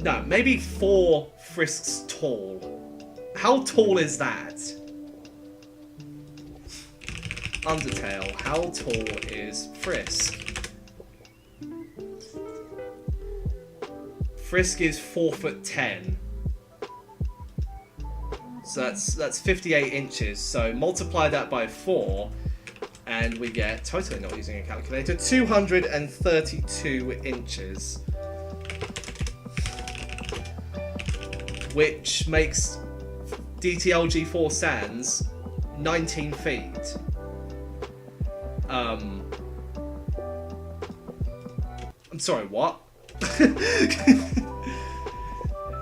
[SPEAKER 1] No, maybe 4 frisks tall. How tall is that? Undertale, how tall is Frisk? Frisk is 4'10". So that's 58 inches. So multiply that by 4, and we get, totally not using a calculator, 232 inches. Which makes DTLG4 Sans 19 feet. I'm sorry, what?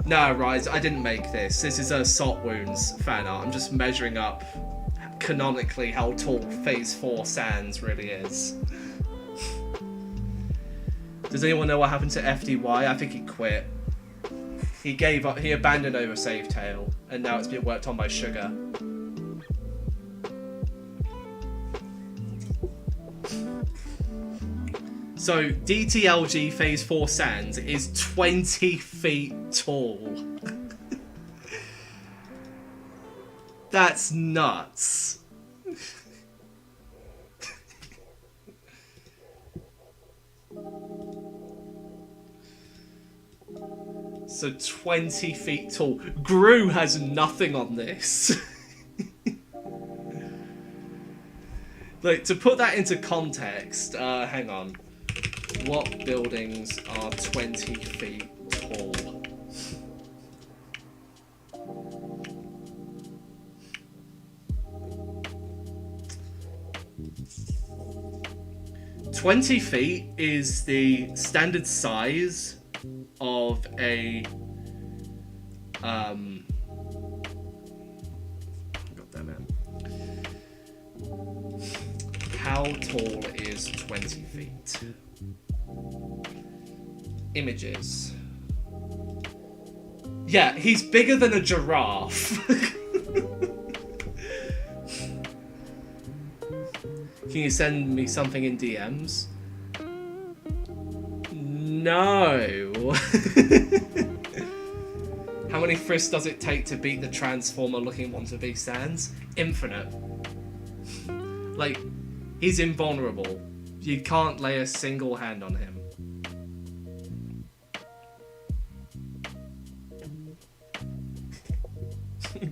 [SPEAKER 1] No, Rise, I didn't make this. This is a Salt Wounds fan art. I'm just measuring up canonically how tall Phase 4 Sans really is. Does anyone know what happened to FDY? I think he quit. He gave up, he abandoned over Save Tale, and now it's being worked on by Sugar. So, DTLG Phase 4 Sans is 20 feet tall. That's nuts. So 20 feet tall. Gru has nothing on this. Like, to put that into context, hang on. What buildings are 20 feet tall? "20 feet is the standard size of a God damn it. How tall is 20 feet? Images. Yeah, he's bigger than a giraffe. Can you send me something in DMs? No. How many frisks does it take to beat the Transformer looking want-to-be Sans? Infinite. Like, he's invulnerable. You can't lay a single hand on him.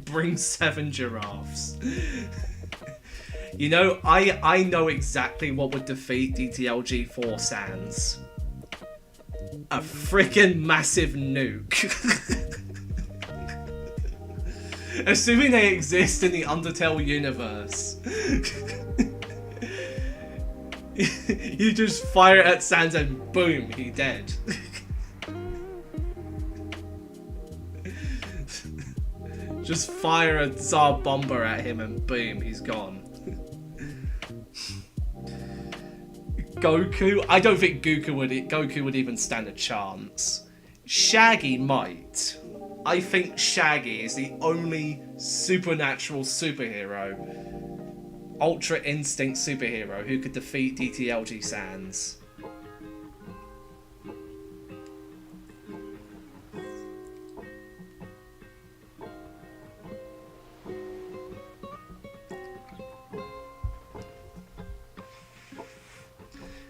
[SPEAKER 1] Bring 7 giraffes. You know, I know exactly what would defeat DTLG4 Sans. A freaking massive nuke. Assuming they exist in the Undertale universe. You just fire it at Sans and boom, he dead. Just fire a Tsar bomber at him and boom, he's gone. Goku? I don't think Goku would even stand a chance. Shaggy might. I think Shaggy is the only supernatural superhero, Ultra Instinct superhero, who could defeat DTLG Sans.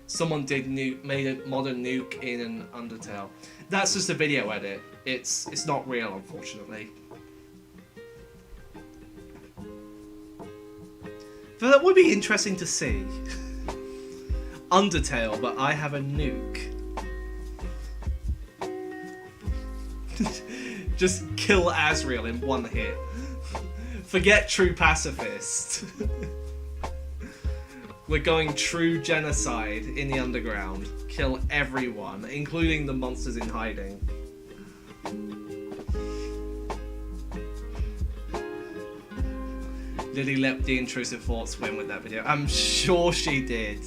[SPEAKER 1] Someone made a modern nuke in an Undertale. That's just a video edit. It's not real, unfortunately. But that would be interesting to see. Undertale, but I have a nuke. Just kill Asriel in one hit. Forget true pacifist. We're going true genocide in the underground. Kill everyone, including the monsters in hiding. Lily let the intrusive thoughts win with that video. I'm sure she did.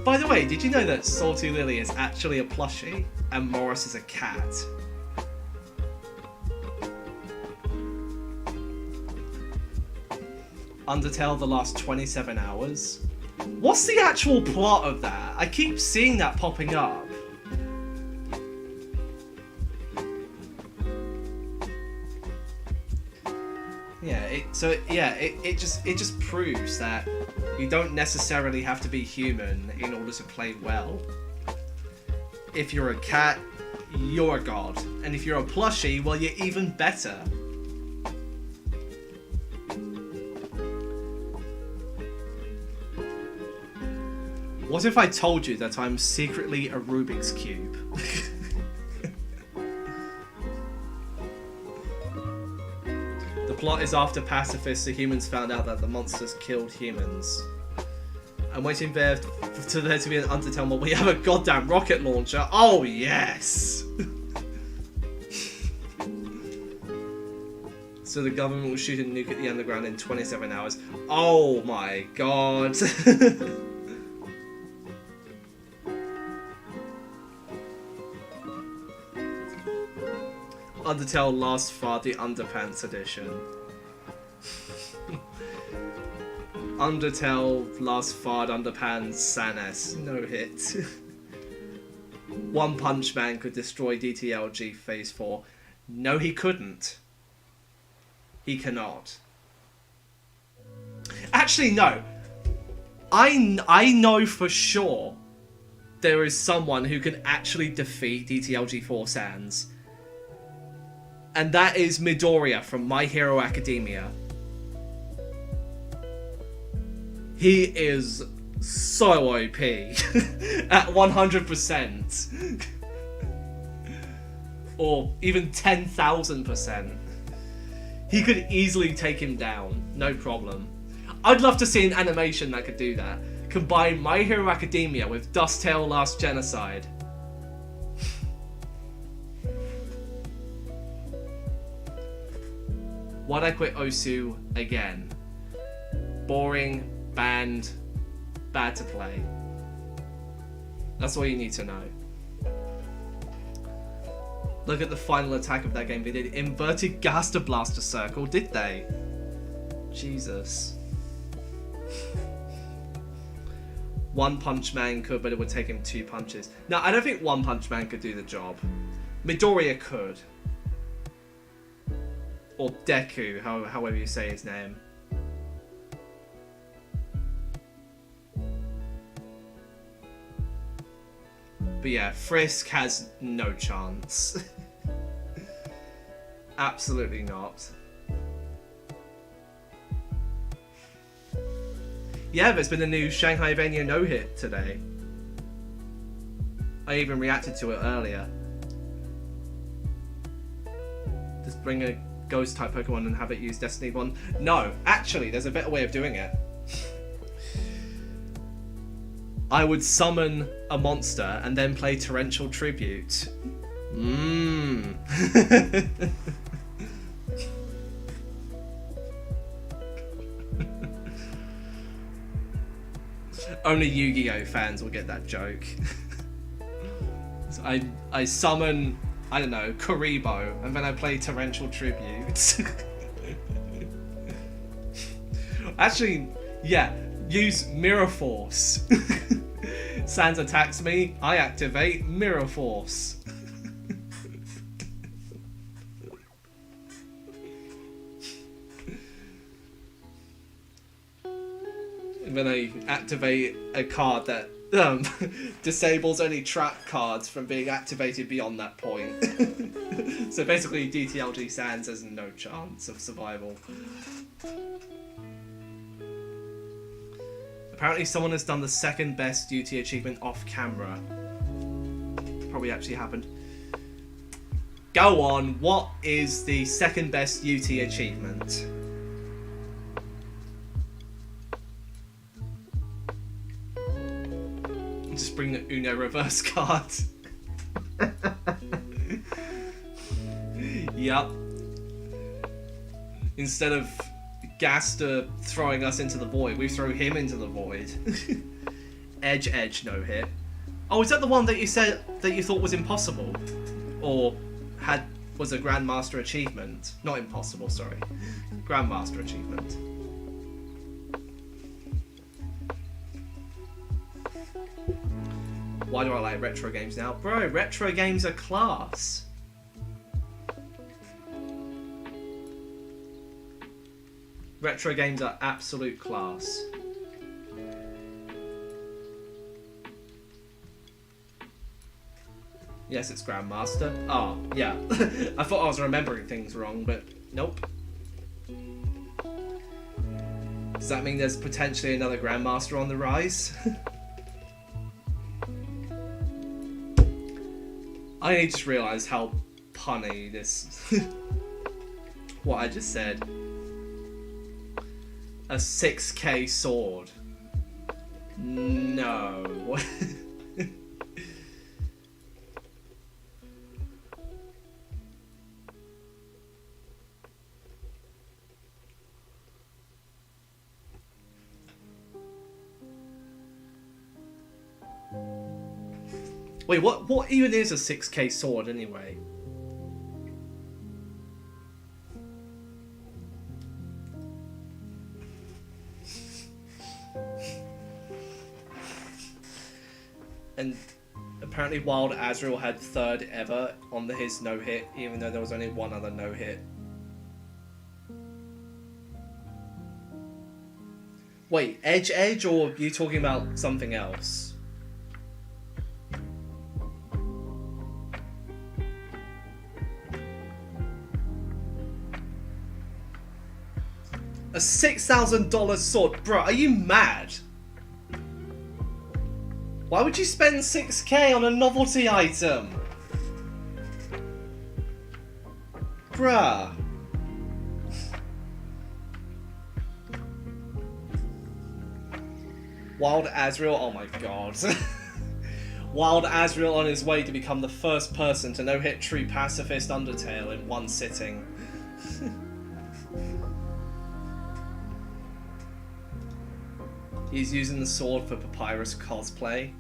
[SPEAKER 1] By the way, did you know that Salty Lily is actually a plushie and Morris is a cat? Undertale the last 27 hours. What's the actual plot of that? I keep seeing that popping up. Yeah, it just proves that you don't necessarily have to be human in order to play well. If you're a cat, you're a god, and if you're a plushie, well, you're even better. What if I told you that I'm secretly a Rubik's Cube? The plot is after pacifists, the humans found out that the monsters killed humans. I'm waiting there to be an Undertale mod. We have a goddamn rocket launcher. Oh yes! So the government will shoot a nuke at the underground in 27 hours. Oh my god. Undertale Last Fart, the Underpants edition. Undertale Last Fart, Underpants, Sanes. No hit. One Punch Man could destroy DTLG Phase 4. No, he couldn't. He cannot. Actually, no. I know for sure there is someone who can actually defeat DTLG 4 Sans. And that is Midoriya from My Hero Academia. He is so OP at 100%. Or even 10,000%. He could easily take him down, no problem. I'd love to see an animation that could do that. Combine My Hero Academia with Dust Tale Last Genocide. Why'd I quit Osu again? Boring, banned, bad to play. That's all you need to know. Look at the final attack of that game. They did inverted Gaster Blaster Circle, did they? Jesus. One Punch Man could, but it would take him 2 punches. No, I don't think One Punch Man could do the job. Midoriya could. Or Deku, however you say his name. But yeah, Frisk has no chance. Absolutely not. Yeah, there's been a new Shanghai Vania no-hit today. I even reacted to it earlier. Just bring a ghost type Pokemon and have it use Destiny 1. No, actually, there's a better way of doing it. I would summon a monster and then play Torrential Tribute. Only Yu-Gi-Oh fans will get that joke. So I summon, I don't know, Kuribo, and then I play Torrential Tribute. Actually, yeah, use Mirror Force. Sans attacks me, I activate Mirror Force. And then I activate a card that disables any trap cards from being activated beyond that point. So basically DTLG Sans has no chance of survival. Apparently someone has done the second best UT achievement off camera. Probably actually happened. Go on, what is the second best UT achievement? Just bring the Uno reverse card. Yup. Instead of Gaster throwing us into the void, we throw him into the void. Edge, no hit. Oh, is that the one that you said that you thought was impossible? Or was a Grandmaster achievement? Not impossible, sorry. Grandmaster achievement. Why do I like retro games now? Bro, retro games are class. Retro games are absolute class. Yes, it's Grandmaster. Ah, yeah. I thought I was remembering things wrong, but nope. Does that mean there's potentially another Grandmaster on the rise? I just realised how punny this... what I just said. A 6K sword. No. Wait, what even is a 6K sword anyway? And apparently Wild Azrael had 3rd ever on his no-hit, even though there was only one other no-hit. Wait, Edge, or are you talking about something else? A $6,000 sword? Bro, are you mad? Why would you spend 6K on a novelty item? Bruh. Wild Azrael, oh my god. Wild Azrael on his way to become the first person to no-hit true pacifist Undertale in one sitting. He's using the sword for Papyrus cosplay.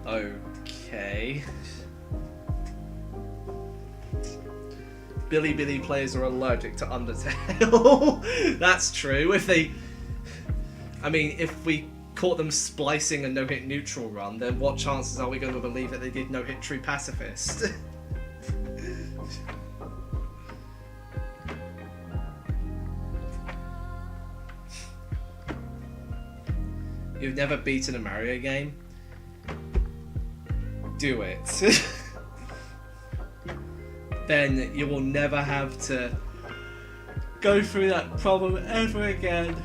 [SPEAKER 1] Okay. Billy players are allergic to Undertale. That's true. If we caught them splicing a no-hit neutral run, then what chances are we going to believe that they did no-hit true pacifist? You've never beaten a Mario game? Do it. Then you will never have to go through that problem ever again.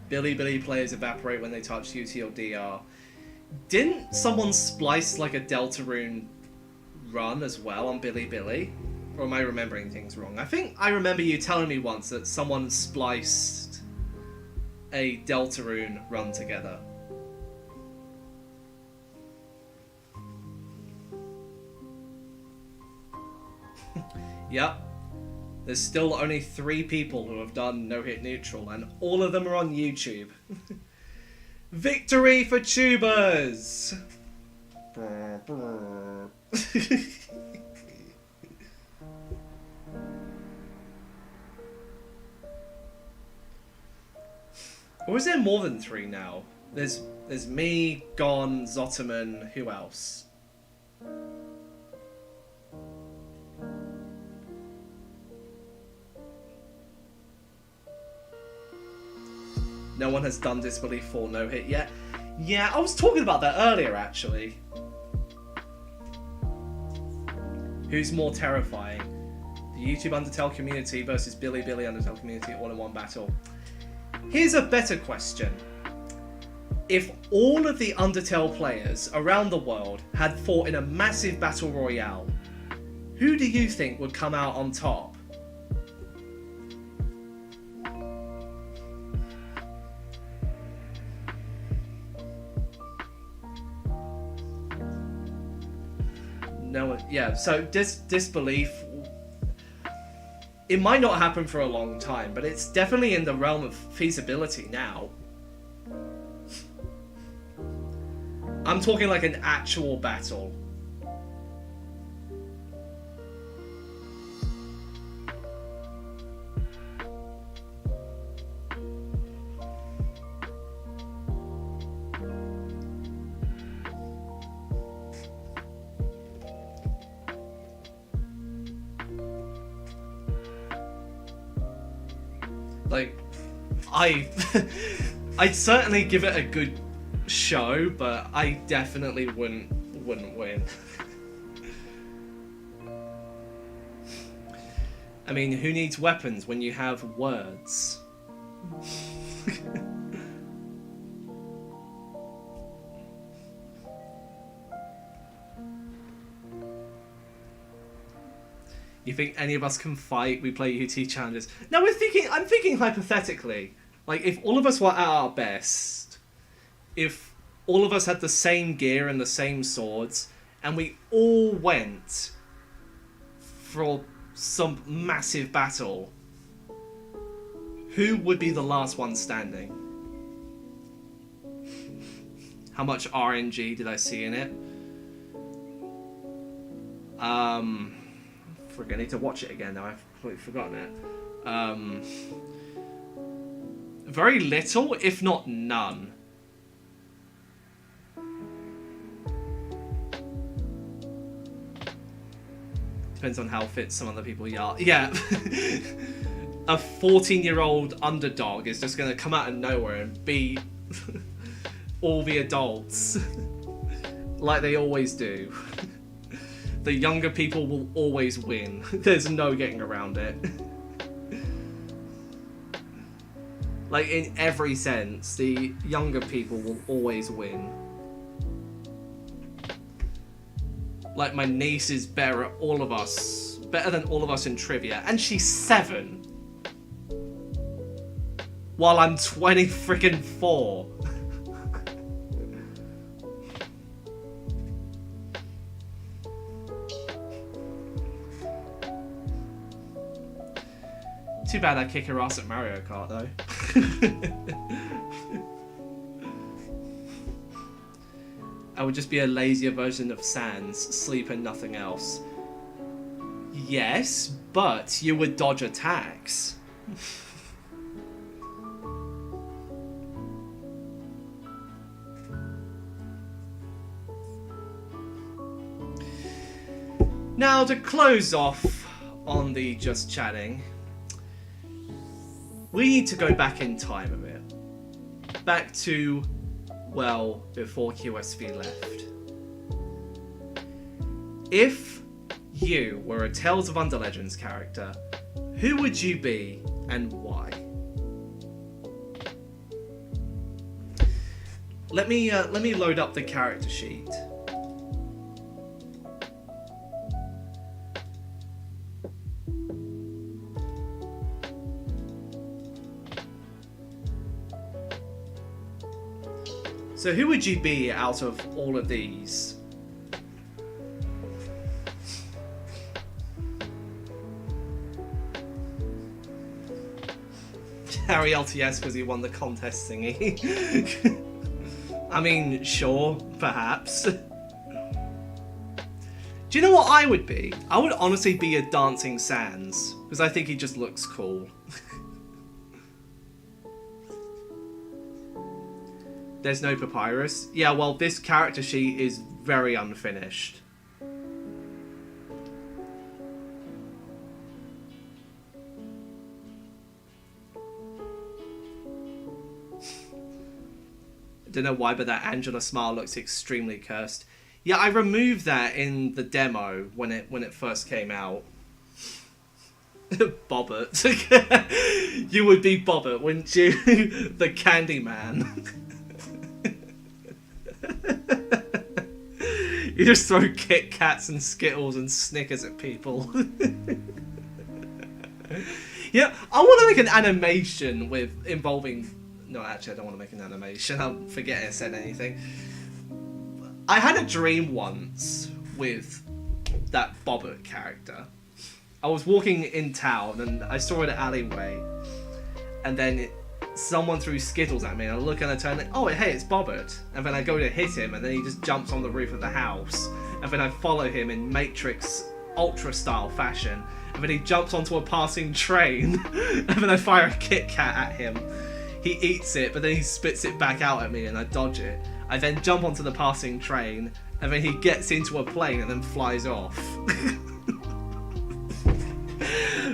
[SPEAKER 1] Billy players evaporate when they touch UT or DR. Didn't someone splice like a Deltarune run as well on Billy? Or am I remembering things wrong? I think I remember you telling me once that someone spliced a Deltarune run together. Yep. There's still only 3 people who have done no-hit neutral, and all of them are on YouTube. Victory for tubers! Or is there more than 3 now? There's me, Gon, Zotaman, who else? No one has done Disbelief 4 no-hit yet. Yeah, I was talking about that earlier, actually. Who's more terrifying? The YouTube Undertale community versus Billy Undertale community all in one battle. Here's a better question. If all of the Undertale players around the world had fought in a massive battle royale, who do you think would come out on top? No, yeah, so Disbelief, it might not happen for a long time, but it's definitely in the realm of feasibility now. I'm talking like an actual battle. Like, I'd certainly give it a good show, but I definitely wouldn't win. I mean, who needs weapons when you have words? You think any of us can fight? We play UT challenges. No, I'm thinking hypothetically. Like, if all of us were at our best, if all of us had the same gear and the same swords, and we all went for some massive battle, who would be the last one standing? How much RNG did I see in it? I need to watch it again now. I've completely forgotten it. Very little, if not none. Depends on how fit some other people are. Yeah. A 14-year-old underdog is just going to come out of nowhere and beat all the adults. Like they always do. The younger people will always win. There's no getting around it. Like, in every sense, the younger people will always win. Like, my niece is better at all of us. Better than all of us in trivia. And she's 7. While I'm 20 freaking 4. Too bad I kick her ass at Mario Kart, though. I would just be a lazier version of Sans, sleep and nothing else. Yes, but you would dodge attacks. Now, to close off on the just chatting, we need to go back in time a bit. Back to, well, before QSV left. If you were a Tales of Under Legends character, who would you be and why? Let me load up the character sheet. So who would you be out of all of these? Harry LTS because he won the contest thingy. I mean, sure, perhaps. Do you know what I would be? I would honestly be a Dancing Sans, because I think he just looks cool. There's no Papyrus. Yeah, well, this character sheet is very unfinished. I don't know why, but that Angela smile looks extremely cursed. Yeah, I removed that in the demo when it first came out. Bobbert. You would be Bobbert, wouldn't you? The Candyman. You just throw Kit Kats and Skittles and Snickers at people. Yeah, I want to make an animation involving... No, actually, I don't want to make an animation. I'll forget I said anything. I had a dream once with that Bobbert character. I was walking in town and I saw an alleyway, and then someone threw Skittles at me, and I look and I turn, oh hey, it's Bobbert, and then I go to hit him, and then he just jumps on the roof of the house, and then I follow him in Matrix Ultra style fashion, and then he jumps onto a passing train, and then I fire a Kit Kat at him. He eats it, but then he spits it back out at me, and I dodge it. I then jump onto the passing train, and then he gets into a plane and then flies off.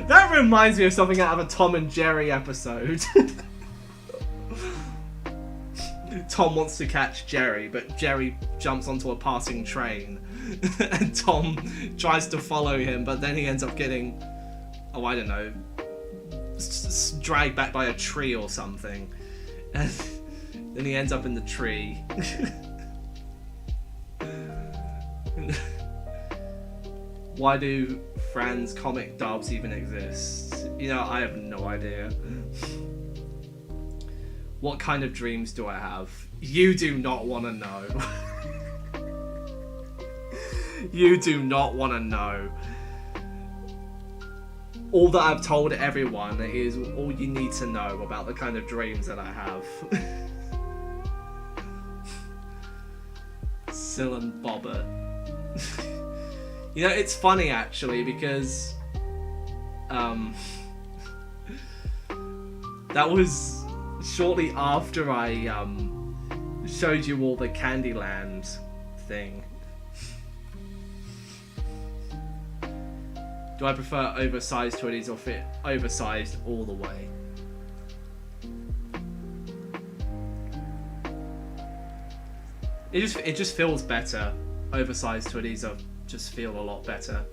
[SPEAKER 1] That reminds me of something out of a Tom and Jerry episode. Tom wants to catch Jerry, but Jerry jumps onto a passing train. And Tom tries to follow him, but then he ends up getting, oh, I don't know, dragged back by a tree or something. And then he ends up in the tree. Why do Fran's comic dubs even exist? You know, I have no idea. What kind of dreams do I have? You do not want to know. You do not want to know. All that I've told everyone is all you need to know about the kind of dreams that I have. Sil and Bobbert. You know, it's funny actually because that was shortly after I showed you all the Candyland thing. Do I prefer oversized hoodies or fit oversized all the way? It just feels better. Oversized hoodies just feel a lot better.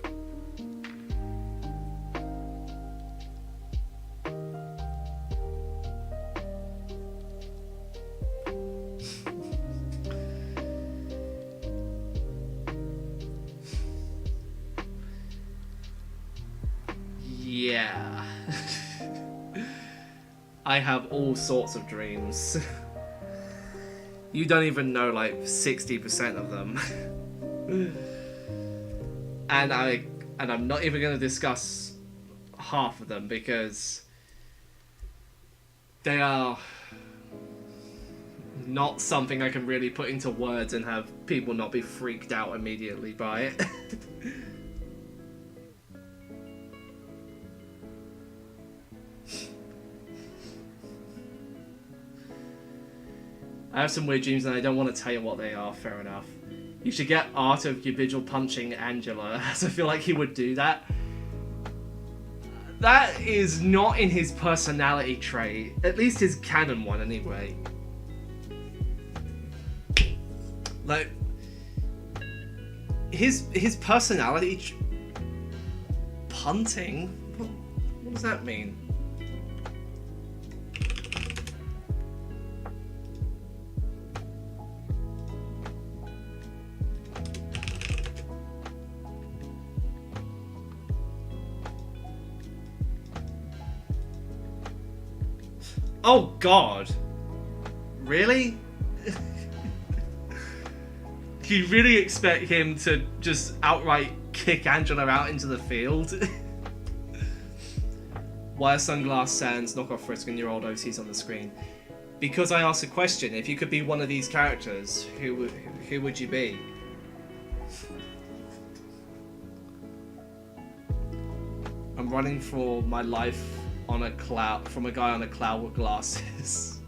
[SPEAKER 1] Yeah. I have all sorts of dreams. You don't even know like 60% of them. And I'm not even going to discuss half of them because they are not something I can really put into words and have people not be freaked out immediately by it. I have some weird dreams and I don't want to tell you what they are, fair enough. You should get art of your vigil punching Angela, as I feel like he would do that. That is not in his personality trait, at least his canon one anyway. Like, his personality punting? What does that mean? Oh God! Really? Do you really expect him to just outright kick Angela out into the field? Why are Sunglass Sans knockoff Frisk and your old OCs on the screen? Because I asked a question. If you could be one of these characters, who would you be? I'm running for my life on a cloud from a guy on a cloud with glasses.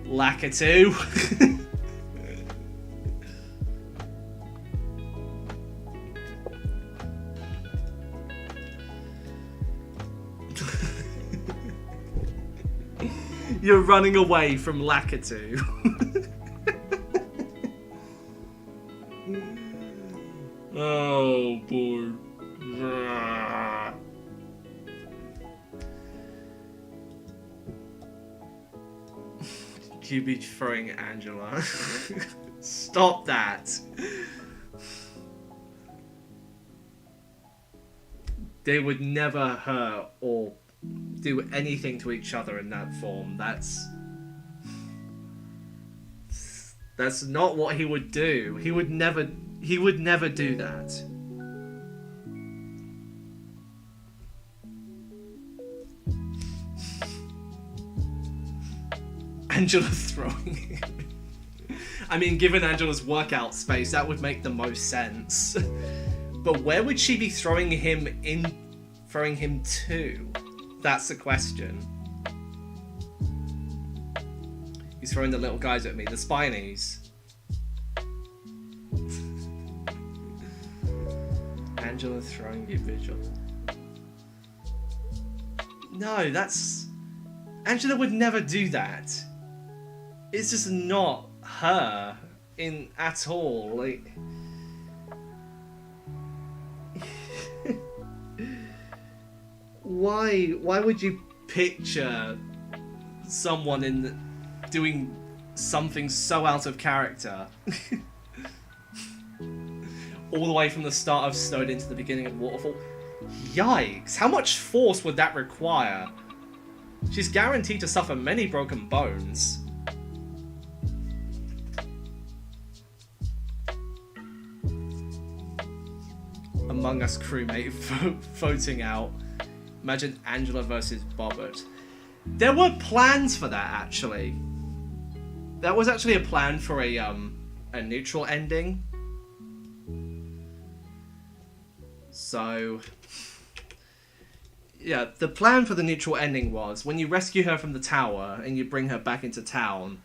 [SPEAKER 1] Lakitu. You're running away from Lakitu. Oh boy. You be throwing Angela. Stop that. They would never hurt or do anything to each other in that form. That's not what he would do. He would never do that. Angela throwing. I mean, given Angela's workout space, that would make the most sense. But where would she be throwing him to? That's the question. He's throwing the little guys at me, the Spinies. Angela throwing your vigil. No, that's... Angela would never do that. It's just not her in at all. Like... Why would you picture someone doing something so out of character? All the way from the start of Snowed to the beginning of Waterfall. Yikes, how much force would that require? She's guaranteed to suffer many broken bones. Among Us crewmate voting out. Imagine Angela versus Bobbert. There were plans for that, actually. That was actually a plan for a neutral ending. So, yeah, the plan for the neutral ending was when you rescue her from the tower and you bring her back into town,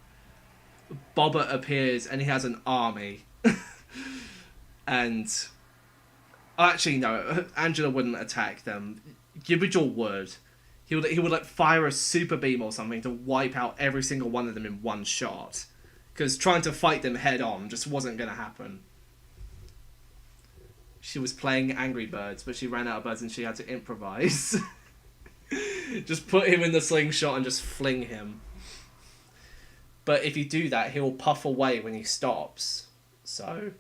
[SPEAKER 1] Bobbert appears and he has an army. And, actually no, Angela wouldn't attack them. Gibberjal would. He would like fire a super beam or something to wipe out every single one of them in one shot. Because trying to fight them head on just wasn't going to happen. She was playing Angry Birds, but she ran out of birds and she had to improvise. Just put him in the slingshot and just fling him. But if you do that, he'll puff away when he stops. So,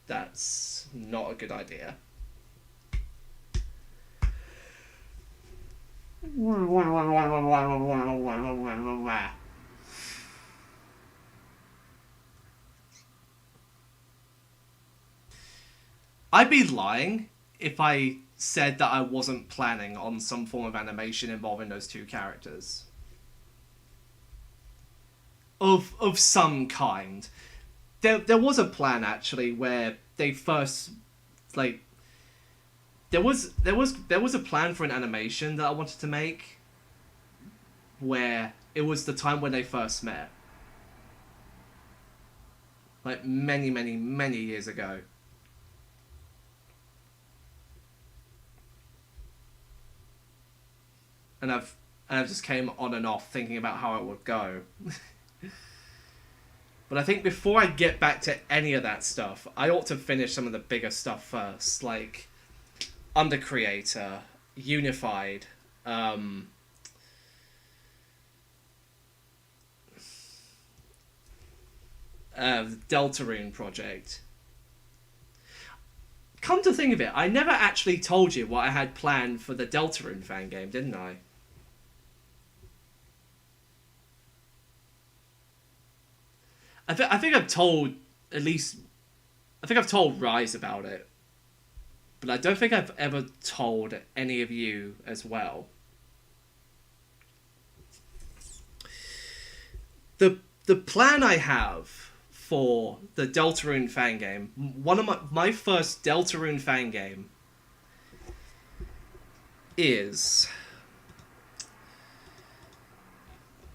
[SPEAKER 1] that's not a good idea. I'd be lying if I said that I wasn't planning on some form of animation involving those two characters. Of some kind. There was a plan actually where they first like there was a plan for an animation that I wanted to make where it was the time when they first met. Like many years ago. And I've just came on and off thinking about how it would go. But I think before I get back to any of that stuff, I ought to finish some of the bigger stuff first, like Under Creator, Unified, Deltarune project. Come to think of it, I never actually told you what I had planned for the Deltarune fan game, didn't I? I think I've told I've told Rise about it, but I don't think I've ever told any of you as well. The plan I have for the Deltarune fan game, one of my first Deltarune fan game is,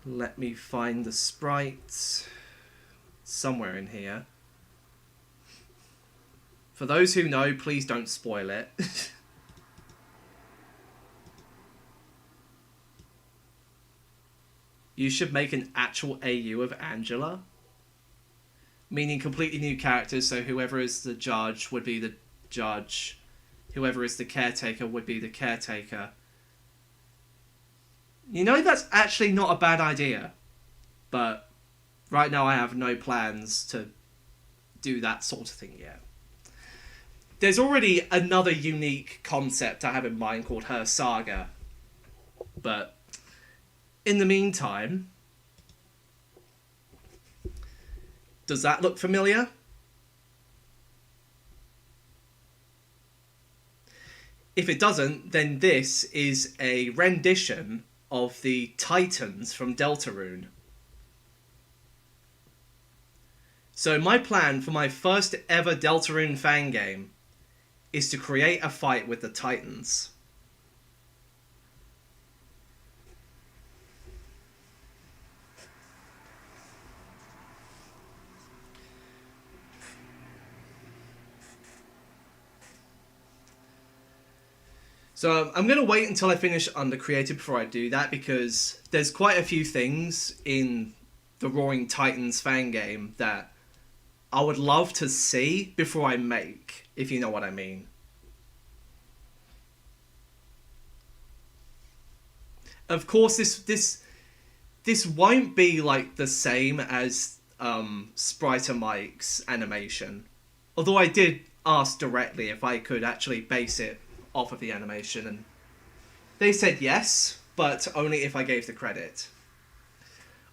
[SPEAKER 1] let me find the sprites somewhere in here. For those who know, please don't spoil it. You should make an actual AU of Angela. Meaning completely new characters, so whoever is the judge would be the judge. Whoever is the caretaker would be the caretaker. You know, that's actually not a bad idea. But right now I have no plans to do that sort of thing yet. There's already another unique concept I have in mind called Her Saga. But in the meantime, does that look familiar? If it doesn't, then this is a rendition of the Titans from Deltarune. So my plan for my first ever Deltarune fan game is to create a fight with the Titans. So I'm going to wait until I finish Under Creator before I do that, because there's quite a few things in the Roaring Titans fan game that I would love to see before I make, if you know what I mean. Of course, this won't be like the same as Sprite Mike's animation. Although I did ask directly if I could actually base it off of the animation, and they said yes, but only if I gave the credit.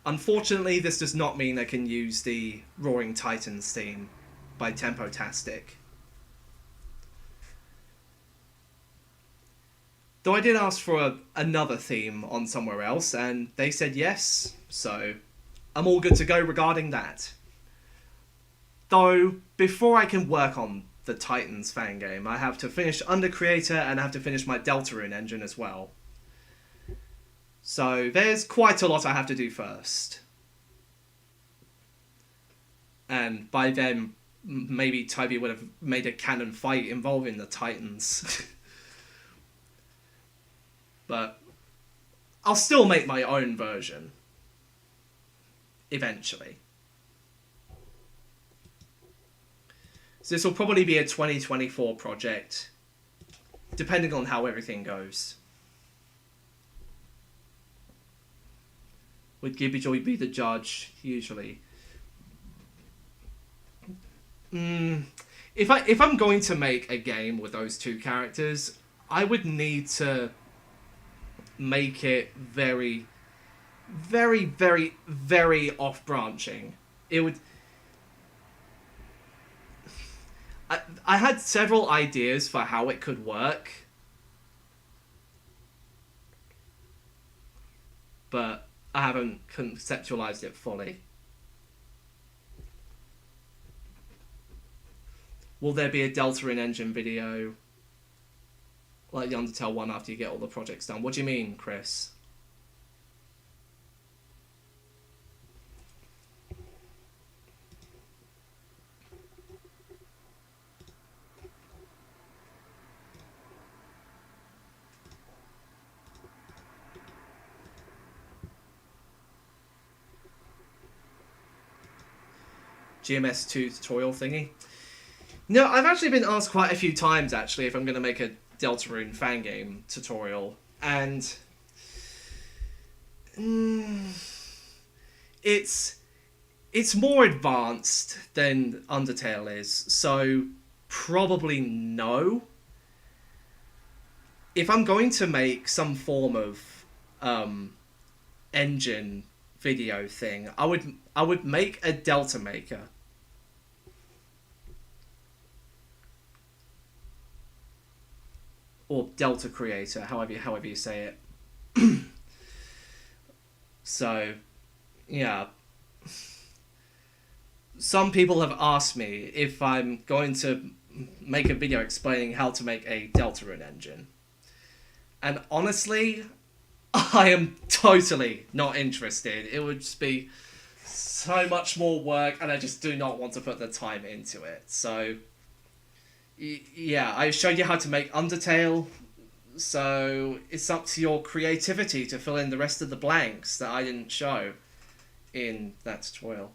[SPEAKER 1] Unfortunately, this does not mean I can use the Roaring Titans theme by Tempotastic. Though I did ask for another theme on somewhere else, and they said yes, so I'm all good to go regarding that. Though, before I can work on the Titans fan game, I have to finish Under Creator and I have to finish my Deltarune engine as well. So there's quite a lot I have to do first. And by then, maybe Toby would have made a canon fight involving the Titans. But I'll still make my own version. Eventually. So this will probably be a 2024 project, depending on how everything goes. Would Gibby Joy be the judge, usually? If I'm going to make a game with those two characters, I would need to make it very, very, very, very off-branching. It would... I had several ideas for how it could work, but I haven't conceptualized it fully. Will there be a Deltarune engine video like the Undertale one after you get all the projects done? What do you mean, Chris? GMS2 tutorial thingy? No, I've actually been asked quite a few times, actually, if I'm going to make a Deltarune fan game tutorial, and it's more advanced than Undertale is, so probably no. If I'm going to make some form of engine video thing, I would make a Delta Maker. Or Delta Creator, however you say it. So, yeah. Some people have asked me if I'm going to make a video explaining how to make a Deltarune engine. And honestly, I am totally not interested. It would just be so much more work, and I just do not want to put the time into it. So, yeah, I showed you how to make Undertale, so it's up to your creativity to fill in the rest of the blanks that I didn't show in that tutorial.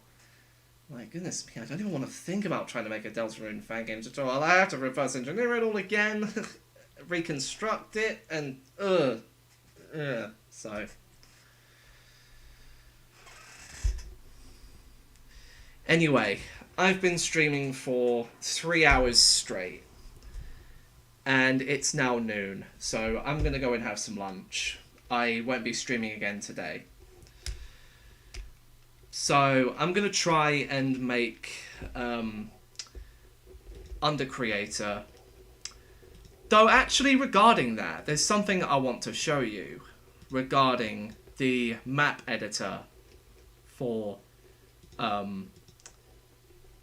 [SPEAKER 1] My goodness me, I don't even want to think about trying to make a Deltarune fan game tutorial. I have to reverse engineer it all again, reconstruct it, and so. Anyway, I've been streaming for 3 hours straight, and it's now noon, so I'm gonna go and have some lunch. I won't be streaming again today. So I'm gonna try and make Under Creator. Though actually regarding that, there's something I want to show you regarding the map editor for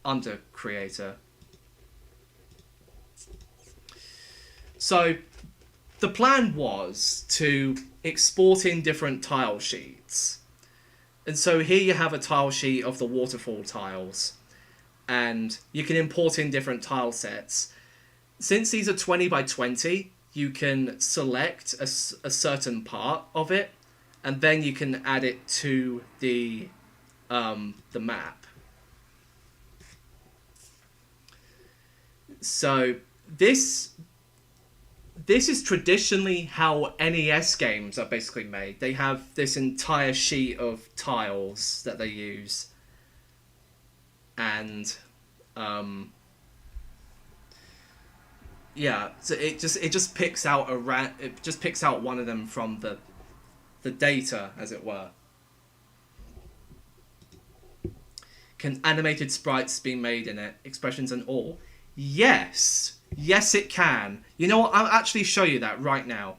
[SPEAKER 1] Under Creator. So the plan was to export in different tile sheets. And so here you have a tile sheet of the waterfall tiles, and you can import in different tile sets. Since these are 20 by 20, you can select a certain part of it, and then you can add it to the map. So this is traditionally how NES games are basically made. They have this entire sheet of tiles that they use, and yeah, so it just picks out one of them from the data, as it were. Can animated sprites be made in it? Expressions and all? Yes. Yes, it can. You know what? I'll actually show you that right now.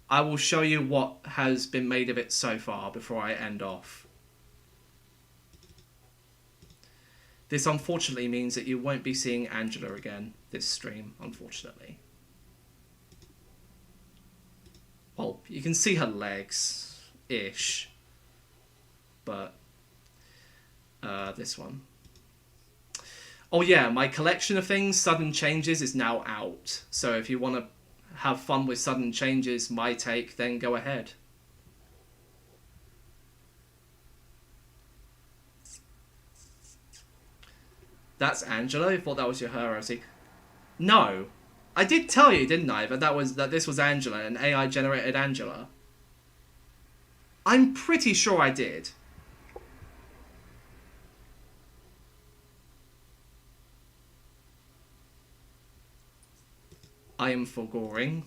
[SPEAKER 1] I will show you what has been made of it so far before I end off. This unfortunately means that you won't be seeing Angela again this stream, unfortunately. Well, you can see her legs-ish. But this one. Oh yeah, my collection of things, Sudden Changes, is now out. So if you want to have fun with Sudden Changes, my take, then go ahead. That's Angela? I thought that was your her, Rosie. No. I did tell you, didn't I, that this was Angela, an AI generated Angela? I'm pretty sure I did. I am foregoing.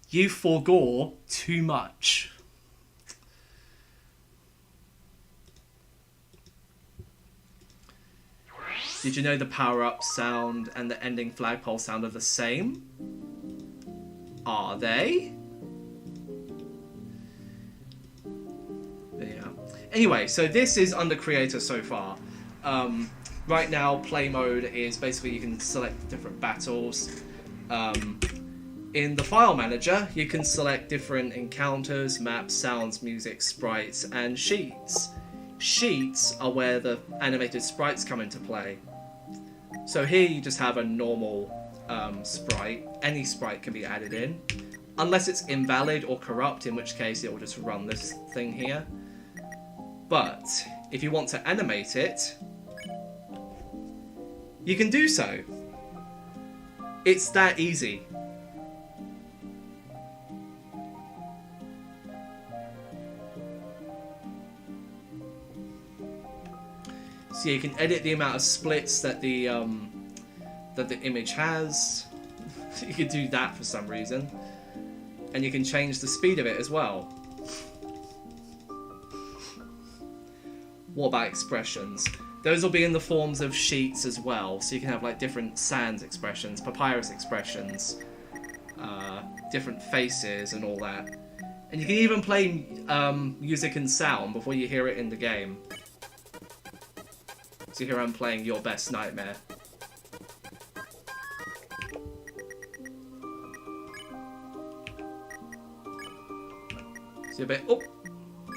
[SPEAKER 1] You foregore too much. Did you know the power-up sound and the ending flagpole sound are the same? Are they? Yeah. Anyway, so this is under creator so far. Right now, play mode is basically you can select different battles. In the file manager, you can select different encounters, maps, sounds, music, sprites, and sheets. Sheets are where the animated sprites come into play. So here you just have a normal sprite. Any sprite can be added in, unless it's invalid or corrupt, in which case it will just run this thing here. But if you want to animate it, you can do so. It's that easy. So you can edit the amount of splits that the image has. You could do that for some reason, and you can change the speed of it as well. What about expressions? Those will be in the forms of sheets as well, so you can have like different sans expressions, papyrus expressions, different faces and all that. And you can even play music and sound before you hear it in the game. So here I'm playing Your Best Nightmare. So a bit... Oh!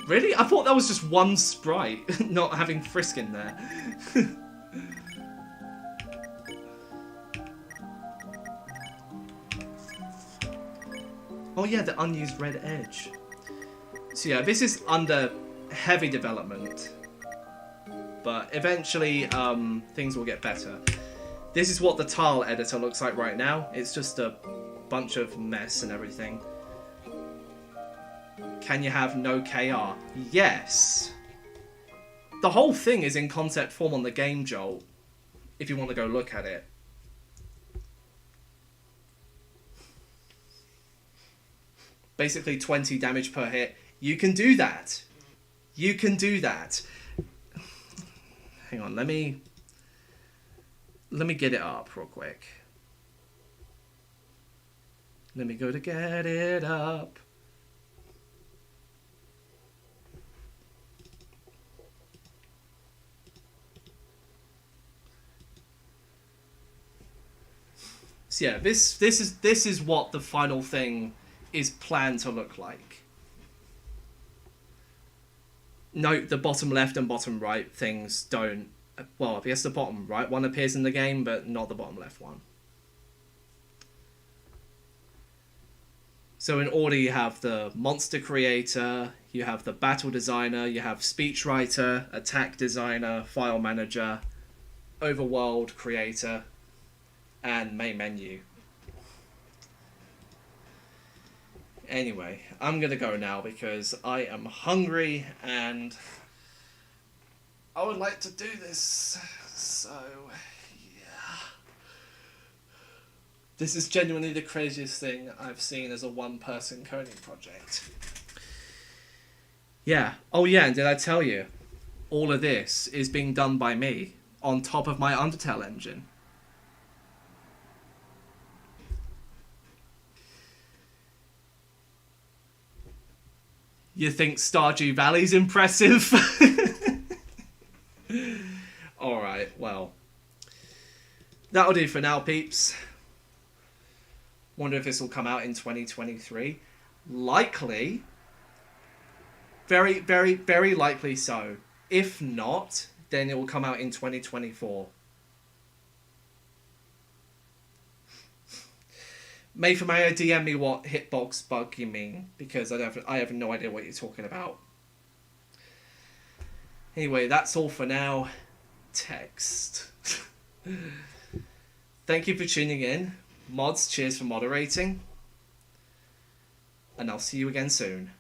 [SPEAKER 1] Really? I thought that was just one sprite, not having Frisk in there. Oh yeah, the unused red edge. So yeah, this is under heavy development. But eventually, things will get better. This is what the tile editor looks like right now. It's just a bunch of mess and everything. Can you have no KR? Yes. The whole thing is in concept form on the Game Jolt, if you want to go look at it. Basically 20 damage per hit. You can do that. You can do that. Hang on, let me get it up real quick. Let me go to get it up. So yeah, this is what the final thing is planned to look like. Note the bottom left and bottom right things don't... Well, I guess the bottom right one appears in the game, but not the bottom left one. So in order, you have the monster creator, you have the battle designer, you have speech writer, attack designer, file manager, overworld creator, and main menu. Anyway, I'm gonna go now because I am hungry and I would like to do this. So, yeah. This is genuinely the craziest thing I've seen as a one-person coding project. Yeah. Oh yeah, and did I tell you? All of this is being done by me on top of my Undertale engine. You think Stardew Valley's impressive? Alright, well. That'll do for now, peeps. Wonder if this will come out in 2023. Likely. Very, very, very likely so. If not, then it will come out in 2024. Maybe Mario, DM me what hitbox bug you mean, because I have no idea what you're talking about. Anyway, that's all for now. Text. Thank you for tuning in. Mods, cheers for moderating. And I'll see you again soon.